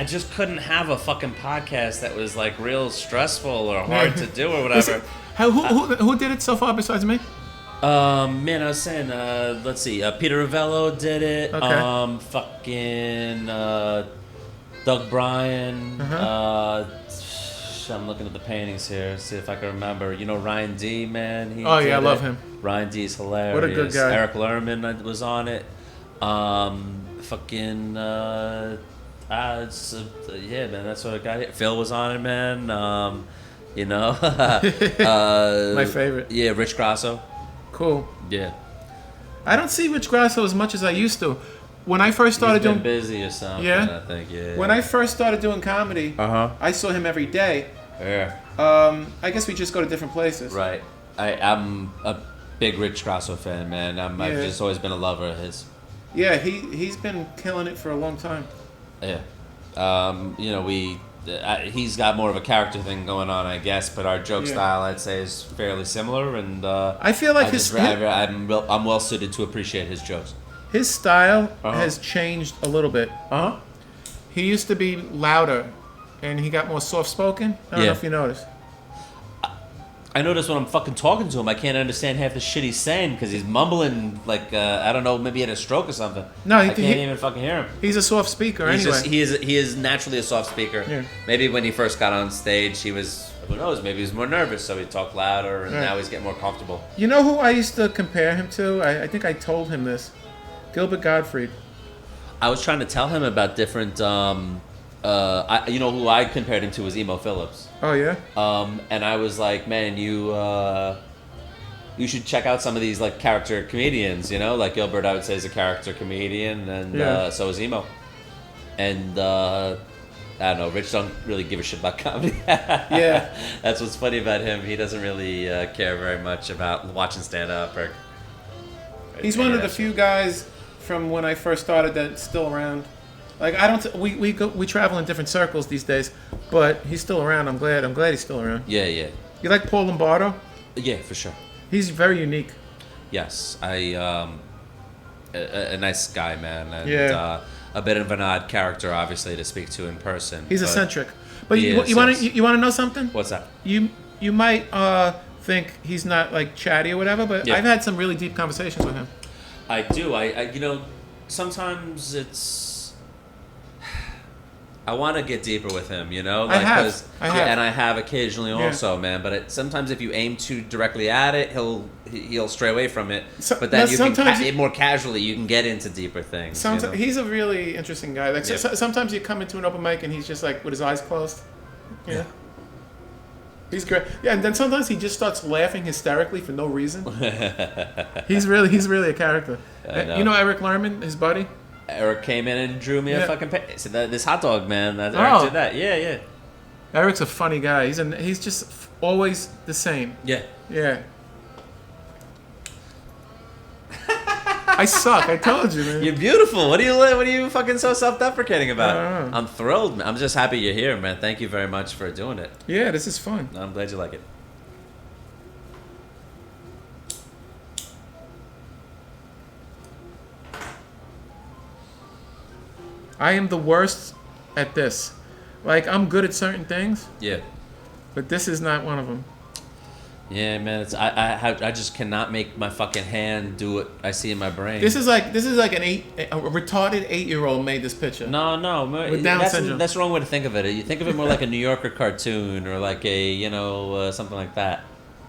just couldn't have a fucking podcast that was like real stressful or hard to do or whatever. Who did it so far besides me? Man, I was saying, let's see, Peter Ravello did it. Okay. Fucking Doug Bryan. I'm looking at the paintings here, see if I can remember. You know Ryan D, man. I love him. Ryan D is hilarious. What a good guy. Eric Lerman was on it. Yeah, man, that's what I got here. Phil was on it, man. You know, My favorite. Yeah, Rich Grasso. Cool. Yeah. I don't see Rich Grasso as much as I used to. When I first started He's been doing busy or something. Yeah? I think. Yeah. When I first started doing comedy, I saw him every day. Yeah. I guess we just go to different places. Right. I'm a big Rich Grasso fan, man. I've just always been a lover of his. Yeah, he's been killing it for a long time. Yeah. You know, he's got more of a character thing going on, I guess, but our joke style, I'd say, is fairly similar, and I feel like I'm well suited to appreciate his jokes. His style has changed a little bit. He used to be louder, and he got more soft-spoken. I don't know if you noticed. I notice when I'm fucking talking to him, I can't understand half the shit he's saying because he's mumbling like I don't know, maybe he had a stroke or something. No, I can't even fucking hear him. He's a soft speaker anyway. He is naturally a soft speaker. Yeah. Maybe when he first got on stage, he was, who knows, maybe he was more nervous, so he talked louder, and now he's getting more comfortable. You know who I used to compare him to? I think I told him this. Gilbert Gottfried. I was trying to tell him about different. You know who I compared him to was Emo Phillips. Oh yeah. And I was like, man, you should check out some of these like character comedians. You know, like Gilbert, I would say is a character comedian, and so is Emo. And I don't know. Rich don't really give a shit about comedy. Yeah. That's what's funny about him. He doesn't really care very much about watching stand up or. He's one of the few guys from when I first started that's still around. Like I don't. We travel in different circles these days, but he's still around. I'm glad he's still around. Yeah, yeah. You like Paul Lombardo? Yeah, for sure. He's very unique. Yes, a nice guy, man, and Yeah. a bit of an odd character, obviously, to speak to in person. He's but eccentric. But he you is, want yes. to you want to know something? What's that? You might think he's not like chatty or whatever, but Yeah. I've had some really deep conversations with him. I do. I sometimes it's. I want to get deeper with him, I have. and I have occasionally Yeah. also, man. But sometimes if you aim too directly at it, he'll stray away from it. So- but then now you can sometimes more casually you can get into deeper things. Sometimes he's a really interesting guy. Like Yeah. sometimes you come into an open mic and he's just like with his eyes closed. Yeah. He's great. Yeah, and then sometimes he just starts laughing hysterically for no reason. he's really a character. I know. You know Eric Lerman, his buddy? Eric came in and drew me a Yeah. fucking. So this hot dog, man. Eric did that. Yeah, yeah. Eric's a funny guy. He's just always the same. Yeah. Yeah. I suck. I told you, man. You're beautiful. What are you fucking so self-deprecating about? I don't know. I'm thrilled, man. I'm just happy you're here, man. Thank you very much for doing it. Yeah, this is fun. I'm glad you like it. I am the worst at this. Like, I'm good at certain things, Yeah. but this is not one of them. Yeah, man. I just cannot make my fucking hand do what I see in my brain. This is like a retarded 8-year-old made this picture. No, With Down syndrome. that's the wrong way to think of it. You think of it more like a New Yorker cartoon or like a something like that.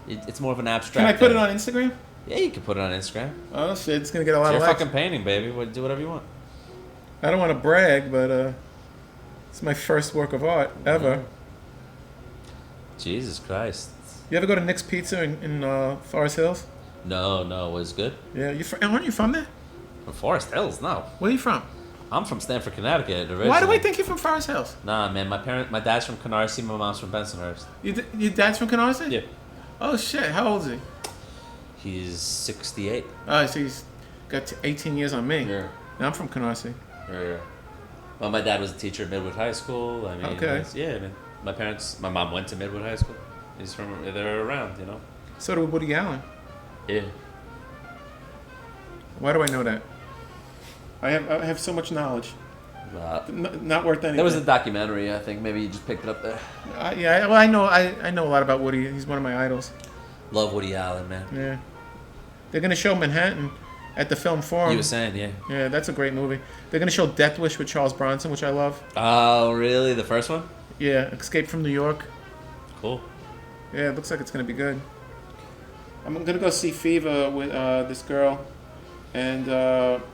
It's more of an abstract. Can I put it thing. on Instagram? Yeah, you can put it on Instagram. Oh shit, it's gonna get a lot It's of your likes. fucking painting, baby. Do whatever you want. I don't want to brag, but it's my first work of art ever. Jesus Christ. You ever go to Nick's Pizza in Forest Hills? No, it was good. Yeah, aren't you from there? From Forest Hills, no. Where are you from? I'm from Stamford, Connecticut. Originally. Why do I think you're from Forest Hills? Nah, man. My dad's from Canarsie. My mom's from Bensonhurst. Your dad's from Canarsie? Yeah. Oh shit, how old is he? He's 68. Oh, so he's got 18 years on me. Yeah. Now I'm from Canarsie. Yeah. Well, my dad was a teacher at Midwood High School. I mean, Okay. Yeah, man. My mom went to Midwood High School. They're around, So did Woody Allen. Yeah. Why do I know that? I have so much knowledge. Not worth anything. There was a documentary. I think maybe you just picked it up there. Well, I know a lot about Woody. He's one of my idols. Love Woody Allen, man. Yeah. They're gonna show Manhattan at the Film Forum. You were saying, yeah. Yeah, that's a great movie. They're gonna show Death Wish with Charles Bronson, which I love. Oh, really? The first one? Yeah, Escape from New York. Cool. Yeah, it looks like it's gonna be good. I'm gonna go see Fever with this girl, and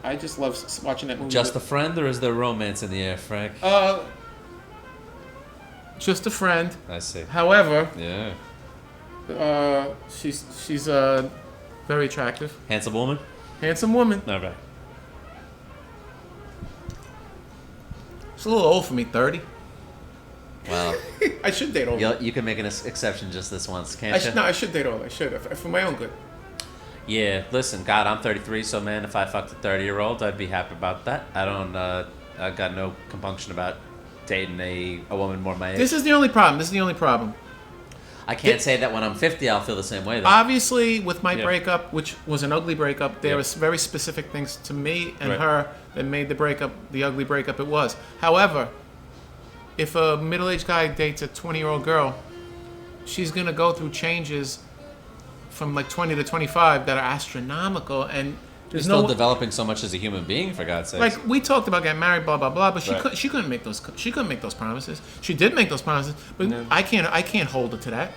I just love watching that movie. Just a friend, or is there romance in the air, Frank? Just a friend. I see. However, Yeah. she's very attractive, Handsome woman? handsome woman. All right. She's a little old for me, 30. Well, I should date older. you can make an exception just this once, can't you? I should date older. I should, for my own good. Yeah, listen, God, I'm 33, so man, if I fucked a 30-year-old, I'd be happy about that. I got no compunction about dating a woman more my age. This is the only problem. I can't say that when I'm 50, I'll feel the same way, though. Obviously, with my Yeah. breakup, which was an ugly breakup, there Yeah. was very specific things to me and Right. her that made the breakup the ugly breakup it was. However, if a middle-aged guy dates a 20-year-old girl, she's gonna go through changes from like 20 to 25 that are astronomical, and You're there's still no developing so much as a human being, for God's sake. like we talked about getting married, blah blah blah, but Right. she couldn't make those promises. She did make those promises, but No. I can't hold her to that.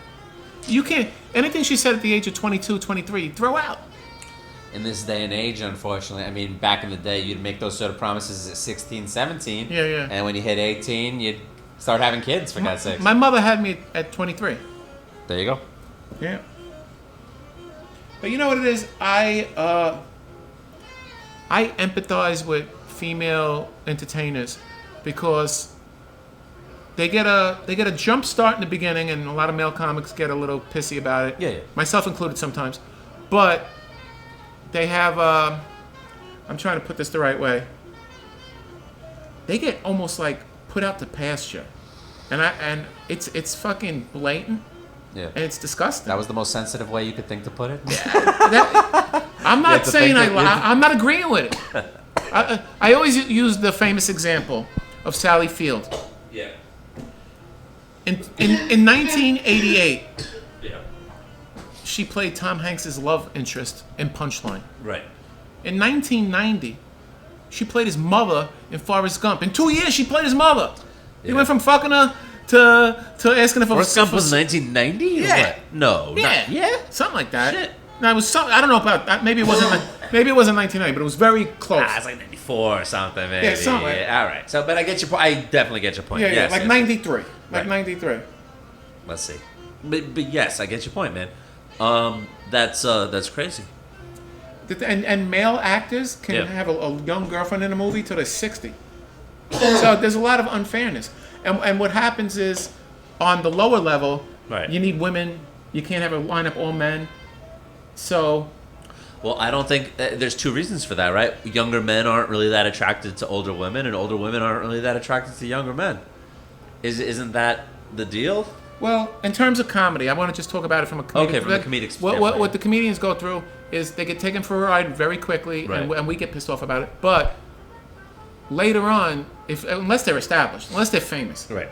You can't anything she said at the age of 22, 23, throw out. in this day and age, unfortunately, I mean, back in the day, you'd make those sort of promises at 16, 17. Yeah, yeah. And when you hit 18, you'd start having kids, for God's sake. My mother had me at 23. There you go. Yeah. But you know what it is? I empathize with female entertainers because they get a jump start in the beginning, and a lot of male comics get a little pissy about it. Yeah. Myself included sometimes, but they have. I'm trying to put this the right way. They get almost like put out to pasture, and it's fucking blatant. Yeah. And it's disgusting. That was the most sensitive way you could think to put it. I'm not saying I'm not agreeing with it. I always use the famous example of Sally Field. Yeah. In 1988, Yeah. she played Tom Hanks's love interest in Punchline. Right. In 1990, she played his mother in Forrest Gump. In 2 years, she played his mother. He went from fucking her to asking if Forrest Gump was 1990? Yeah. No. Yeah. Something like that. Shit. No, it was some. I don't know about that. Maybe it wasn't 1990, but it was very close. It's like 94 or something, maybe. Yeah, something. Yeah, all right. So, but I get your point. I definitely get your point. Yeah, Yes, like yes. 93. Like Right. 93. Let's see. But yes, I get your point, man. That's crazy. And male actors can Yeah. have a young girlfriend in a movie till they're 60. So there's a lot of unfairness. And what happens is, on the lower level, Right. you need women. You can't have a lineup all men. So Well, I don't think there's two reasons for that, right? Younger men aren't really that attracted to older women, and older women aren't really that attracted to younger men. Isn't that the deal? well, in terms of comedy, I want to just talk about it from a comedic. Okay, from the comedic What the comedians go through is they get taken for a ride very quickly, Right. and we get pissed off about it. But later on, unless they're established, unless they're famous, Right.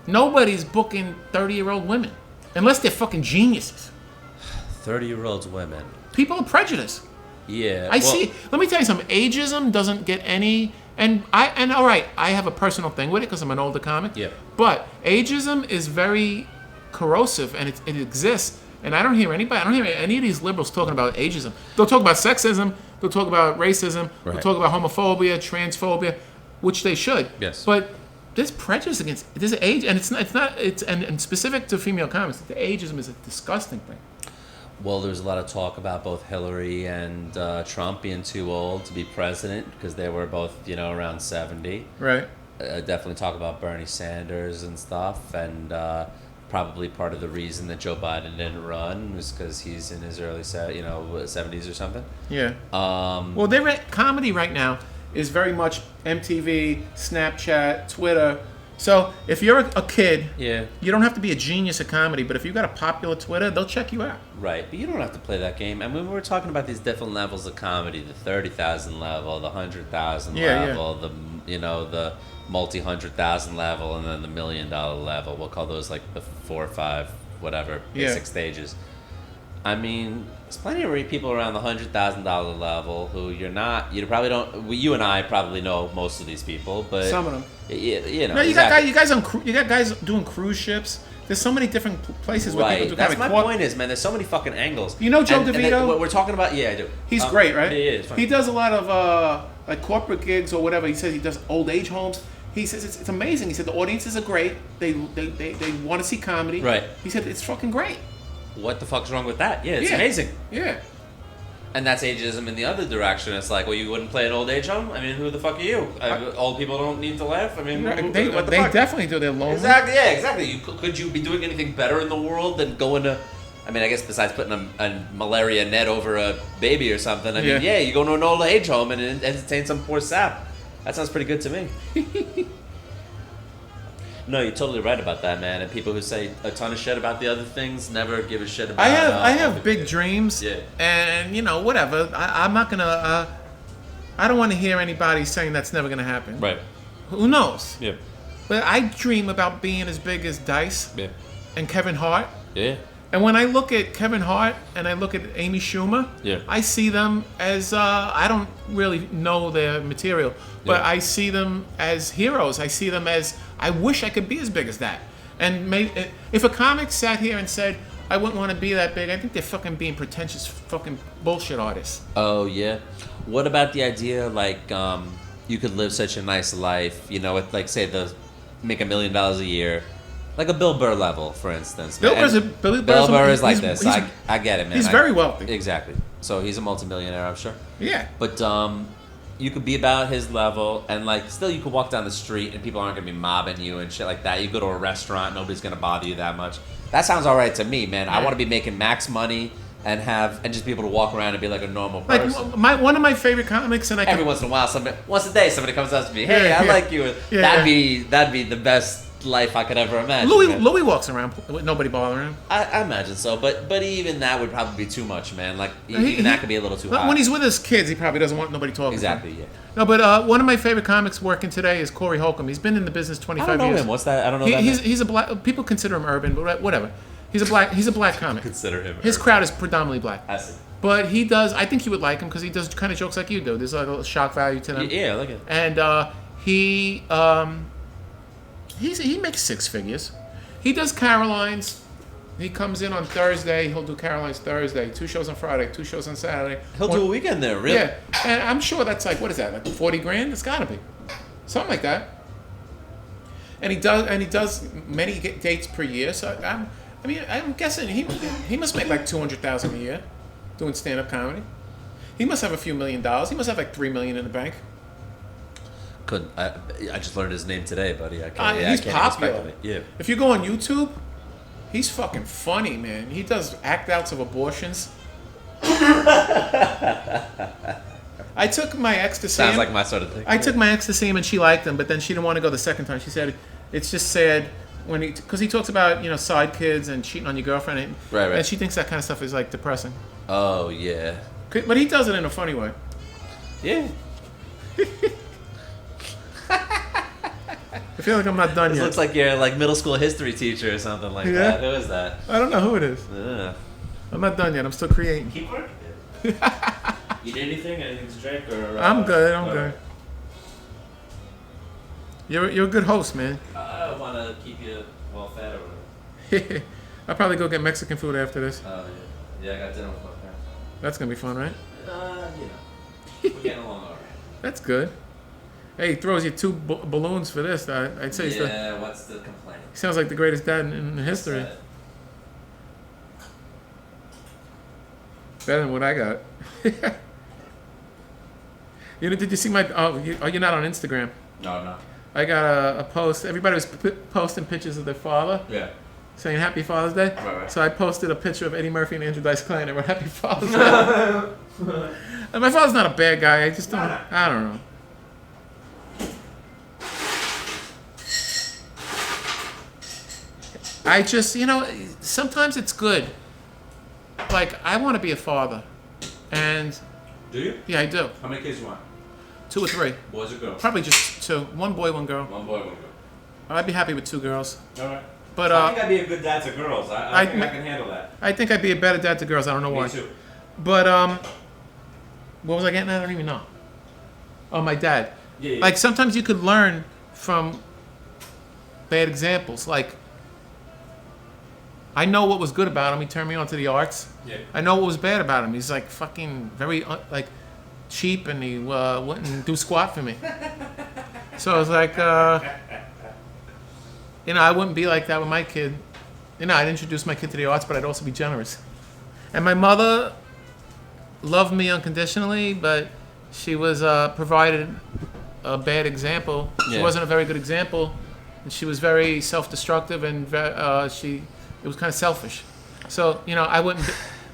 nobody's booking 30-year-old women unless they're fucking geniuses. 30-year-olds women. People are prejudiced. Yeah. I see. Let me tell you something. Ageism doesn't get any. And all right, I have a personal thing with it because I'm an older comic. Yeah. But ageism is very corrosive, and it exists. And I don't hear any of these liberals talking about ageism. They'll talk about sexism. They'll talk about racism. They'll Right. talk about homophobia, transphobia, which they should. Yes. But there's prejudice against this age, and it's specific to female comics. The ageism is a disgusting thing. Well, there's a lot of talk about both Hillary and Trump being too old to be president because they were both, around 70. Right. Definitely talk about Bernie Sanders and stuff, and probably part of the reason that Joe Biden didn't run was because he's in his early 70s or something. Yeah. Well, comedy right now is very much MTV, Snapchat, Twitter. So if you're a kid, Yeah. you don't have to be a genius at comedy, but if you got a popular Twitter, they'll check you out. Right, but you don't have to play that game. I mean, we're talking about these different levels of comedy: the 30,000 level, the 100,000 Yeah, level, the multi-100,000 level, and then the $1 million level. We'll call those like the 4 or 5, whatever, basic stages. I mean, there's plenty of people around the $100,000 level who you probably don't. Well, you and I probably know most of these people, but Some of them. No, You got guys doing cruise ships. There's so many different places where people do That's comedy. my point is, man, there's so many fucking angles. You know Joe DeVito? What we're talking about? Yeah, I do. He's great, right? Yeah, it's fine. He does a lot of like corporate gigs or whatever. He says he does old age homes. He says it's amazing. He said the audiences are great. They want to see comedy. Right. He said it's fucking great. What the fuck's wrong with that? Yeah, it's Yeah. amazing. Yeah. And that's ageism in the other direction. It's like, well, you wouldn't play an old age home? I mean, who the fuck are you? Old people don't need to laugh? I mean, They what the they fuck? definitely do. They're lonely. Exactly, yeah, exactly. Could you be doing anything better in the world than going to... I mean, I guess besides putting a malaria net over a baby or something, I mean, you go to an old age home and entertain some poor sap. That sounds pretty good to me. No, you're totally right about that, man. And people who say a ton of shit about the other things never give a shit about... I have big dreams. Yeah. And, whatever. I'm not going to... I don't want to hear anybody saying that's never going to happen. Right. Who knows? Yeah. But I dream about being as big as Dice Yeah. and Kevin Hart. Yeah. And when I look at Kevin Hart and I look at Amy Schumer, Yeah. I see them as, I don't really know their material, but Yeah. I see them as heroes. I see them as, I wish I could be as big as that. And if a comic sat here and said, I wouldn't want to be that big, I think they're fucking being pretentious fucking bullshit artists. Oh, yeah. What about the idea, like, you could live such a nice life, with, like, say, make $1 million a year, like a Bill Burr level, for instance. Bill Burr is like this. I get it, man. He's very wealthy. Exactly. So he's a multimillionaire, I'm sure. Yeah. But you could be about his level, and like still you could walk down the street and people aren't gonna be mobbing you and shit like that. You go to a restaurant, nobody's gonna bother you that much. That sounds all right to me, man. I want to be making max money and just be able to walk around and be like a normal person. Like one of my favorite comics, and every once in a while, once a day, somebody comes up to me, hey, I like you. That'd be the best life I could ever imagine. Louis walks around with nobody bothering him. I imagine so, but even that would probably be too much, man. Like even that could be a little too hot. When he's with his kids, he probably doesn't want nobody talking. Exactly, to him. yeah. No, but one of my favorite comics working today is Corey Holcomb. He's been in the business 25 years. I don't know him. What's that? I don't know. He's a black. People consider him urban, but whatever. He's a black comic. Consider him. His crowd is predominantly black. I see. But he does. I think you would like him because he does kind of jokes like you do. There's like a shock value to them. Yeah, look at it. And he makes six figures. He does Caroline's. He comes in on Thursday. He'll do Caroline's Thursday. 2 shows on Friday. 2 shows on Saturday. He'll do a weekend there, really? Yeah, and I'm sure that's like, what is that? Like 40 grand? It's got to be something like that. And he does many dates per year. So I'm guessing he must make like $200,000 a year doing stand-up comedy. He must have a few $1 million. He must have like $3 million in the bank. I just learned his name today, buddy. He's popular. Yeah. If you go on YouTube, he's fucking funny, man. He does act-outs of abortions. I took my ex to see him. Sounds like my sort of thing. I took my ex to see him, and she liked him, but then she didn't want to go the second time. She said it's just sad because he talks about side kids and cheating on your girlfriend, and, right. And she thinks that kind of stuff is like depressing. Oh yeah. But he does it in a funny way. Yeah. I feel like I'm not done yet. This looks like you're like middle school history teacher or something like that. Who is that? I don't know who it is. I'm not done yet. I'm still creating. Keep working. You need anything? Anything to drink or? I'm good. I'm good. You're a good host, man. I don't want to keep you well fed or whatever. I'll probably go get Mexican food after this. Oh yeah. Yeah, I got dinner with my parents. That's gonna be fun, right? We're getting along all right. That's good. Hey, he throws you 2 balloons for this. I'd say. Yeah, what's the complaint? He sounds like the greatest dad in history. Better than what I got. Did you see my? You're not on Instagram. No. I got a post. Everybody was posting pictures of their father. Yeah. Saying Happy Father's Day. Right. So I posted a picture of Eddie Murphy and Andrew Dice Clay and I wrote Happy Father's Day. And my father's not a bad guy. I just don't. I don't know. I just, sometimes it's good. Like, I want to be a father. And... Do you? Yeah, I do. How many kids do you want? 2 or 3. Boys or girls? Probably just 2. 1 boy, 1 girl. 1 boy, 1 girl. I'd be happy with 2 girls. All right. But, I think I'd be a good dad to girls. I think I can handle that. I think I'd be a better dad to girls. I don't know why. Me too. But, what was I getting at? I don't even know. Oh, my dad. Yeah. Like, sometimes you could learn from bad examples. Like, I know what was good about him. He turned me on to the arts. Yeah. I know what was bad about him. He's like fucking very cheap, and he wouldn't do squat for me. So I was like, I wouldn't be like that with my kid. I'd introduce my kid to the arts, but I'd also be generous. And my mother loved me unconditionally, but she was provided a bad example. She wasn't a very good example, and she was very self-destructive, and it was kind of selfish. So, I wouldn't...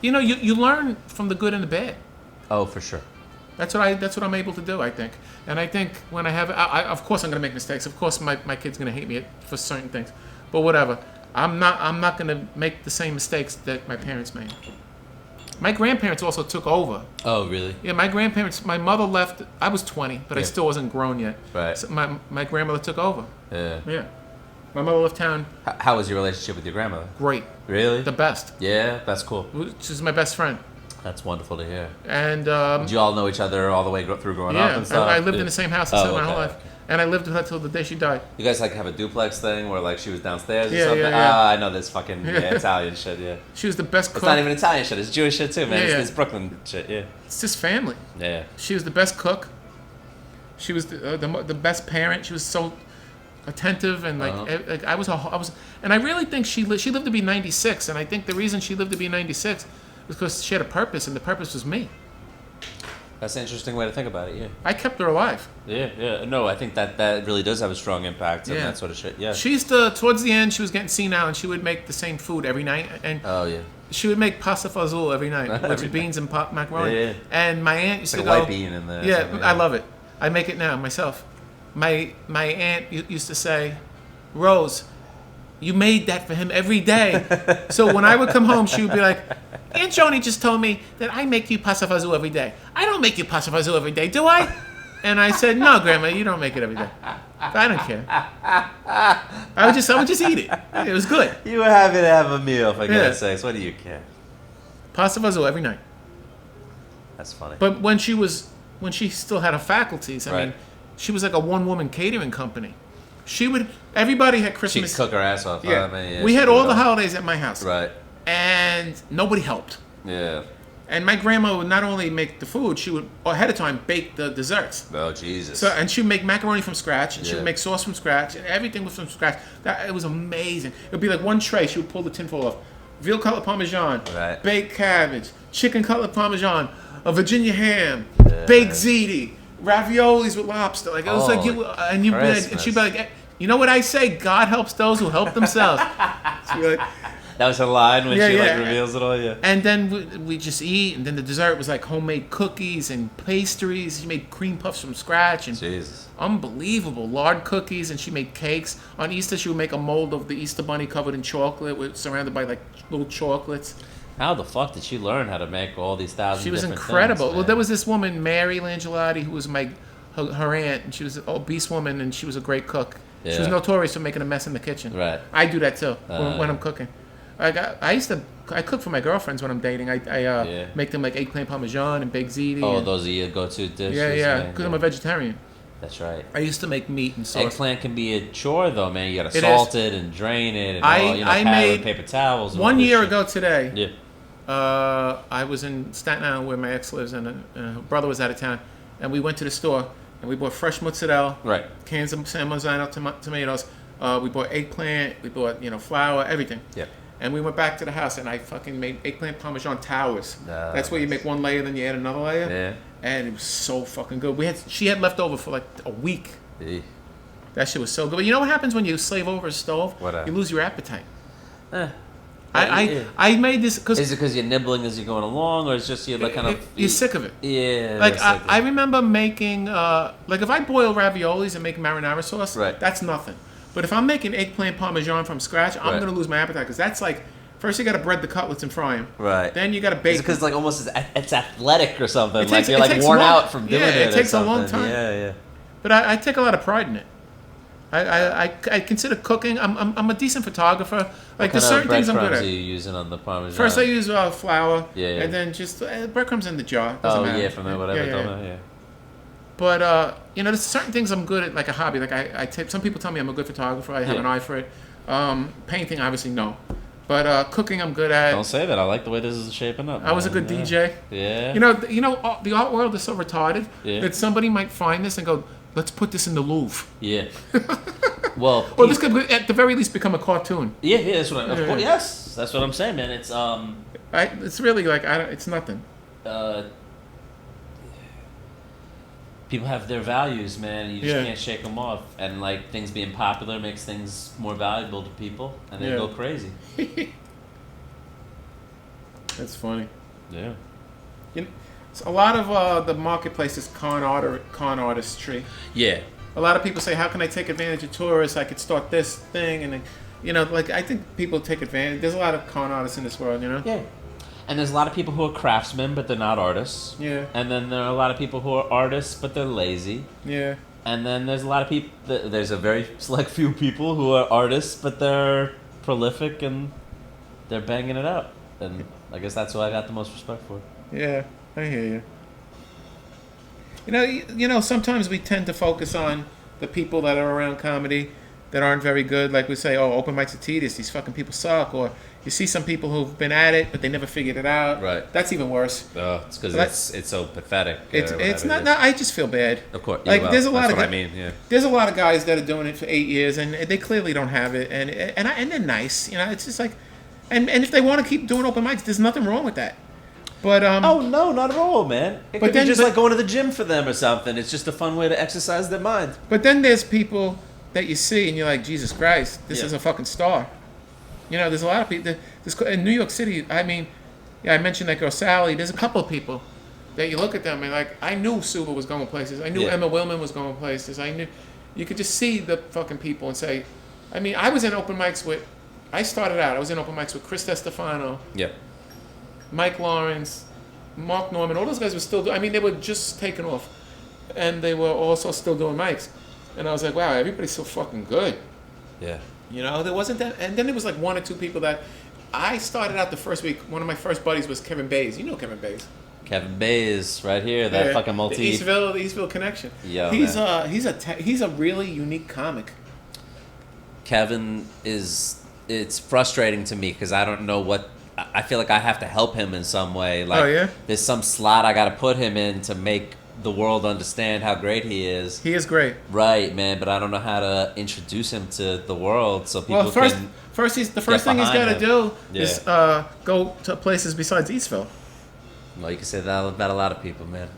you learn from the good and the bad. Oh, for sure. That's what I'm able to do, I think. And I think when I have... of course I'm going to make mistakes. Of course my kid's going to hate me for certain things. But whatever. I'm not going to make the same mistakes that my parents made. My grandparents also took over. Oh, really? Yeah, my mother left... I was 20, but I still wasn't grown yet. Right. So my grandmother took over. Yeah. Yeah. My mother left town. How was your relationship with your grandmother? Great. Really? The best. Yeah, that's cool. She's my best friend. That's wonderful to hear. And did you all know each other all the way through growing up and stuff? I lived in the same house my whole life. And I lived with her till the day she died. You guys have a duplex thing where she was downstairs or Yeah, something? yeah. I know this fucking Italian shit, yeah. She was the best cook. It's not even Italian shit, it's Jewish shit too, man. Yeah. It's Brooklyn shit, yeah. It's just family. Yeah. She was the best cook. She was the best parent. She was so attentive and I was, and I really think she lived to be 96, and I think the reason she lived to be 96 was because she had a purpose, and the purpose was me. That's an interesting way to think about it. Yeah. I kept her alive. Yeah. No, I think that really does have a strong impact on that sort of shit. Yeah. She used to, towards the end, she was getting senile, and she would make the same food every night. And oh yeah. she would make pasta fazool every night, which is beans and macaroni. Yeah. And my aunt used It's to like a go. white bean in there. Yeah, I love it. I make it now myself. My aunt used to say, Rose, you made that for him every day. So when I would come home, she would be like, Aunt Joni just told me that I make you pasta fazool every day. I don't make you pasta fazool every day, do I? And I said, no, Grandma, you don't make it every day. I don't care. I would just eat it. It was good. You were happy to have a meal, for God's sakes. What do you care? Pasta fazool every night. That's funny. But when she still had her faculties, I mean, she was like a one-woman catering company. Everybody had Christmas. She'd cook her ass off. Yeah. I mean, yeah, we had all the holidays at my house. Right. And nobody helped. Yeah. And my grandma would not only make the food, she would ahead of time bake the desserts. Oh Jesus! And she would make macaroni from scratch, and she would make sauce from scratch, and everything was from scratch. It was amazing. It would be like one tray. She would pull the tinfoil off, veal cutlet parmesan, baked cabbage, chicken cutlet parmesan, a Virginia ham, baked ziti, raviolis with lobster. Like it was and she'd be like, you know what I say? God helps those who help themselves. So that was her line when she reveals it all, And then we just eat, and then the dessert was like homemade cookies and pastries. She made cream puffs from scratch, and Jesus, unbelievable lard cookies. And she made cakes. On Easter, she would make a mold of the Easter bunny covered in chocolate, surrounded by like little chocolates. How the fuck did she learn how to make all these thousands? She was different incredible. Things, well, there was this woman, Mary Langelotti, who was her aunt, and she was an obese woman, and she was a great cook. Yeah. She was notorious for making a mess in the kitchen. Right. I do that too when I'm cooking. I cook for my girlfriends when I'm dating. I make them like eggplant parmesan and baked ziti. Oh, those are your go-to dishes. Yeah, because I'm a vegetarian. That's right. I used to make meat and sauce. Eggplant can be a chore though, man. You gotta salt it and drain it, and I made paper towels. And 1 year ago today. Yeah. I was in Staten Island where my ex lives, and her brother was out of town, and we went to the store and we bought fresh mozzarella, cans of San Marzano tomatoes. We bought eggplant. We bought flour, everything. Yeah. And we went back to the house, and I fucking made eggplant parmesan towers. That's where you make one layer, then you add another layer. Yeah. And it was so fucking good. She had left over for like a week. Yeah. That shit was so good. But you know what happens when you slave over a stove? You lose your appetite. I made this because is it because you're nibbling as you're going along, or it's just you're like kind of you're sick of it? Yeah. Like I remember making like if I boil raviolis and make marinara sauce, that's nothing. But if I'm making eggplant parmesan from scratch, I'm gonna lose my appetite because that's like first you gotta bread the cutlets and fry them. Right. Then you gotta bake. Because like almost it's athletic or something. Like you're like worn out from doing it. It takes a long time. Yeah. But I take a lot of pride in it. I consider cooking. I'm a decent photographer. Like there's certain things I'm good at. What kind of breadcrumbs are you using on the parmesan? First I use flour. Yeah. And then just breadcrumbs in the jar. Doesn't matter. Yeah, from whatever. Yeah. But there's certain things I'm good at, like a hobby. Like I take. Some people tell me I'm a good photographer. I have an eye for it. Painting, obviously, no. But cooking, I'm good at. Don't say that. I like the way this is shaping up. I was a good DJ. Yeah. The art world is so retarded that somebody might find this and go, "Let's put this in the Louvre." Yeah. Well. Or this could, at the very least, become a cartoon. Yeah. That's what. Of course, yes, that's what I'm saying, man. It's It's really like it's nothing. People have their values, man. You just can't shake them off. And like things being popular makes things more valuable to people, and they go crazy. That's funny. Yeah. A lot of the marketplace is con artistry. Yeah. A lot of people say, "How can I take advantage of tourists? I could start this thing," and I think people take advantage. There's a lot of con artists in this world, Yeah. And there's a lot of people who are craftsmen, but they're not artists. Yeah. And then there are a lot of people who are artists, but they're lazy. Yeah. And then there's a lot of people. There's a very select few people who are artists, but they're prolific and they're banging it out. And I guess that's who I got the most respect for. Yeah, I hear you. Sometimes we tend to focus on the people that are around comedy that aren't very good. Like we say, open mics are tedious. These fucking people suck. Or you see some people who've been at it, but they never figured it out. Right. That's even worse. Oh, it's because it's so pathetic. It's not. No, I just feel bad. Of course. Like there's a lot of. I mean, yeah. There's a lot of guys that are doing it for 8 years, and they clearly don't have it, and they're nice. It's just like, and if they want to keep doing open mics, there's nothing wrong with that. But oh no, not at all, man. It could be just but, like going to the gym for them or something. It's just a fun way to exercise their mind. But then there's people that you see and you're like, Jesus Christ, this is a fucking star. You know, there's a lot of people. In New York City, I mean, yeah, I mentioned that girl Sally. There's a couple of people that you look at them and like, I knew Suva was going places. I knew Emma Willman was going places. I knew, you could just see the fucking people and say, I mean, I was in open mics with, I started out, I was in open mics with Chris DeStefano. Yeah. Mike Lawrence, Mark Norman, all those guys were still I mean, they were just taking off. And they were also still doing mics. And I was like, wow, everybody's so fucking good. Yeah. You know, there wasn't that. And then there was like one or two people that I started out the first week. One of my first buddies was Kevin Bays. You know Kevin Bays. Kevin Bays, right here, that fucking multi. The Eastville connection. Yeah. He's a really unique comic. Kevin it's frustrating to me because I don't know what. I feel like I have to help him in some way. Like, there's some slot I got to put him in to make the world understand how great he is. He is great. Right, man, but I don't know how to introduce him to the world so people the can first thing he's got to do is go to places besides Eastville. Well, you can say that about a lot of people, man.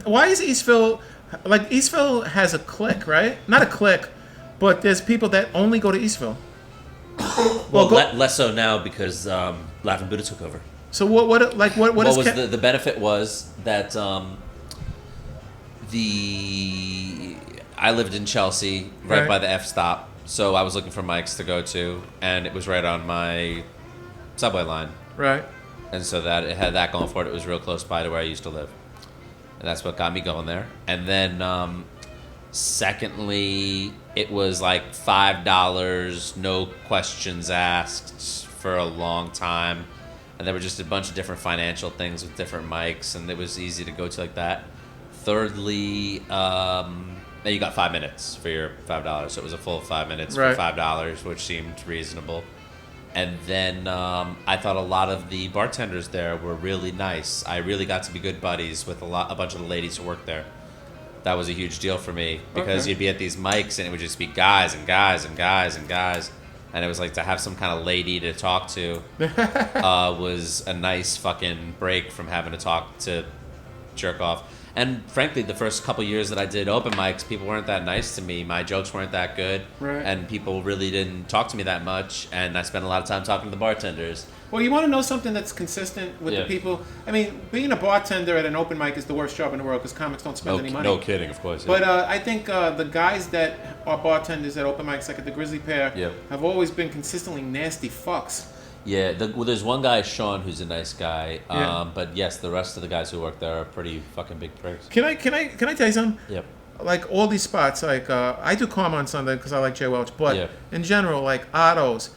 Why is Eastville... Like, Eastville has a clique, right? Not a clique, but there's people that only go to Eastville. Well, less so now because Laughing Buddha took over. So what is... The benefit was that I lived in Chelsea, right by the F stop, so I was looking for mics to go to, and it was right on my subway line. Right. And so that it had that going for it. It was real close by to where I used to live. And that's what got me going there. And then, secondly, it was like $5, no questions asked for a long time. And there were just a bunch of different financial things with different mics, and it was easy to go to like that. Thirdly, now you got 5 minutes for your $5. So it was a full 5 minutes for $5, which seemed reasonable. And then I thought a lot of the bartenders there were really nice. I really got to be good buddies with a bunch of the ladies who worked there. That was a huge deal for me because you'd be at these mics and it would just be guys and guys and guys and guys. And it was like to have some kind of lady to talk to was a nice fucking break from having to talk to jerk off. And frankly, the first couple years that I did open mics, people weren't that nice to me. My jokes weren't that good. Right. And people really didn't talk to me that much. And I spent a lot of time talking to the bartenders. Well, you want to know something that's consistent with the people? I mean, being a bartender at an open mic is the worst job in the world because comics don't spend any money. No kidding, of course. But I think the guys that are bartenders at open mics, like at the Grizzly Pear, have always been consistently nasty fucks. Yeah, there's one guy, Sean, who's a nice guy. But yes, the rest of the guys who work there are pretty fucking big pricks. Can I tell you something? Yep. Like all these spots, like I do Karma on Sunday because I like Jay Welch, but in general, like Otto's,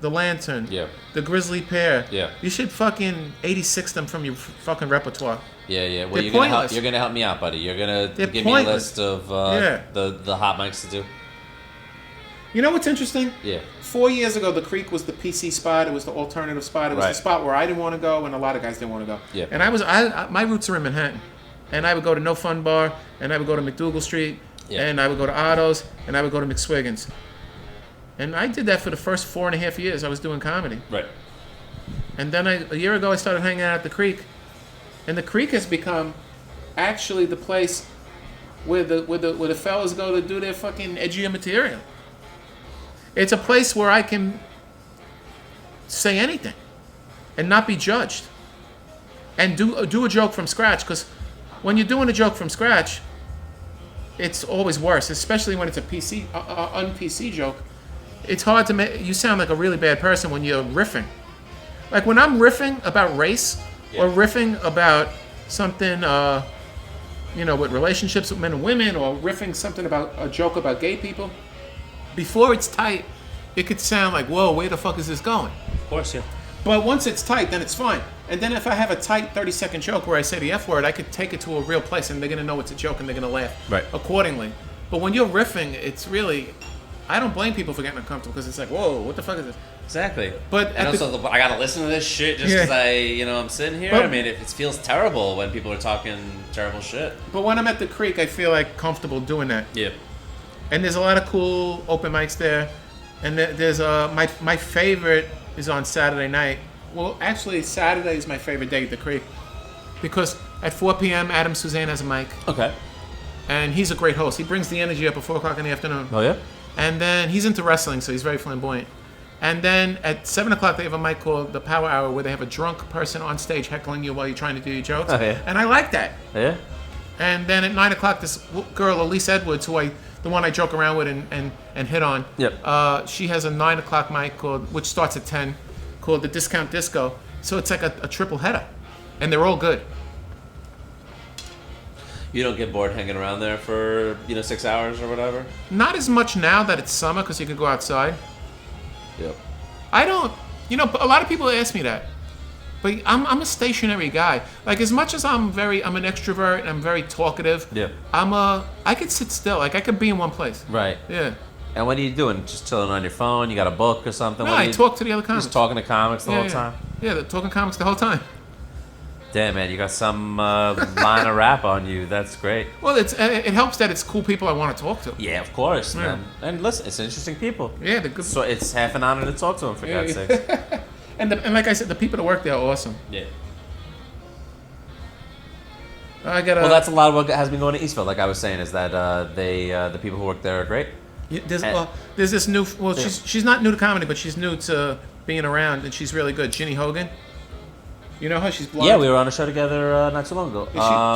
the Lantern, the Grizzly Pear, you should fucking 86 them from your fucking repertoire. Yeah. Well, you're gonna help me out, buddy. You're gonna give me a list of the hot mics to do. You know what's interesting? Yeah. 4 years ago, the Creek was the PC spot. It was the alternative spot. It was the spot where I didn't want to go, and a lot of guys didn't want to go. Yeah. And my roots are in Manhattan, and I would go to No Fun Bar, and I would go to McDougal Street, and I would go to Otto's, and I would go to McSwiggin's. And I did that for the first 4.5 years I was doing comedy. Right. And then a year ago, I started hanging out at the Creek, and the Creek has become actually the place where the fellas go to do their fucking edgier material. It's a place where I can say anything and not be judged and do a joke from scratch, because when you're doing a joke from scratch, it's always worse, especially when it's a un-PC joke. It's hard to make... You sound like a really bad person when you're riffing. Like when I'm riffing about race or riffing about something, with relationships with men and women, or riffing something about a joke about gay people, before it's tight, it could sound like, whoa, where the fuck is this going? Of course, yeah. But once it's tight, then it's fine. And then if I have a tight 30-second joke where I say the F word, I could take it to a real place and they're going to know it's a joke and they're going to laugh accordingly. But when you're riffing, it's really... I don't blame people for getting uncomfortable because it's like, whoa, what the fuck is this? Exactly. But I got to listen to this shit just because I'm sitting here. I mean, it feels terrible when people are talking terrible shit. But when I'm at the Creek, I feel like comfortable doing that. Yeah. And there's a lot of cool open mics there. And there's my favorite is on Saturday night Well, actually, Saturday is my favorite day at the Creek because at 4 p.m. Adam Suzanne has a mic, Okay. and he's a great host. He brings the energy up at 4 o'clock in the afternoon. Oh yeah. And then he's into wrestling, so he's very flamboyant. And then at 7 o'clock, they have a mic called the Power Hour, where they have a drunk person on stage heckling you while you're trying to do your jokes. Oh, yeah. And I like that. Yeah. And then at 9 o'clock, this girl, Elise Edwards, the one I joke around with and hit on, Yep. she has a 9 o'clock mic which starts at 10, called the Discount Disco. So it's like a triple header. And they're all good. You don't get bored hanging around there for 6 hours or whatever. Not as much now that it's summer, because you can go outside. Yep. I don't, a lot of people ask me that, but I'm a stationary guy. Like, as much as I'm an extrovert and I'm very talkative. Yeah. I could sit still. Like, I could be in one place. Right. Yeah. And what are you doing? Just chilling on your phone? You got a book or something? No, What do I you- talk to the other comics. Just talking to comics the whole time? Yeah, they're talking comics the whole time. Damn, man, you got some line of rap on you. That's great. Well, it helps that it's cool people I want to talk to. Yeah, of course, Yeah. man. And listen, it's interesting people. Yeah, they're good. So it's half an honor to talk to them, for God's Yeah. sakes. And like I said, the people that work there are awesome. Yeah. I got Well, that's a lot of what has been going to Eastville. Like I was saying, is that the people who work there are great. There's this new. Well, she's not new to comedy, but she's new to being around, and she's really good. Ginny Hogan. You know her? She's blonde. Yeah, we were on a show together not too long ago.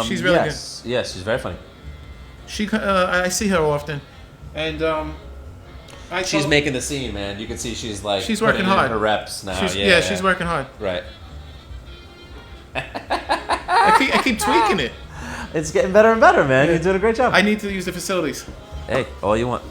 She's really good. Yes, she's very funny. I see her often, and she's making the scene, man. You can see she's like she's working putting in hard. her reps now. She's working hard. Right. I keep tweaking it. It's getting better and better, man. Yeah. You're doing a great job. I need to use the facilities. Hey, all you want.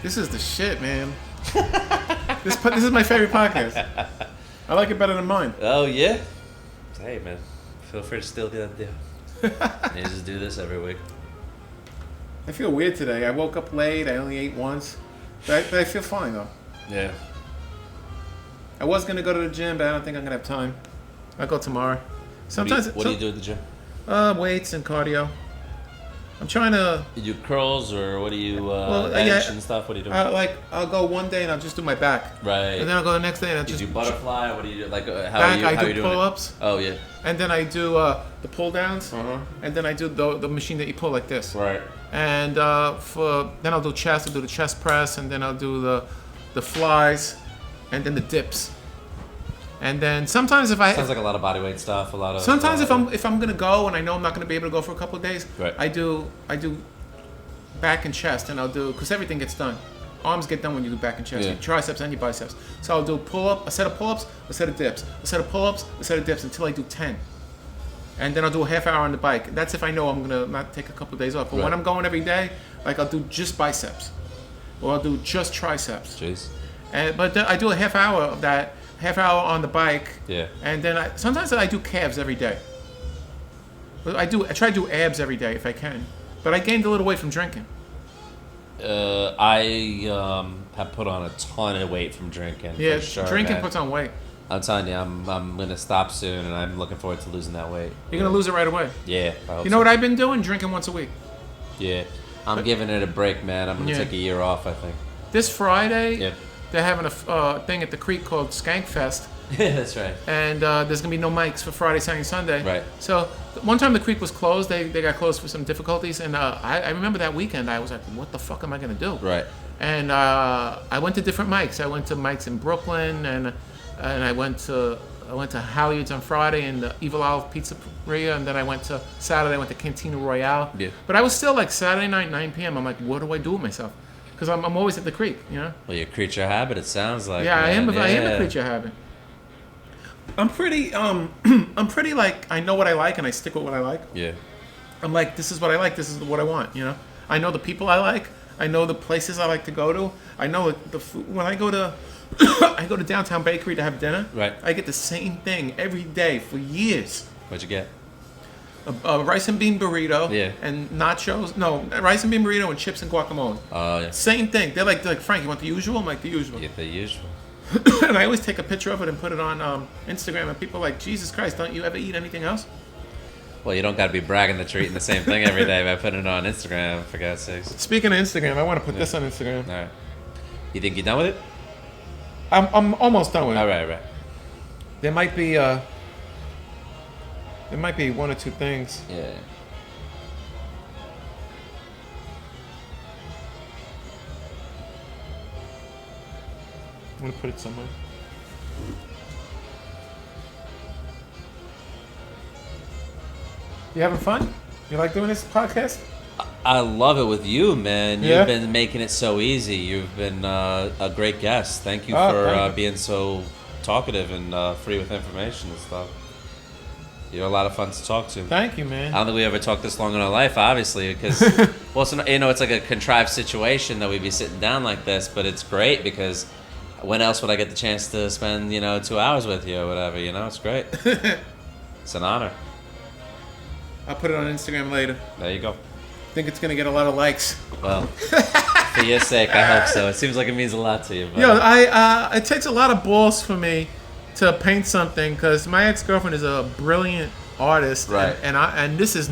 This is the shit, man. This is my favorite podcast. I like it better than mine. Oh yeah. Hey man, feel free to still do that deal. You just do this every week. I feel weird today. I woke up late. I only ate once, but I feel fine though. Yeah. I was gonna go to the gym, but I don't think I'm gonna have time. I'll go tomorrow. Sometimes. What do you do at the gym? Weights and cardio. I'm trying to. You do curls or what do you bench yeah, and stuff? What do you do? I'll go one day and I'll just do my back. Right. And then I'll go the next day and I'll You just do butterfly? What do you do? Like how back. are you do doing pull-ups. It? Oh yeah. And then I do the pull downs. And then I do the machine that you pull like this. Right. And then I'll do chest. I'll do the chest press, and then I'll do the flies, and then the dips. And then sometimes sounds like a lot of body weight stuff. Sometimes if I'm gonna go and I know I'm not gonna be able to go for a couple of days, right. I do back and chest, and I'll do, because everything gets done. Arms get done when you do back and chest, your triceps and your biceps. So I'll do a set of pull-ups, a set of dips, a set of pull-ups, a set of dips until I do 10. And then I'll do a half hour on the bike. That's if I know I'm gonna not take a couple of days off. But when I'm going every day, like I'll do just biceps, or I'll do just triceps. Jeez. But then I do a half hour of that, half hour on the bike. Yeah. And then sometimes I do calves every day. But I try to do abs every day if I can. But I gained a little weight from drinking. I have put on a ton of weight from drinking. Yeah, for sure, drinking man. puts on weight. I'm telling you, I'm gonna stop soon, and I'm looking forward to losing that weight. You're gonna lose it right away. Yeah. I hope You know so. what I've been doing? Drinking once a week. Yeah. I'm giving it a break, man. I'm gonna take a year off, I think. This Friday, Yeah. they're having a thing at the Creek called Skank Fest. Yeah, that's right. And there's gonna be no mics for Friday, Saturday, Sunday. Right. So one time the Creek was closed. They got closed for some difficulties, and I remember that weekend I was like, what the fuck am I gonna do? Right. And I went to different mics. I went to mics in Brooklyn, and I went to went to Halyards on Friday and the Evil Olive Pizzeria, and then I went to Saturday. I went to Cantina Royale. Yeah. But I was still like Saturday night, 9 p.m. I'm like, what do I do with myself? Because I'm always at the creek, you know. Well, you're a creature habit. It sounds like. Yeah, man. I am a creature habit. I'm pretty like I know what I like and I stick with what I like. Yeah. I'm like, this is what I like. This is what I want. You know. I know the people I like. I know the places I like to go to. I know the food. When I go to I go to Downtown Bakery to have dinner. Right. I get the same thing every day for years. What'd you get? A rice and bean burrito. Yeah. And nachos. No, rice and bean burrito and chips and guacamole. Oh yeah. Same thing. They're like Frank, you want the usual? I'm like the usual. Yeah, the usual. And I always take a picture of it and put it on Instagram, and people are like, Jesus Christ, don't you ever eat anything else? Well, you don't got to be bragging that you're eating the same thing every day by putting it on Instagram, for God's sakes. Speaking of Instagram, I want to put this on Instagram. All right. You think you're done with it? I'm almost done with it. All right. There might be one or two things. Yeah. I'm gonna put it somewhere. You having fun? You like doing this podcast? I love it with you, man. Yeah? You've been making it so easy. You've been a great guest. Thank you Oh, for thank you. being so talkative and free with information and stuff. You're a lot of fun to talk to. Thank you, man. I don't think we ever talked this long in our life, obviously, because well, it's, it's like a contrived situation that we'd be sitting down like this, but it's great because when else would I get the chance to spend 2 hours with you or whatever? It's great. It's an honor. I'll put it on Instagram later. There you go. Think it's gonna get a lot of likes. Well, for your sake, I hope so. It seems like it means a lot to you. But... It takes a lot of balls for me to paint something because my ex-girlfriend is a brilliant artist, right? And this is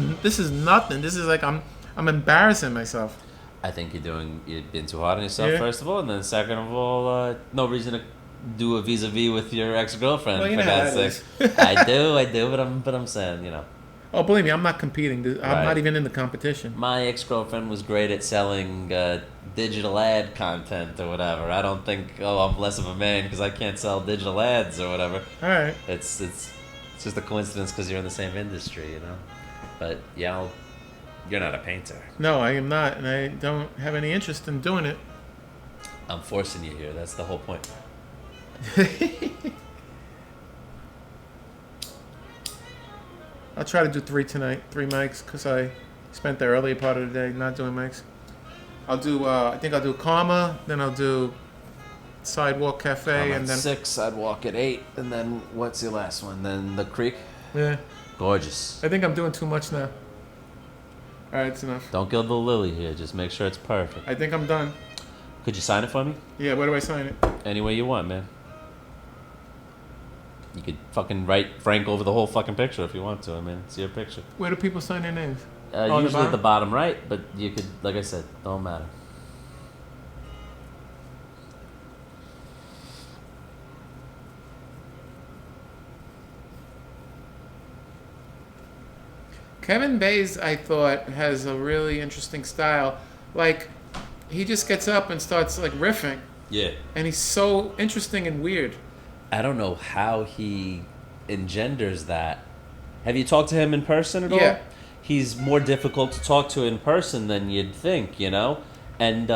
nothing. This is like I'm embarrassing myself. I think you're being too hard on yourself, Yeah. first of all, and then second of all, no reason to do a vis-a-vis with your ex-girlfriend. Well, you for know how God's that sake. I do, but I'm saying, Oh, believe me, I'm not competing. I'm Right. not even in the competition. My ex-girlfriend was great at selling digital ad content or whatever. I don't think, I'm less of a man because I can't sell digital ads or whatever. All right. It's just a coincidence because you're in the same industry, But yeah, you're not a painter. No, I am not, and I don't have any interest in doing it. I'm forcing you here. That's the whole point. I'll try to do 3 tonight, 3 mics, because I spent the earlier part of the day not doing mics. I think I'll do Karma, then I'll do Sidewalk Cafe, I'm and at then 6, I'd walk at 8, and then what's your last one? Then the creek? yeah. Gorgeous. I think I'm doing too much now. All right, it's enough. Don't kill the lily here. Just make sure it's perfect. I think I'm done. Could you sign it for me? Yeah, where do I sign it? Any way you want, man. You could fucking write Frank over the whole fucking picture if you want to. I mean, it's your picture. Where do people sign their names? Usually at the bottom right, but you could, like I said, don't matter. Kevin Bays, I thought, has a really interesting style. Like, he just gets up and starts like riffing, Yeah. and he's so interesting and weird. I don't know how he engenders that. Have you talked to him in person at all? Yeah. He's more difficult to talk to in person than you'd think, And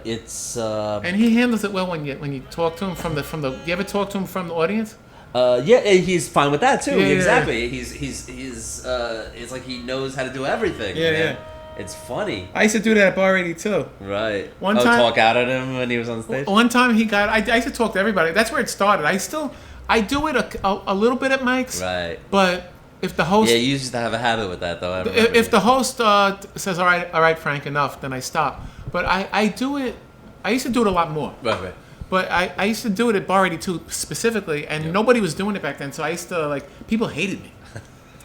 it's And he handles it well when you talk to him from the. You ever talk to him from the audience? yeah, he's fine with that too. Yeah, exactly. He's it's like he knows how to do everything. Yeah, man. yeah. It's funny. I used to do that at Bar 82. Right. One time- talk out at him when he was on stage. One time I used to talk to everybody. That's where it started. I do it a little bit at mics. Right. But if the host Yeah, you used to have a habit with that, though. I if remember. the host says all right Frank, enough, then I stop. But I do it. I used to do it a lot more. Right. But I used to do it at Bar 82 specifically, and nobody was doing it back then. So I used to people hated me.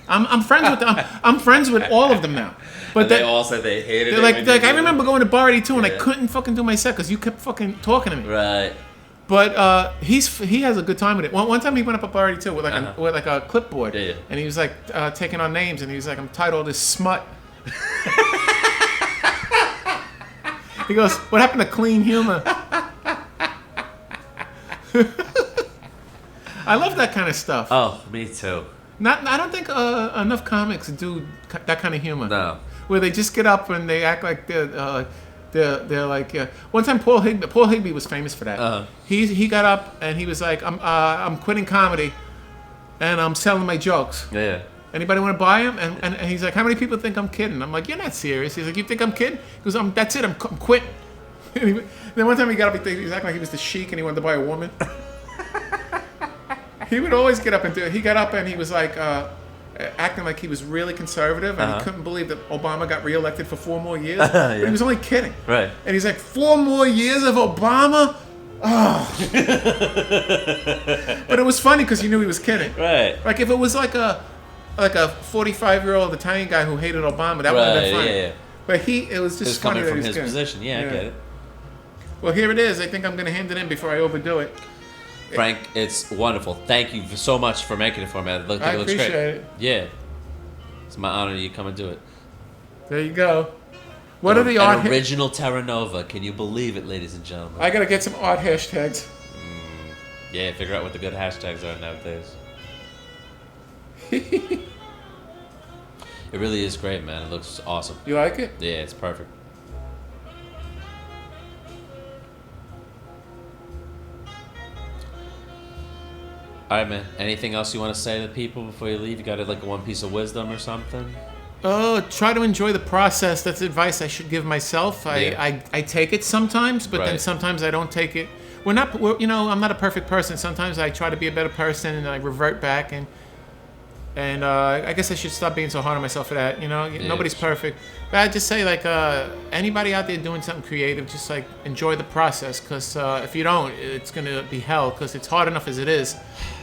I'm friends with them. I'm friends with all of them now. But They all said they hated it. like when you I did it. remember going to Bar 82 and I Yeah. couldn't fucking do my set because you kept fucking talking to me. Right. But he has a good time with it. One time he went up at Bar 82 with with like a clipboard, Yeah. and he was like taking on names, and he was like, "I'm tired of all this smut." He goes, "What happened to clean humor?" I love that kind of stuff. Oh, me too. I don't think enough comics do that kind of humor. No. Where they just get up and they act like they're like. One time, Paul Higby was famous for that. Uh-huh. He got up and he was like, I'm quitting comedy, and I'm selling my jokes. Yeah. Anybody want to buy him? And he's like, how many people think I'm kidding? I'm like, you're not serious. He's like, you think I'm kidding? He goes, that's it. I'm quitting. Then one time he got up, he was acting like he was the Sheik and he wanted to buy a woman. He would always get up and do it. He got up and he was like acting like he was really conservative and he couldn't believe that Obama got reelected for 4 more years. Yeah. But he was only kidding. Right. And he's like, 4 more years of Obama? Oh. But it was funny because he knew he was kidding. Right. Like if it was like a 45-year-old Italian guy who hated Obama, that would have been funny. Yeah. But it was just funny coming that from he's his kidding. position. Yeah, I get it. Well, here it is. I think I'm going to hand it in before I overdo it. Frank, it's wonderful. Thank you so much for making it for me. It looks appreciate great. it. Yeah. It's my honor you come and do it. There you go. What are the art... An original Terranova. Can you believe it, ladies and gentlemen? I got to get some art hashtags. Yeah, figure out what the good hashtags are nowadays. It really is great, man. It looks awesome. You like it? Yeah, it's perfect. All right, man. Anything else you want to say to people before you leave? You got like one piece of wisdom or something? Oh, try to enjoy the process. That's advice I should give myself. I take it sometimes, but then sometimes I don't take it. I'm not a perfect person. Sometimes I try to be a better person and I revert back and I guess I should stop being so hard on myself for that. Nobody's perfect. But I just say like anybody out there doing something creative, just like enjoy the process. Because if you don't, it's gonna be hell. Because it's hard enough as it is,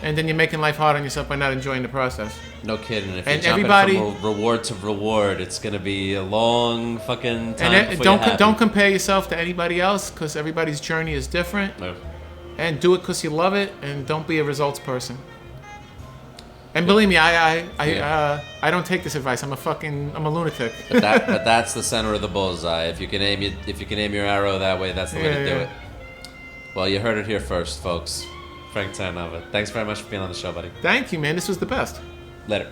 and then you're making life hard on yourself by not enjoying the process. No kidding. If you're jumping from reward to reward, it's gonna be a long fucking time. And don't compare yourself to anybody else. Because everybody's journey is different. No. And do it because you love it, and don't be a results person. And believe me, I don't take this advice. I'm a lunatic. But that's the center of the bullseye. If you can aim your arrow that way, that's the way to do it. Well, you heard it here first, folks. Frank Terranova. Thanks very much for being on the show, buddy. Thank you, man. This was the best. Later.